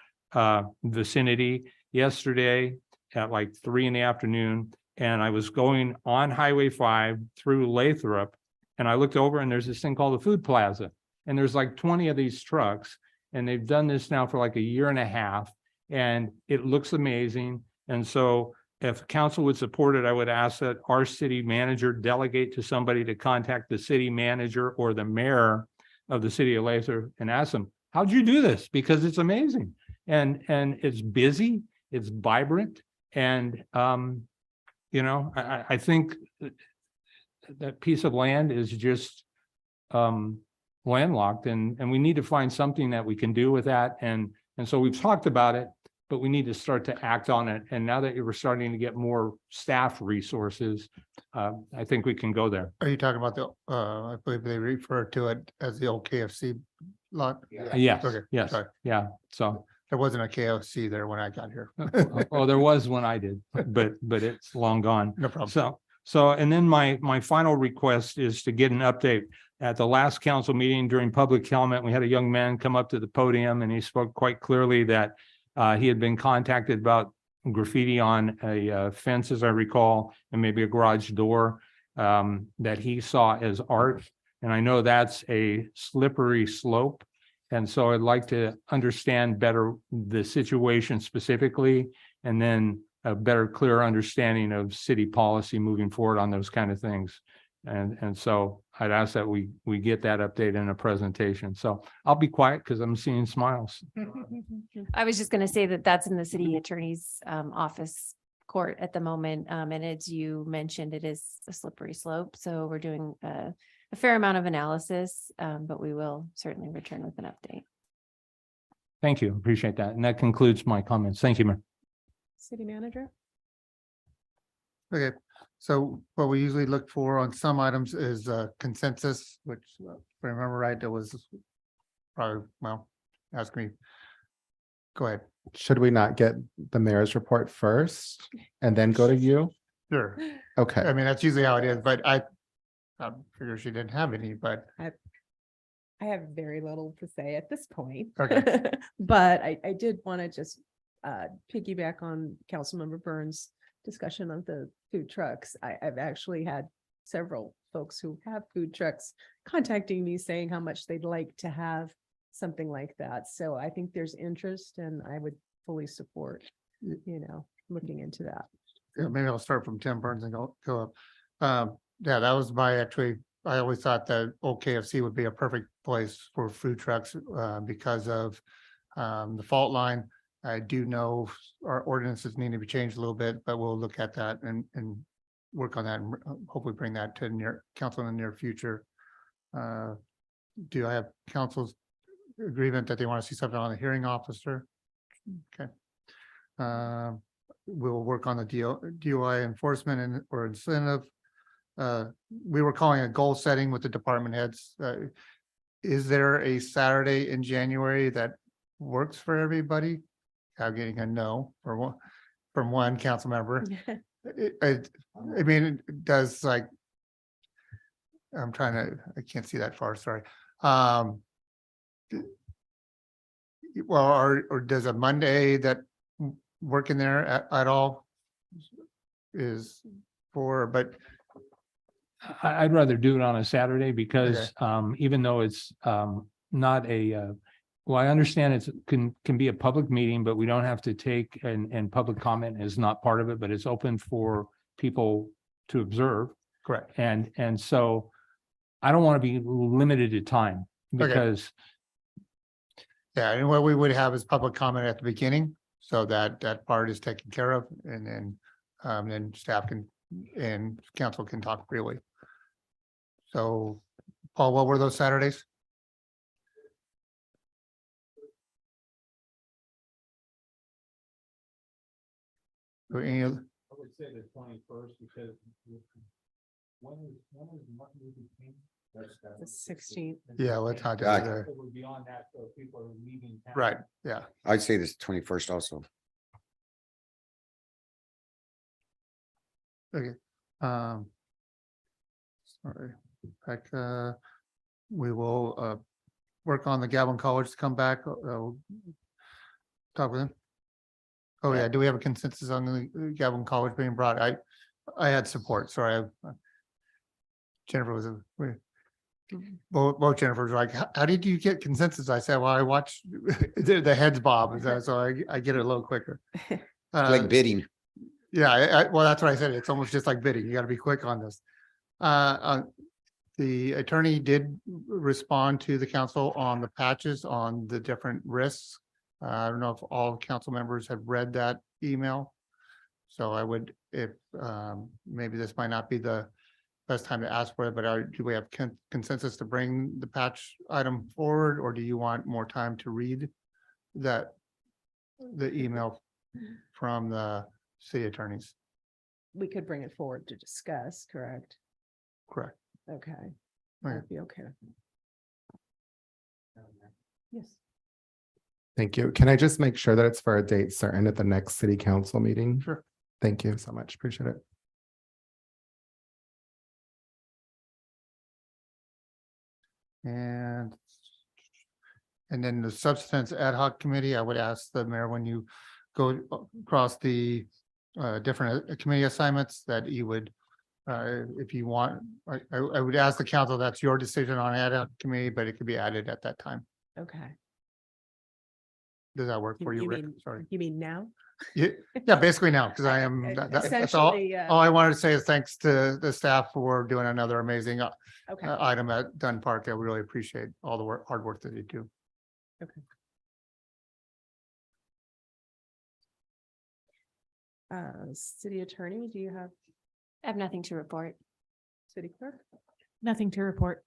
vicinity yesterday at like 3 p.m. And I was going on Highway 5 through Lathrop, and I looked over and there's this thing called the Food Plaza. And there's like 20 of these trucks, and they've done this now for like a year and a half, and it looks amazing. And so if council would support it, I would ask that our city manager delegate to somebody to contact the city manager or the mayor of the city of Lathrop and ask them, how'd you do this? Because it's amazing. And it's busy, it's vibrant. And, you know, I think that piece of land is just landlocked, and we need to find something that we can do with that. And so we've talked about it, but we need to start to act on it. And now that we're starting to get more staff resources, I think we can go there. Are you talking about the, I believe they refer to it as the old KFC lot? Yes, Okay, yes, sorry. yeah. So, There wasn't a KFC there when I got here. oh, there was when I did, but it's long gone. No problem. So, and then my final request is to get an update. At the last council meeting during public comment, we had a young man come up to the podium, and he spoke quite clearly that he had been contacted about graffiti on a fence, as I recall, and maybe a garage door that he saw as art. And I know that's a slippery slope. And so I'd like to understand better the situation specifically, and then a better, clearer understanding of city policy moving forward on those kind of things. And so I'd ask that we get that update in a presentation. So I'll be quiet because I'm seeing smiles. I was just going to say that that's in the city attorney's office court at the moment. And as you mentioned, it is a slippery slope. So we're doing a fair amount of analysis, but we will certainly return with an update. Thank you. Appreciate that. And that concludes my comments. Thank you, Mayor. City manager? Okay, so what we usually look for on some items is consensus, which if I remember right, it was probably, well, ask me. Go ahead. Should we not get the mayor's report first and then go to you? Sure. Okay. I mean, that's usually how it is, but I figure she didn't have any, but I have very little to say at this point. Okay. But I did want to just piggyback on Councilmember Burns' discussion of the food trucks. I've actually had several folks who have food trucks contacting me saying how much they'd like to have something like that. So I think there's interest, and I would fully support, looking into that. yeah, maybe I'll start from Tim Burns and go up. Yeah, that was I always thought that old KFC would be a perfect place for food trucks because of the fault line. I do know our ordinances need to be changed a little bit, but we'll look at that and work on that and hopefully bring that to council in the near future. Do I have council's agreement that they want to see something on the hearing officer? Okay. We'll work on the DOI enforcement or incentive. We were calling a goal setting with the department heads. Is there a Saturday in January that works for everybody? I'm getting a no from one council member. I mean, it does I can't see that far, sorry. Well, or does a Monday that work in there at all but I'd rather do it on a Saturday because even though it's not a well, I understand it's can be a public meeting, but we don't have to take and public comment is not part of it, but it's open for people to observe. Correct. And so I don't want to be limited to time because Yeah, and what we would have is public comment at the beginning, so that that part is taken care of, and then staff can and council can talk freely. So, Paul, what were those Saturdays? Or any of- I would say the 21st because when is Martin Luther King? The 16th. Yeah, let's not do Yeah. that. It would be on that, so people are leaving. town. Right, yeah. I'd say this 21st also. Okay. Sorry, like, we will, work on the Galvin College to come back, talk with him. Oh, yeah, do we have a consensus on the Galvin College being brought? I had support, sorry. Jennifer was, both Jennifer's like, how did you get consensus? I said, well, I watched the heads bob, and so I get it a little quicker. Like bidding. Yeah, well, that's what I said. It's almost just like bidding. You got to be quick on this. The attorney did respond to the council on the patches on the different risks. I don't know if all council members have read that email. So I would, if maybe this might not be the best time to ask for it, but do we have consensus to bring the patch item forward, or do you want more time to read the email from the city attorneys? We could bring it forward to discuss, correct? Correct. Okay. Okay. That'd be okay. Yes. Thank you. Can I just make sure that it's for a date certain at the next city council meeting? Sure. Thank you so much. Appreciate it. And then the substance ad hoc committee, I would ask the mayor, when you go across the different committee assignments, that you would, if you want, I would ask the council, that's your decision on ad hoc committee, but it could be added at that time. Okay. Does that work for you, Rick? Sorry. You mean now? Yeah, basically now, because I am, that's all, all I wanted to say is thanks to the staff for doing another amazing Okay. item at Dunn Park. I really appreciate all the work, hard work that you do. Okay. City attorney, do you have I have nothing to report. city clerk? Nothing to report.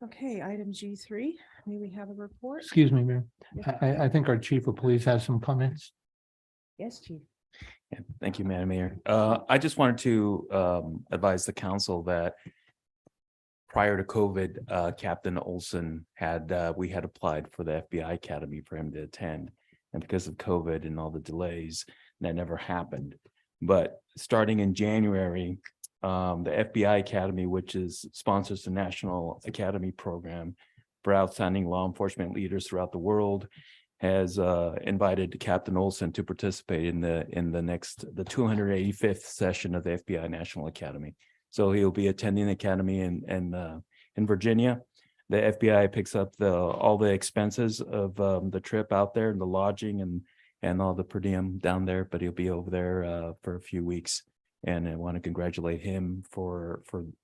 Okay, item G3, may we have a report? Excuse me, Mayor. Yeah. I think our chief of police has some comments. Yes, chief. Yeah, thank you, Madam Mayor. I just wanted to advise the council that prior to COVID, Captain Olson we had applied for the FBI Academy for him to attend. And because of COVID and all the delays, that never happened. But starting in January, the FBI Academy, which sponsors the National Academy Program for outstanding law enforcement leaders throughout the world, has invited Captain Olson to participate in the 285th session of the FBI National Academy. So he'll be attending the academy in Virginia. The FBI picks up all the expenses of the trip out there, and the lodging and all the per diem down there, but he'll be over there for a few weeks. And I want to congratulate him for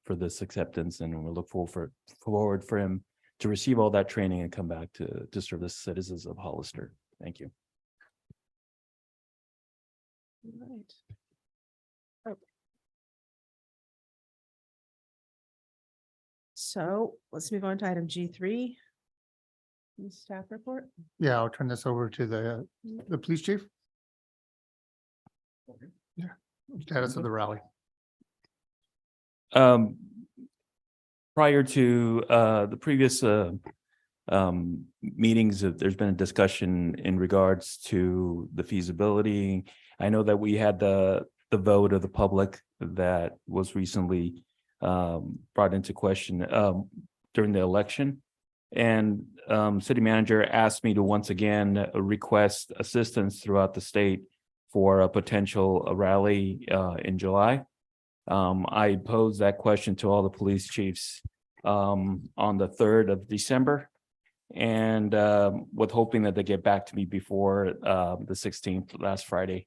this acceptance, and we look forward for him to receive all that training and come back to serve the citizens of Hollister. Thank you. Right. Oh. So let's move on to item G3. Staff report. Yeah, I'll turn this over to the police chief. Yeah, status of the rally. Prior to the previous meetings, there's been a discussion in regards to the feasibility. I know that we had the vote of the public that was recently brought into question during the election. And city manager asked me to once again request assistance throughout the state for a potential rally in July. I posed that question to all the police chiefs on the 3rd of December. And with hoping that they get back to me before the 16th, last Friday.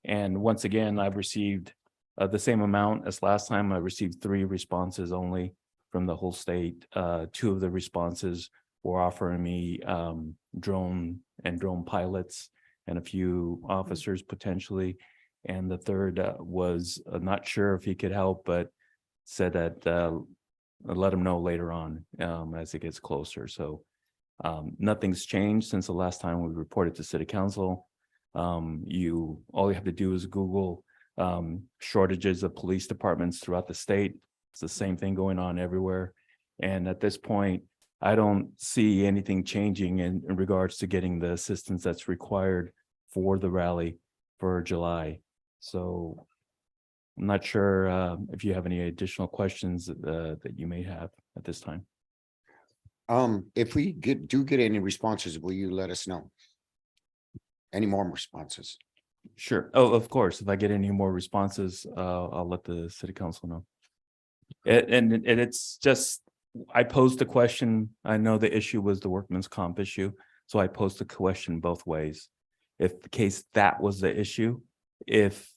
And once again, I've received the same amount as last time. I received 3 responses only from the whole state. 2 of the responses were offering me drone pilots and a few officers potentially. And the 3rd was not sure if he could help, but said that let him know later on as it gets closer. So nothing's changed since the last time we reported to City Council. All you have to do is Google shortages of police departments throughout the state. It's the same thing going on everywhere. And at this point, I don't see anything changing in regards to getting the assistance that's required for the rally for July. So I'm not sure if you have any additional questions that you may have at this time. If we do get any responses, will you let us know? Any more responses? Sure. Oh, of course. If I get any more responses, I'll let the City Council know. And it's just, I posed the question. I know the issue was the workman's comp issue. So I posed the question both ways. If the case that was the issue, if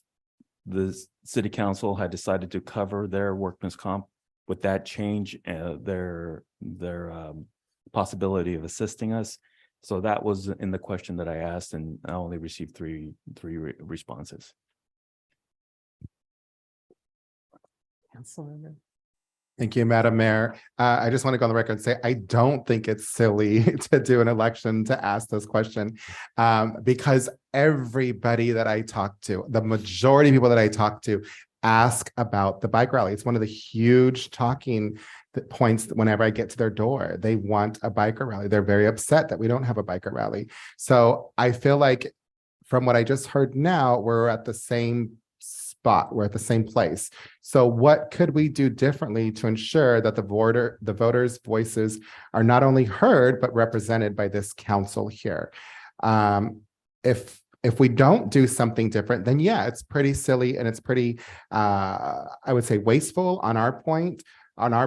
the City Council had decided to cover their workman's comp, would that change their possibility of assisting us? So that was in the question that I asked, and I only received three responses. Councilmember. Thank you, Madam Mayor. I just want to go on the record and say, I don't think it's silly to do an election to ask this question because everybody that I talk to, the majority of people that I talk to ask about the bike rally. It's one of the huge talking points whenever I get to their door. They want a biker rally. They're very upset that we don't have a biker rally. So I feel like from what I just heard now, we're at the same spot. We're at the same place. So what could we do differently to ensure that the voters' voices are not only heard, but represented by this council here? If we don't do something different, then yeah, it's pretty silly and it's pretty, I would say, wasteful on our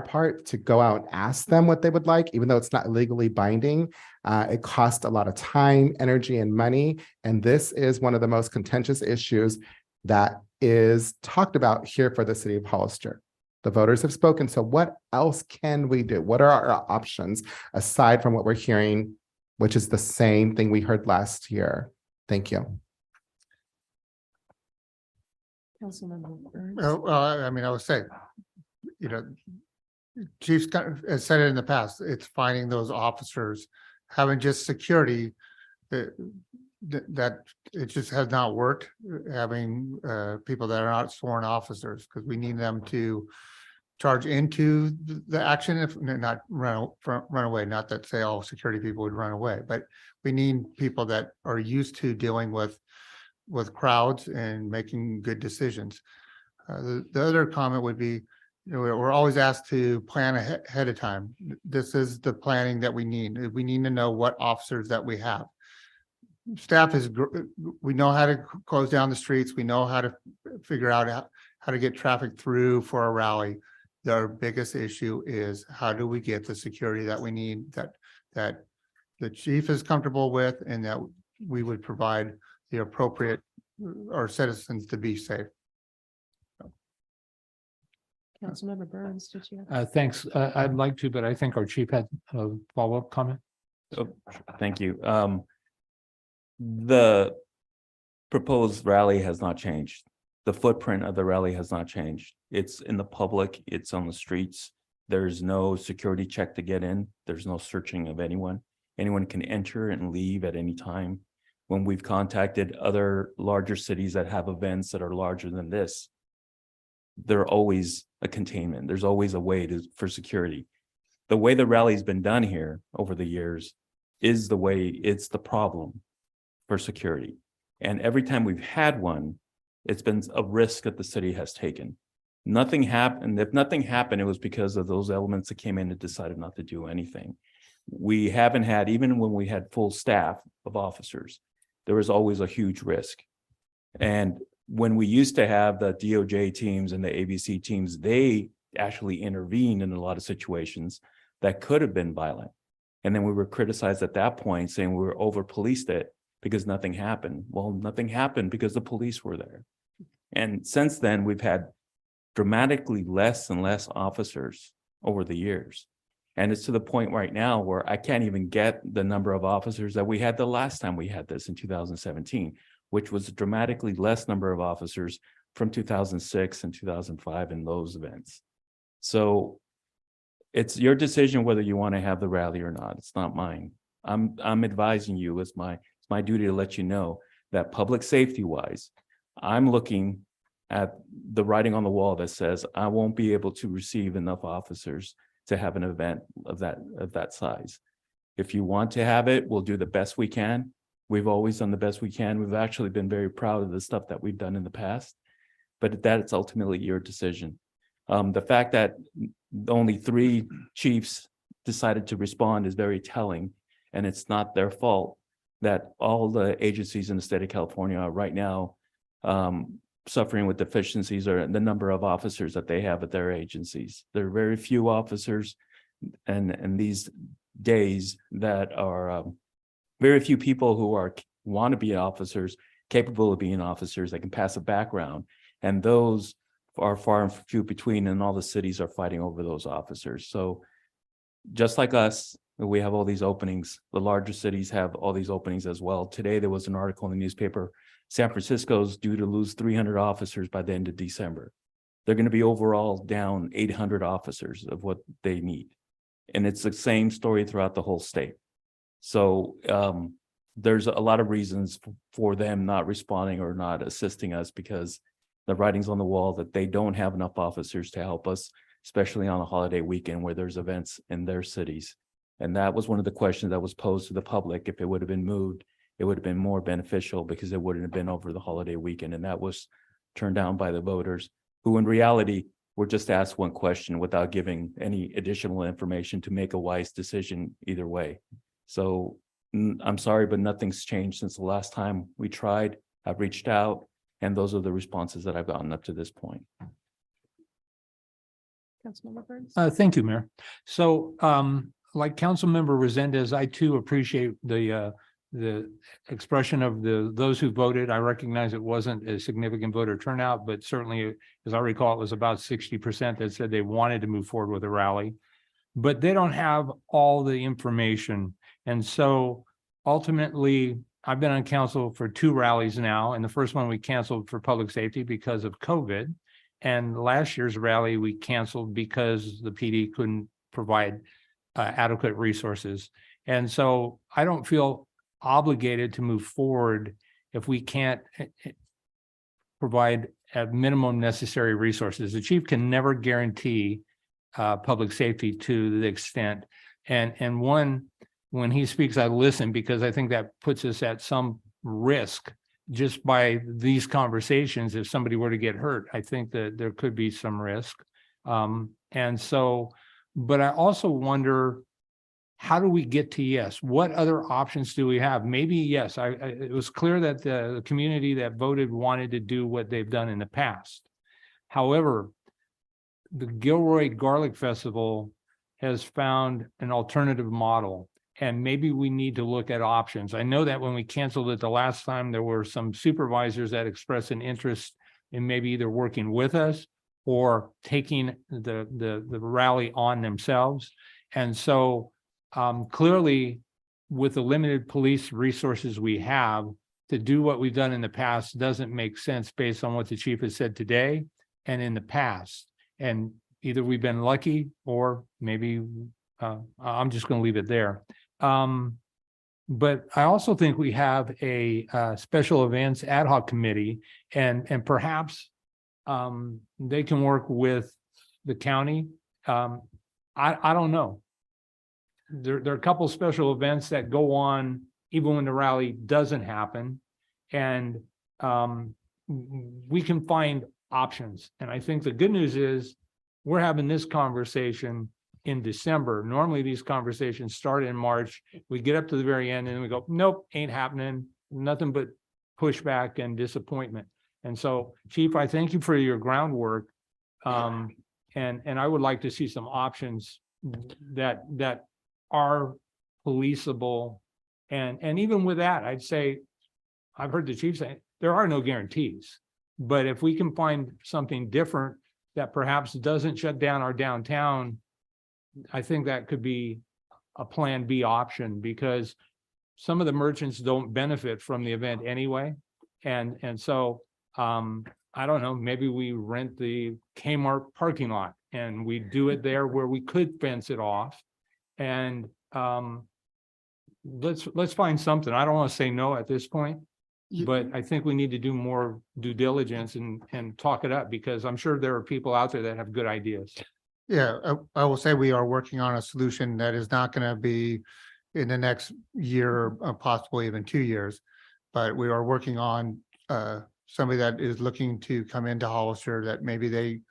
part to go out and ask them what they would like, even though it's not legally binding. It costs a lot of time, energy, and money. And this is one of the most contentious issues that is talked about here for the city of Hollister. The voters have spoken. So what else can we do? What are our options aside from what we're hearing, which is the same thing we heard last year? Thank you. Councilmember Burns. Well, I mean, I would say, Chief's has said it in the past, it's finding those officers, having just security that it just has not worked, having people that are not sworn officers, because we need them to charge into the action, if not run away. Not that say all security people would run away, but we need people that are used to dealing with crowds and making good decisions. The other comment would be, we're always asked to plan ahead of time. This is the planning that we need. We need to know what officers that we have. Staff we know how to close down the streets. We know how to figure out how to get traffic through for a rally. Our biggest issue is how do we get the security that we need, that the chief is comfortable with, and that we would provide the appropriate our citizens to be safe. Councilmember Burns, did you have? Thanks. I'd like to, but I think our chief had a follow-up comment. Oh, thank you. The proposed rally has not changed. The footprint of the rally has not changed. It's in the public, it's on the streets. There's no security check to get in. There's no searching of anyone. Anyone can enter and leave at any time. When we've contacted other larger cities that have events that are larger than this, there's always a containment. There's always a way for security. The way the rally's been done here over the years is the way it's the problem for security. And every time we've had one, it's been a risk that the city has taken. Nothing happened. If nothing happened, it was because of those elements that came in and decided not to do anything. We haven't had, even when we had full staff of officers, there was always a huge risk. And when we used to have the DOJ teams and the ABC teams, they actually intervened in a lot of situations that could have been violent. And then we were criticized at that point saying we were over policed it because nothing happened. Well, nothing happened because the police were there. And since then, we've had dramatically less and less officers over the years. And it's to the point right now where I can't even get the number of officers that we had the last time we had this in 2017, which was a dramatically less number of officers from 2006 and 2005 in those events. So it's your decision whether you want to have the rally or not. It's not mine. I'm advising you. It's my duty to let you know that public safety wise, I'm looking at the writing on the wall that says I won't be able to receive enough officers to have an event of that size. If you want to have it, we'll do the best we can. We've always done the best we can. We've actually been very proud of the stuff that we've done in the past, but that's ultimately your decision. The fact that only 3 chiefs decided to respond is very telling, and it's not their fault that all the agencies in the state of California are right now suffering with deficiencies or the number of officers that they have at their agencies. There are very few officers and these days that are very few people who want to be officers, capable of being officers that can pass a background. And those are far and few between, and all the cities are fighting over those officers. So just like us, we have all these openings. The larger cities have all these openings as well. Today, there was an article in the newspaper, San Francisco's due to lose 300 officers by the end of December. They're going to be overall down 800 officers of what they need. And it's the same story throughout the whole state. So there's a lot of reasons for them not responding or not assisting us, because the writing's on the wall that they don't have enough officers to help us, especially on a holiday weekend where there's events in their cities. And that was one of the questions that was posed to the public. If it would have been moved, it would have been more beneficial because it wouldn't have been over the holiday weekend. And that was turned down by the voters, who in reality were just asked one question without giving any additional information to make a wise decision either way. So I'm sorry, but nothing's changed since the last time we tried. I've reached out, and those are the responses that I've gotten up to this point. Councilmember Burns? Thank you, Mayor. So like Councilmember Resendez, I too appreciate the expression of those who voted. I recognize it wasn't a significant voter turnout, but certainly, as I recall, it was about 60% that said they wanted to move forward with a rally, but they don't have all the information. And so ultimately, I've been on council for 2 rallies now, and the first one we canceled for public safety because of COVID. And last year's rally we canceled because the PD couldn't provide adequate resources. And so I don't feel obligated to move forward if we can't provide at minimum necessary resources. The chief can never guarantee public safety to the extent. And when he speaks, I listen, because I think that puts us at some risk just by these conversations. If somebody were to get hurt, I think that there could be some risk. And so, but I also wonder, how do we get to yes? What other options do we have? Maybe yes, it was clear that the community that voted wanted to do what they've done in the past. However, the Gilroy Garlic Festival has found an alternative model, and maybe we need to look at options. I know that when we canceled it the last time, there were some supervisors that expressed an interest in maybe either working with us or taking the rally on themselves. And so clearly, with the limited police resources we have, to do what we've done in the past doesn't make sense based on what the chief has said today and in the past. And either we've been lucky, or maybe I'm just going to leave it there. But I also think we have a special events ad hoc committee, and perhaps they can work with the county. I don't know. There are a couple special events that go on even when the rally doesn't happen, and we can find options. And I think the good news is we're having this conversation in December. Normally these conversations start in March. We get up to the very end and we go, nope, ain't happening. Nothing but pushback and disappointment. And so, Chief, I thank you for your groundwork. And I would like to see some options that are policeable. And even with that, I'd say, I've heard the chief say, there are no guarantees. But if we can find something different that perhaps doesn't shut down our downtown, I think that could be a plan B option, because some of the merchants don't benefit from the event anyway. And so, I don't know, maybe we rent the Kmart parking lot and we do it there where we could fence it off. And, let's find something. I don't want to say no at this point, but I think we need to do more due diligence and talk it up, because I'm sure there are people out there that have good ideas. Yeah, I will say we are working on a solution that is not going to be in the next year, possibly even 2 years. But we are working on somebody that is looking to come into Hollister, that maybe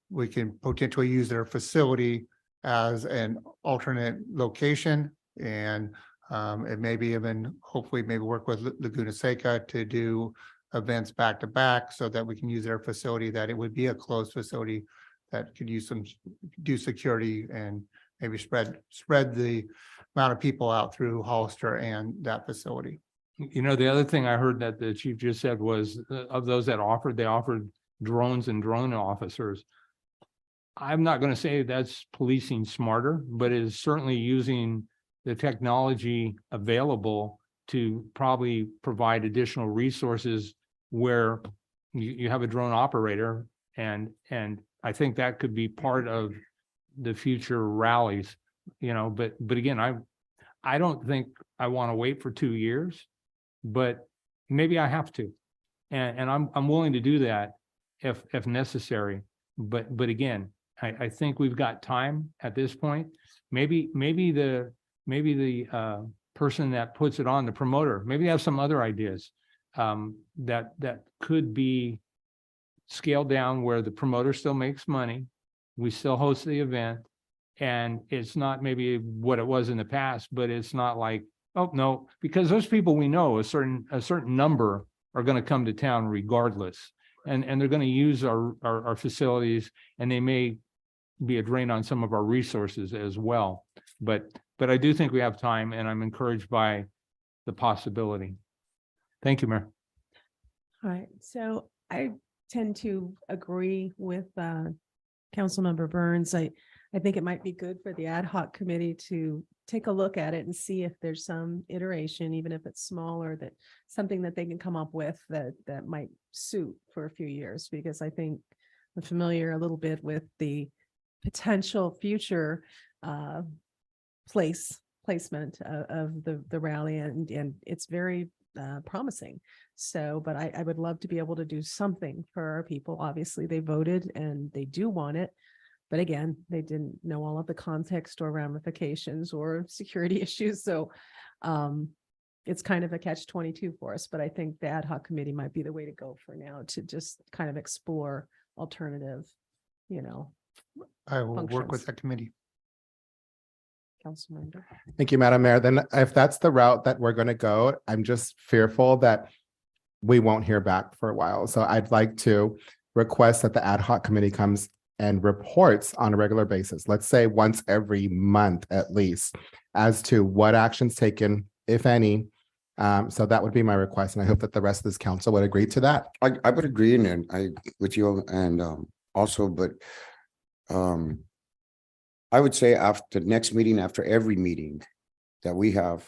we can potentially use their facility as an alternate location, and it maybe even hopefully maybe work with Laguna Seca to do events back to back, so that we can use their facility, that it would be a closed facility that could do security and maybe spread the amount of people out through Hollister and that facility. You know, the other thing I heard that the chief just said was, of those that offered, they offered drones and drone officers. I'm not going to say that's policing smarter, but it is certainly using the technology available to probably provide additional resources where you have a drone operator. And I think that could be part of the future rallies, you know, but again, I don't think I want to wait for 2 years, but maybe I have to. And I'm willing to do that if necessary. But again, I think we've got time at this point. Maybe the person that puts it on, the promoter, maybe they have some other ideas that could be scaled down, where the promoter still makes money, we still host the event, and it's not maybe what it was in the past, but it's not like, oh no, because those people, we know a certain number are going to come to town regardless, and they're going to use our facilities, and they may be a drain on some of our resources as well. But I do think we have time, and I'm encouraged by the possibility. Thank you, Mayor. All right, so I tend to agree with Councilmember Burns. I think it might be good for the ad hoc committee to take a look at it and see if there's some iteration, even if it's smaller, that something that they can come up with that might suit for a few years, because I think I'm familiar a little bit with the potential future placement of the rally, and it's very promising. So, but I would love to be able to do something for our people. Obviously, they voted and they do want it. But again, they didn't know all of the context or ramifications or security issues. So it's kind of a catch-22 for us. But I think the ad hoc committee might be the way to go for now, to just kind of explore alternative, I will work with functions. that committee. Councilmember. Thank you, Madam Mayor. Then if that's the route that we're going to go, I'm just fearful that we won't hear back for a while. So I'd like to request that the ad hoc committee comes and reports on a regular basis, let's say once every month at least, as to what actions taken, if any. So that would be my request, and I hope that the rest of this council would agree to that. I would agree, and I with you, and also, but I would say after the next meeting, after every meeting that we have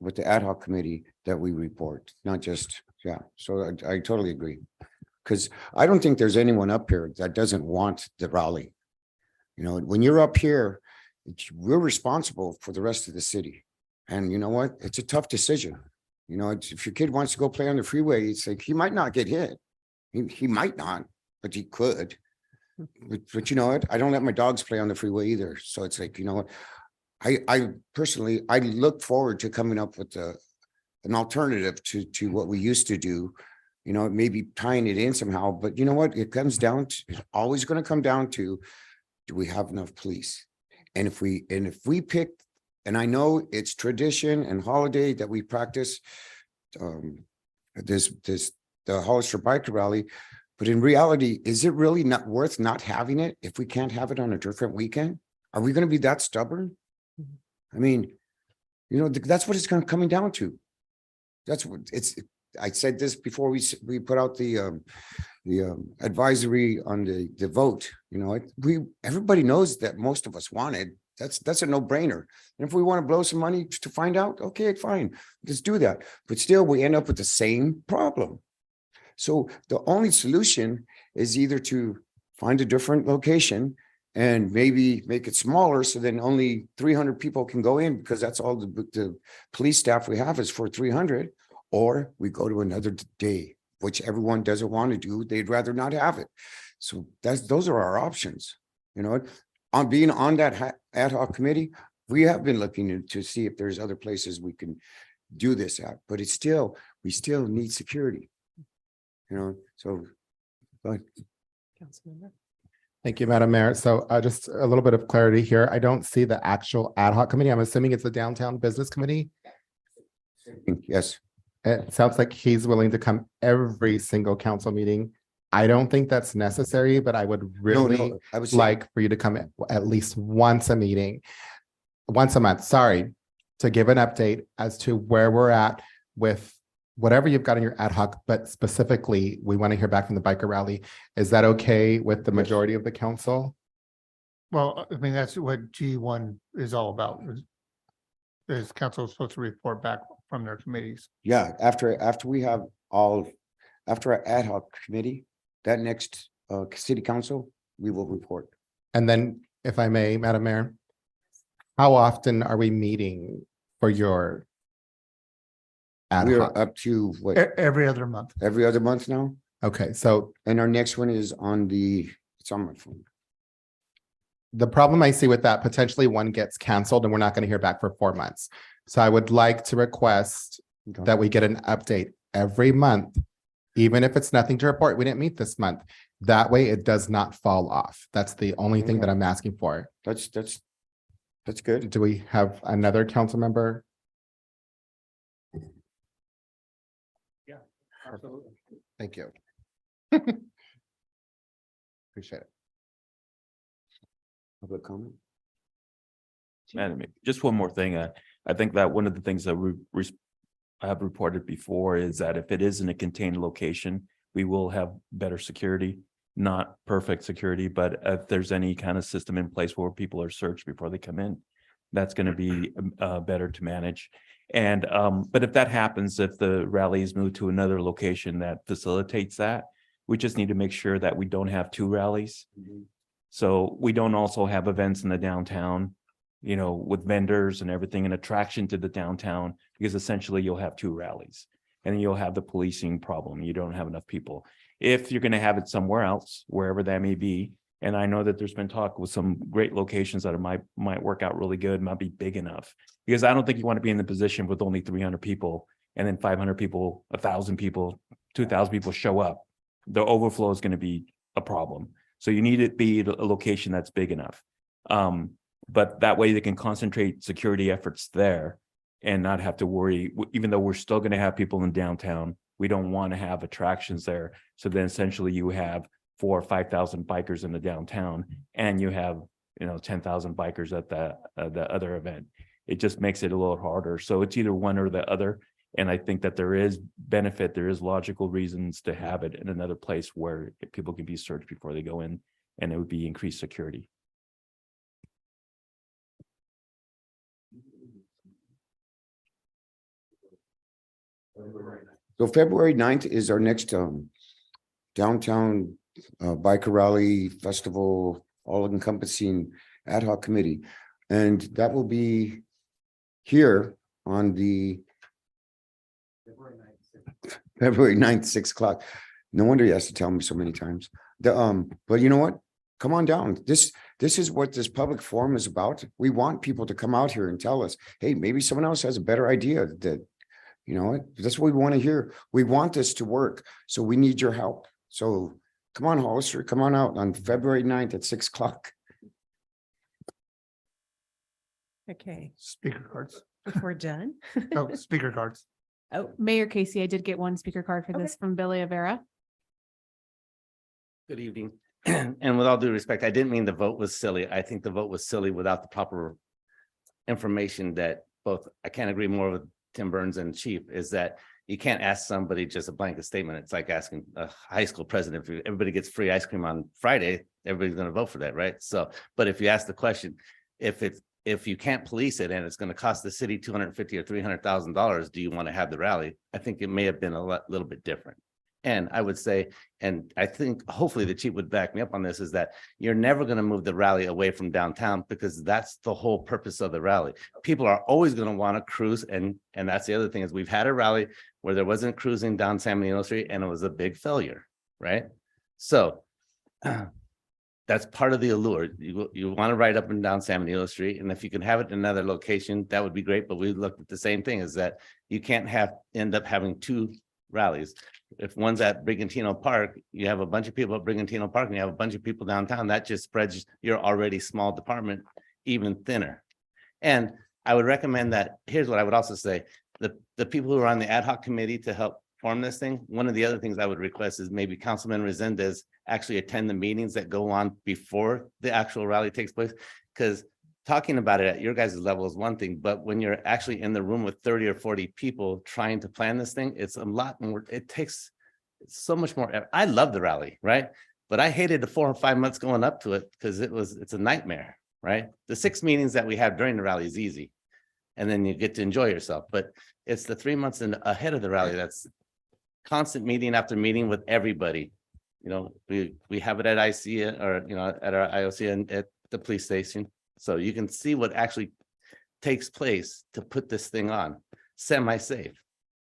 with the ad hoc committee, that we report, not just, yeah. So I totally agree. Because I don't think there's anyone up here that doesn't want the rally. You know, when you're up here, we're responsible for the rest of the city. And you know what? It's a tough decision. You know, if your kid wants to go play on the freeway, it's like, he might not get hit. He might not, but he could. But you know what? I don't let my dogs play on the freeway either. So it's like, you know what? I personally, I look forward to coming up with an alternative to what we used to do. You know, maybe tying it in somehow, but you know what? It comes down to, it's always going to come down to, do we have enough police? And if we pick, and I know it's tradition and holiday that we practice, this the Hollister Biker Rally. But in reality, is it really not worth not having it if we can't have it on a different weekend? Are we going to be that stubborn? I mean, you know, that's what it's coming down to. That's what it's, I said this before we put out the advisory on the vote, you know, everybody knows that most of us wanted. That's a no-brainer. And if we want to blow some money to find out, okay, fine, let's do that. But still, we end up with the same problem. So the only solution is either to find a different location and maybe make it smaller so then only 300 people can go in, because that's all the police staff we have is for 300, or we go to another day, which everyone doesn't want to do. They'd rather not have it. So those are our options. You know, on being on that ad hoc committee, we have been looking to see if there's other places we can do this at, but we still need security. You know, so, but. Thank you, Madam Mayor. So just a little bit of clarity here. I don't see the actual ad hoc committee. I'm assuming it's the Downtown Business Committee. Yes. It sounds like he's willing to come every single council meeting. I don't think that's necessary, but I would really I would like for you to come at least once a month, sorry, to give an update as to where we're at with whatever you've got in your ad hoc, but specifically, we want to hear back from the biker rally. Is that okay with the majority of the council? Well, I mean, that's what G1 is all about. Is council supposed to report back from their committees? Yeah, after we have after our ad hoc committee, that next city council, we will report. And then, if I may, Madam Mayor, how often are we meeting for your ad We hoc? are up to what? Every other month. Every other month now? Okay, so And our next one is it's on my phone. the problem I see with that, potentially one gets canceled and we're not going to hear back for 4 months. So I would like to request that we get an update every month, even if it's nothing to report. We didn't meet this month. That way it does not fall off. That's the only thing that I'm asking for. That's good. Do we have another council member? Yeah, absolutely. Thank you. Appreciate it. Public comment? Madam Mayor, just one more thing. I think that one of the things that I have reported before is that if it is in a contained location, we will have better security, not perfect security, but if there's any kind of system in place where people are searched before they come in, that's going to be better to manage. And but if that happens, if the rally is moved to another location that facilitates that, we just need to make sure that we don't have 2 rallies. So we don't also have events in the downtown, you know, with vendors and everything, an attraction to the downtown, because essentially you'll have 2 rallies and you'll have the policing problem. You don't have enough people. If you're going to have it somewhere else, wherever that may be, and I know that there's been talk with some great locations that might work out really good, might be big enough, because I don't think you want to be in the position with only 300 people and then 500 people, 1,000 people, 2,000 people show up. The overflow is going to be a problem. So you need it to be a location that's big enough. But that way they can concentrate security efforts there and not have to worry, even though we're still going to have people in downtown, we don't want to have attractions there. So then essentially you have 4,000 or 5,000 bikers in the downtown and you have, 10,000 bikers at the other event. It just makes it a little harder. So it's either one or the other. And I think that there is benefit, there is logical reasons to have it in another place where people can be searched before they go in, and it would be increased security. So February 9th is our next downtown biker rally festival, all encompassing ad hoc committee. And that will be here on the February 9th, 6 o'clock. No wonder he has to tell me so many times. But you know what? Come on down. This is what this public forum is about. We want people to come out here and tell us, hey, maybe someone else has a better idea that, that's what we want to hear. We want this to work. So we need your help. So come on, Hollister, come on out on February 9th at 6 o'clock. Okay, Speaker cards. if we're done. No, speaker cards. Oh, Mayor Casey, I did get one speaker card for this from Billy Avera. Good evening. And with all due respect, I didn't mean the vote was silly. I think the vote was silly without the proper information that both, I can't agree more with Tim Burns and Chief, is that you can't ask somebody just a blanket statement. It's like asking a high school president, if everybody gets free ice cream on Friday, everybody's going to vote for that, right? So, but if you ask the question, if you can't police it and it's going to cost the city $250,000 or $300,000, do you want to have the rally? I think it may have been little bit different. And I would say, and I think hopefully the chief would back me up on this, is that you're never going to move the rally away from downtown, because that's the whole purpose of the rally. People are always going to want to cruise. And that's the other thing, is we've had a rally where there wasn't cruising down San Benito Street and it was a big failure, right? So that's part of the allure. You want to ride up and down San Benito Street. And if you can have it in another location, that would be great. But we looked at the same thing, is that you can't end up having two rallies. If one's at Brigantino Park, you have a bunch of people at Brigantino Park and you have a bunch of people downtown, that just spreads your already small department even thinner. And I would recommend that, here's what I would also say, the people who are on the ad hoc committee to help form this thing, one of the other things I would request is maybe Councilman Resendez actually attend the meetings that go on before the actual rally takes place. Because talking about it at your guys' level is one thing, but when you're actually in the room with 30 or 40 people trying to plan this thing, it's a lot more, it takes so much more. I love the rally, right? But I hated the 4 or 5 months going up to it, because it's a nightmare, right? The 6 meetings that we have during the rally is easy, and then you get to enjoy yourself. But it's the 3 months ahead of the rally that's constant meeting after meeting with everybody. You know, we have it at IC, or at our IOC and at the police station. So you can see what actually takes place to put this thing on semi-safe.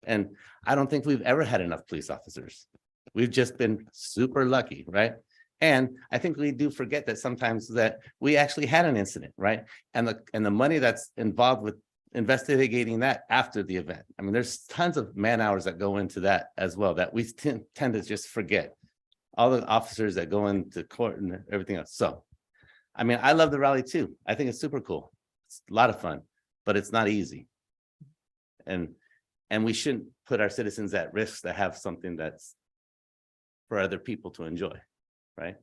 And I don't think we've ever had enough police officers. We've just been super lucky, right? And I think we do forget that sometimes that we actually had an incident, right? And the money that's involved with investigating that after the event. I mean, there's tons of man hours that go into that as well, that we tend to just forget. All the officers that go into court and everything else. So I mean, I love the rally too. I think it's super cool. It's a lot of fun, but it's not easy. And we shouldn't put our citizens at risk to have something that's for other people to enjoy, right?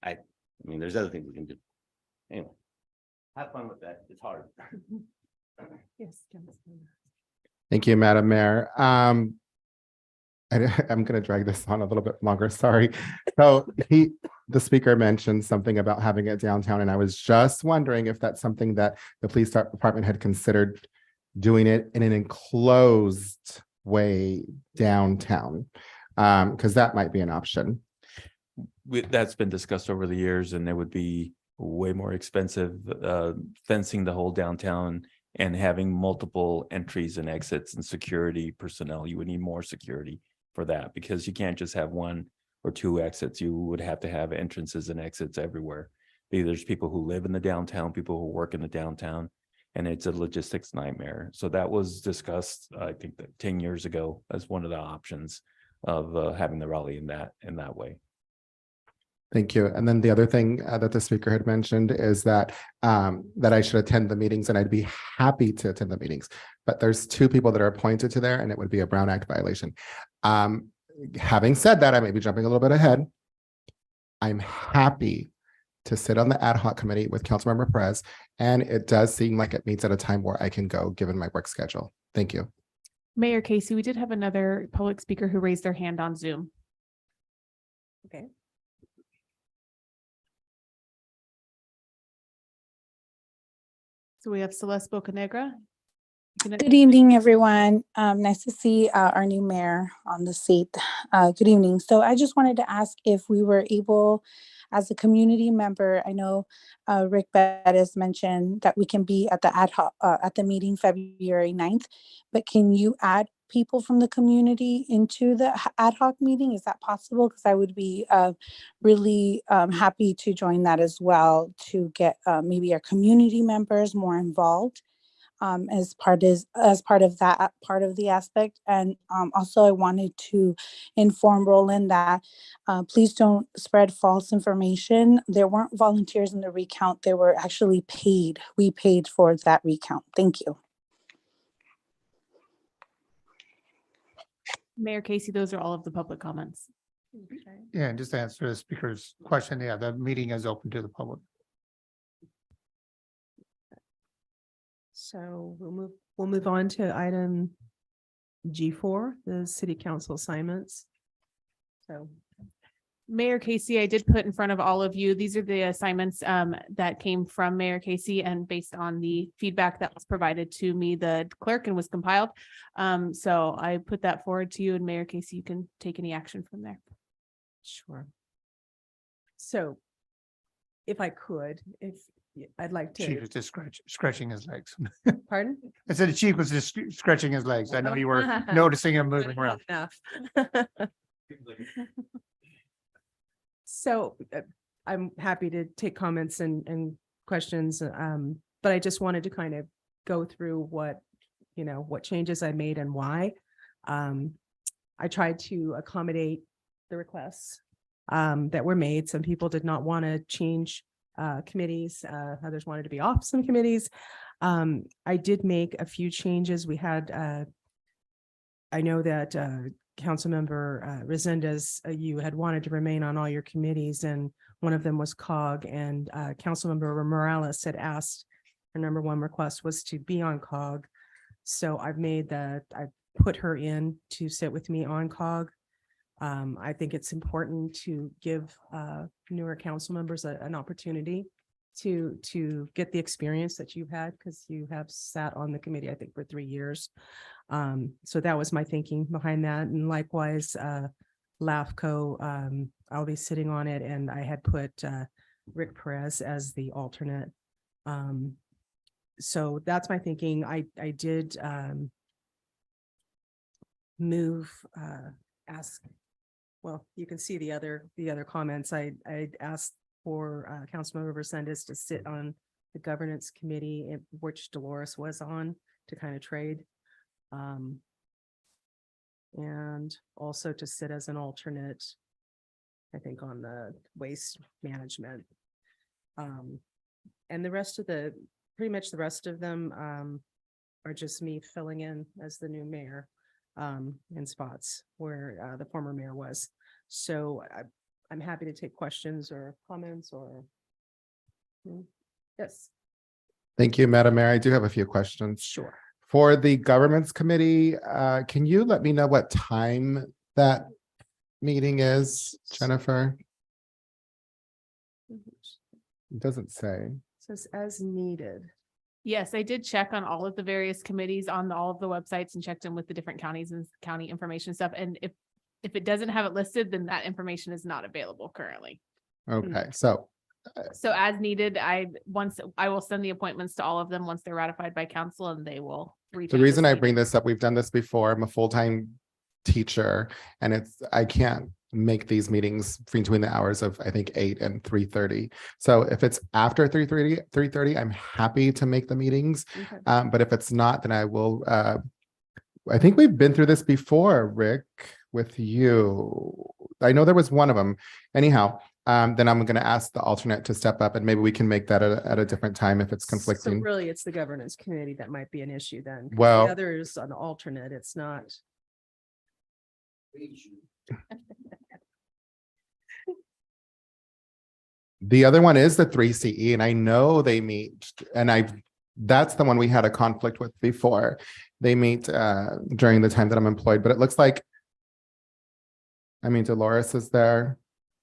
I mean, there's other things we can do. Anyway, have fun with that. It's hard. Yes. Thank you, Madam Mayor. I'm going to drag this on a little bit longer. Sorry. So the speaker mentioned something about having it downtown, and I was just wondering if that's something that the police department had considered doing it in an enclosed way downtown, because that might be an option. That's been discussed over the years, and it would be way more expensive, fencing the whole downtown and having multiple entries and exits and security personnel. You would need more security for that, because you can't just have 1 or 2 exits. You would have to have entrances and exits everywhere. There's people who live in the downtown, people who work in the downtown, and it's a logistics nightmare. So that was discussed, I think, that 10 years ago as one of the options of having the rally in that way. Thank you. And then the other thing that the speaker had mentioned is that that I should attend the meetings, and I'd be happy to attend the meetings. But there's 2 people that are appointed to there, and it would be a Brown Act violation. Having said that, I may be jumping a little bit ahead. I'm happy to sit on the ad hoc committee with Councilmember Perez, and it does seem like it meets at a time where I can go given my work schedule. Thank you. Mayor Casey, we did have another public speaker who raised their hand on Zoom. Okay. So we have Celeste Bocanegra. Good evening, everyone. Nice to see our new mayor on the seat. Good evening. So I just wanted to ask if we were able, as a community member, I know Rick Bettis mentioned that we can be at the ad hoc at the meeting February 9th, but can you add people from the community into the ad hoc meeting? Is that possible? Because I would be really happy to join that as well, to get maybe our community members more involved as part of that part of the aspect. And also I wanted to inform Roland that please don't spread false information. There weren't volunteers in the recount. They were actually paid. We paid for that recount. Thank you. Mayor Casey, those are all of the public comments. Yeah, and just to answer the speaker's question, yeah, the meeting is open to the public. So we'll move on to item G4, the city council assignments. So Mayor Casey, I did put in front of all of you, these are the assignments that came from Mayor Casey and based on the feedback that was provided to me, the clerk, and was compiled. So I put that forward to you, and Mayor Casey, you can take any action from there. Sure. So if I could, I'd like Chief to, is just scratching his legs. pardon? I said the chief was just scratching his legs. I know you were noticing him moving around. Enough. So I'm happy to take comments and questions, but I just wanted to kind of go through what changes I made and why. I tried to accommodate the requests that were made. Some people did not want to change committees, others wanted to be off some committees. I did make a few changes. We had, I know that Councilmember Resendez, you had wanted to remain on all your committees, and one of them was COG, and Councilmember Morales had asked, her number one request was to be on COG. So I put her in to sit with me on COG. I think it's important to give newer council members an opportunity to get the experience that you've had, because you have sat on the committee, I think, for 3 years. So that was my thinking behind that. And likewise, LAFCO, I'll be sitting on it, and I had put Rick Perez as the alternate. So that's my thinking. I did well, you can see the other comments. I asked for Councilmember Resendez to sit on the governance committee, which Dolores was on, to kind of trade. And also to sit as an alternate, I think, on the waste management. And the rest of pretty much the rest of them are just me filling in as the new mayor in spots where the former mayor was. So I'm happy to take questions or comments or. Yes. Thank you, Madam Mayor. I do have a few questions. Sure. For the governments committee, can you let me know what time that meeting is, Jennifer? It doesn't say. Says as needed. Yes, I did check on all of the various committees on all of the websites and checked in with the different counties and county information stuff. And if it doesn't have it listed, then that information is not available currently. Okay, so So as needed, I will send the appointments to all of them once they're ratified by council, and they will reach. the out reason to I city bring this up, we've done this before. I'm a full-time teacher, and I can't make these meetings between the hours of, I think, 8 and 3:30. So if it's after 3:30, I'm happy to make the meetings. Okay. But if it's not, then I will, I think we've been through this before, Rick, with you. I know there was one of them. Anyhow, then I'm going to ask the alternate to step up, and maybe we can make that at a different time if it's So conflicting. really, it's the governance committee that might be an issue then. 'cause Well- the others on the alternate, it's not. The other one is the 3CE, and I know they meet, and that's the one we had a conflict with before. They meet during the time that I'm employed, but it looks like, I mean, Dolores is there.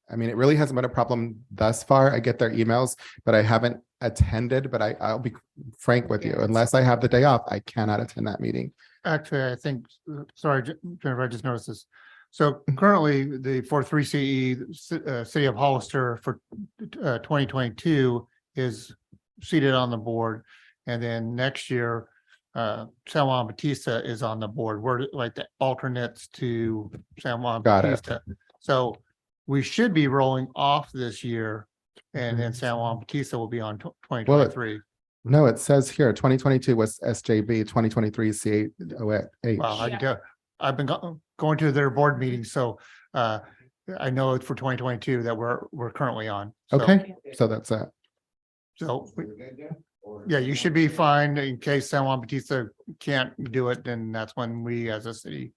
I mean, it really hasn't been a problem thus far. I get their emails, but I haven't attended, but I'll be frank with you, unless I have the day off, I cannot attend that meeting. Actually, I think, sorry, Jennifer, I just noticed this. So currently, for 3CE, City of Hollister for 2022 is seated on the board. And then next year, San Juan Bautista is on the board. We're like the alternates to San Juan Got it. Bautista. So we should be rolling off this year, and then San Juan Bautista will be on 2023. No, it says here, 2022 was SJB, 2023 CHOH. Wow, I can tell. I've been going to their board meetings, so I know it's for 2022 that we're currently on. So- Okay, so that's it. So, yeah, you should be fine in case San Juan Bautista can't do it, then that's when we as a city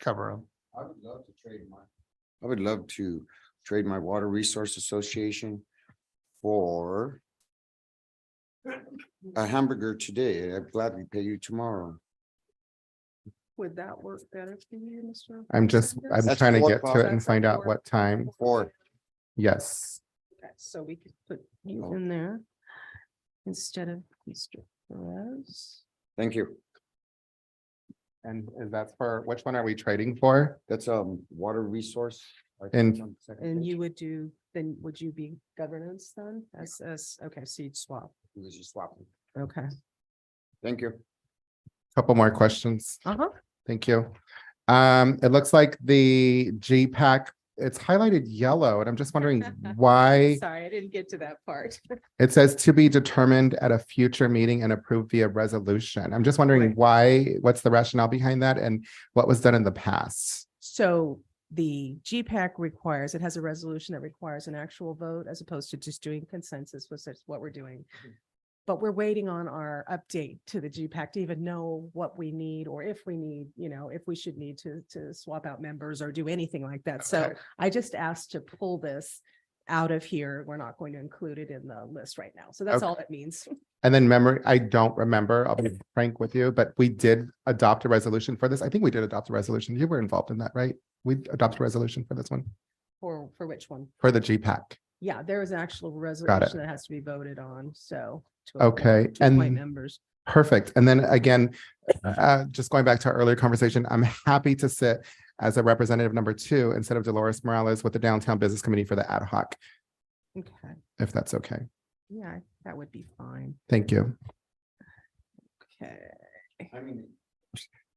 cover them. I would love to trade my Water Resource Association for a hamburger today. I'd gladly pay you tomorrow. Would that work better for you, Mr.? I'm That's trying to 4 get to it o'clock. and find out what time. Or Yes. Okay, so we could put you in there instead of Mr. Perez. thank you. And that's for, which one are we trading for? That's Water Resource. I think And- it's on the second And page. you would do, then would you be governance then? Okay, so you'd swap. It was just swapping. Okay. Thank you. Couple more questions. Uh-huh. Thank you. It looks like the GPAC, it's highlighted yellow, and I'm just wondering why Sorry, I didn't get to that part. it says to be determined at a future meeting and approved via resolution. I'm just wondering Right. why, what's the rationale behind that and what was done in the past? So the GPAC requires, it has a resolution that requires an actual vote as opposed to just doing consensus, which is what we're doing. But we're waiting on our update to the GPAC to even know what we need, or if we need, if we should need to swap out members or do anything like that. So Okay. I just asked to pull this out of here. We're not going to include it in the list right now. So that's Okay. all it means. And then memory, I don't remember, I'll be frank with you, but we did adopt a resolution for this. I think we did adopt a resolution. You were involved in that, right? We adopted a resolution for this one, For which one? for the GPAC. Yeah, there is an actual resolution that has to be voted on, so. to appoint- Okay, to appoint and members. perfect. And then again, just going back to our earlier conversation, I'm happy to sit as a representative number 2 instead of Dolores Morales with the Downtown Business Committee for the ad hoc, Okay, if that's okay. yeah, that would be fine. Thank you. Okay. I mean,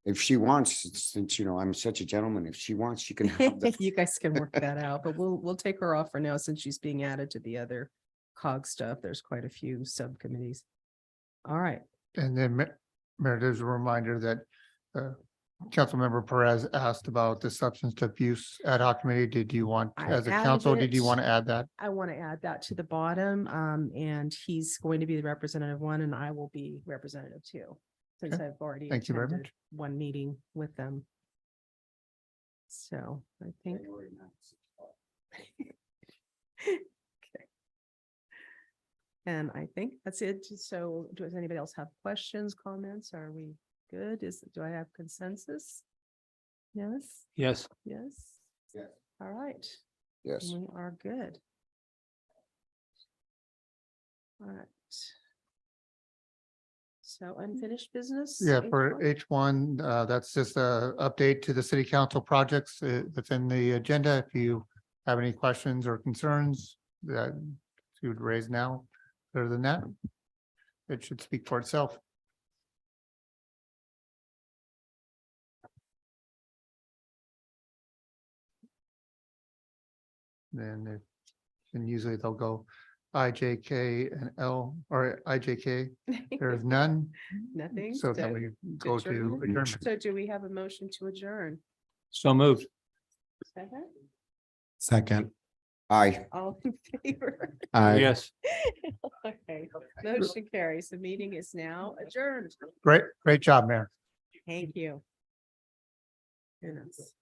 if she wants, since I'm such a gentleman, if she wants, she can have the. You guys can work that out, but we'll take her off for now since she's being added to the other COG stuff. There's quite a few subcommittees. All right. And then Mayor, there's a reminder that Councilmember Perez asked about the substance abuse ad hoc committee. Did you want, I as a added council, did you it. want to add that? I want to add that to the bottom, and he's going to be the representative 1, and I will be representative 2. Since Okay. I've already Thank you very attended much. one meeting with them. So I think. Okay. And I think that's it. So does anybody else have questions, comments? Are we good? Do I have consensus? Yes, Yes. yes. Yes. All right. Yes. We are good. All right. So unfinished business? Yeah, for H1, that's just a update to the city council projects that's in the agenda. If you have any questions or concerns that you would raise now, other than that, it should speak for itself. And usually they'll go I, J, K, and L, or I, J, K. There's none. Nothing. So then we go to adjournment? adjournment. So do we have a motion to adjourn? So moved. Second? Second. Aye. All in favor? Aye. Yes. Okay, motion carries. The meeting is now adjourned. Great job, Mayor. Thank you. Goodness.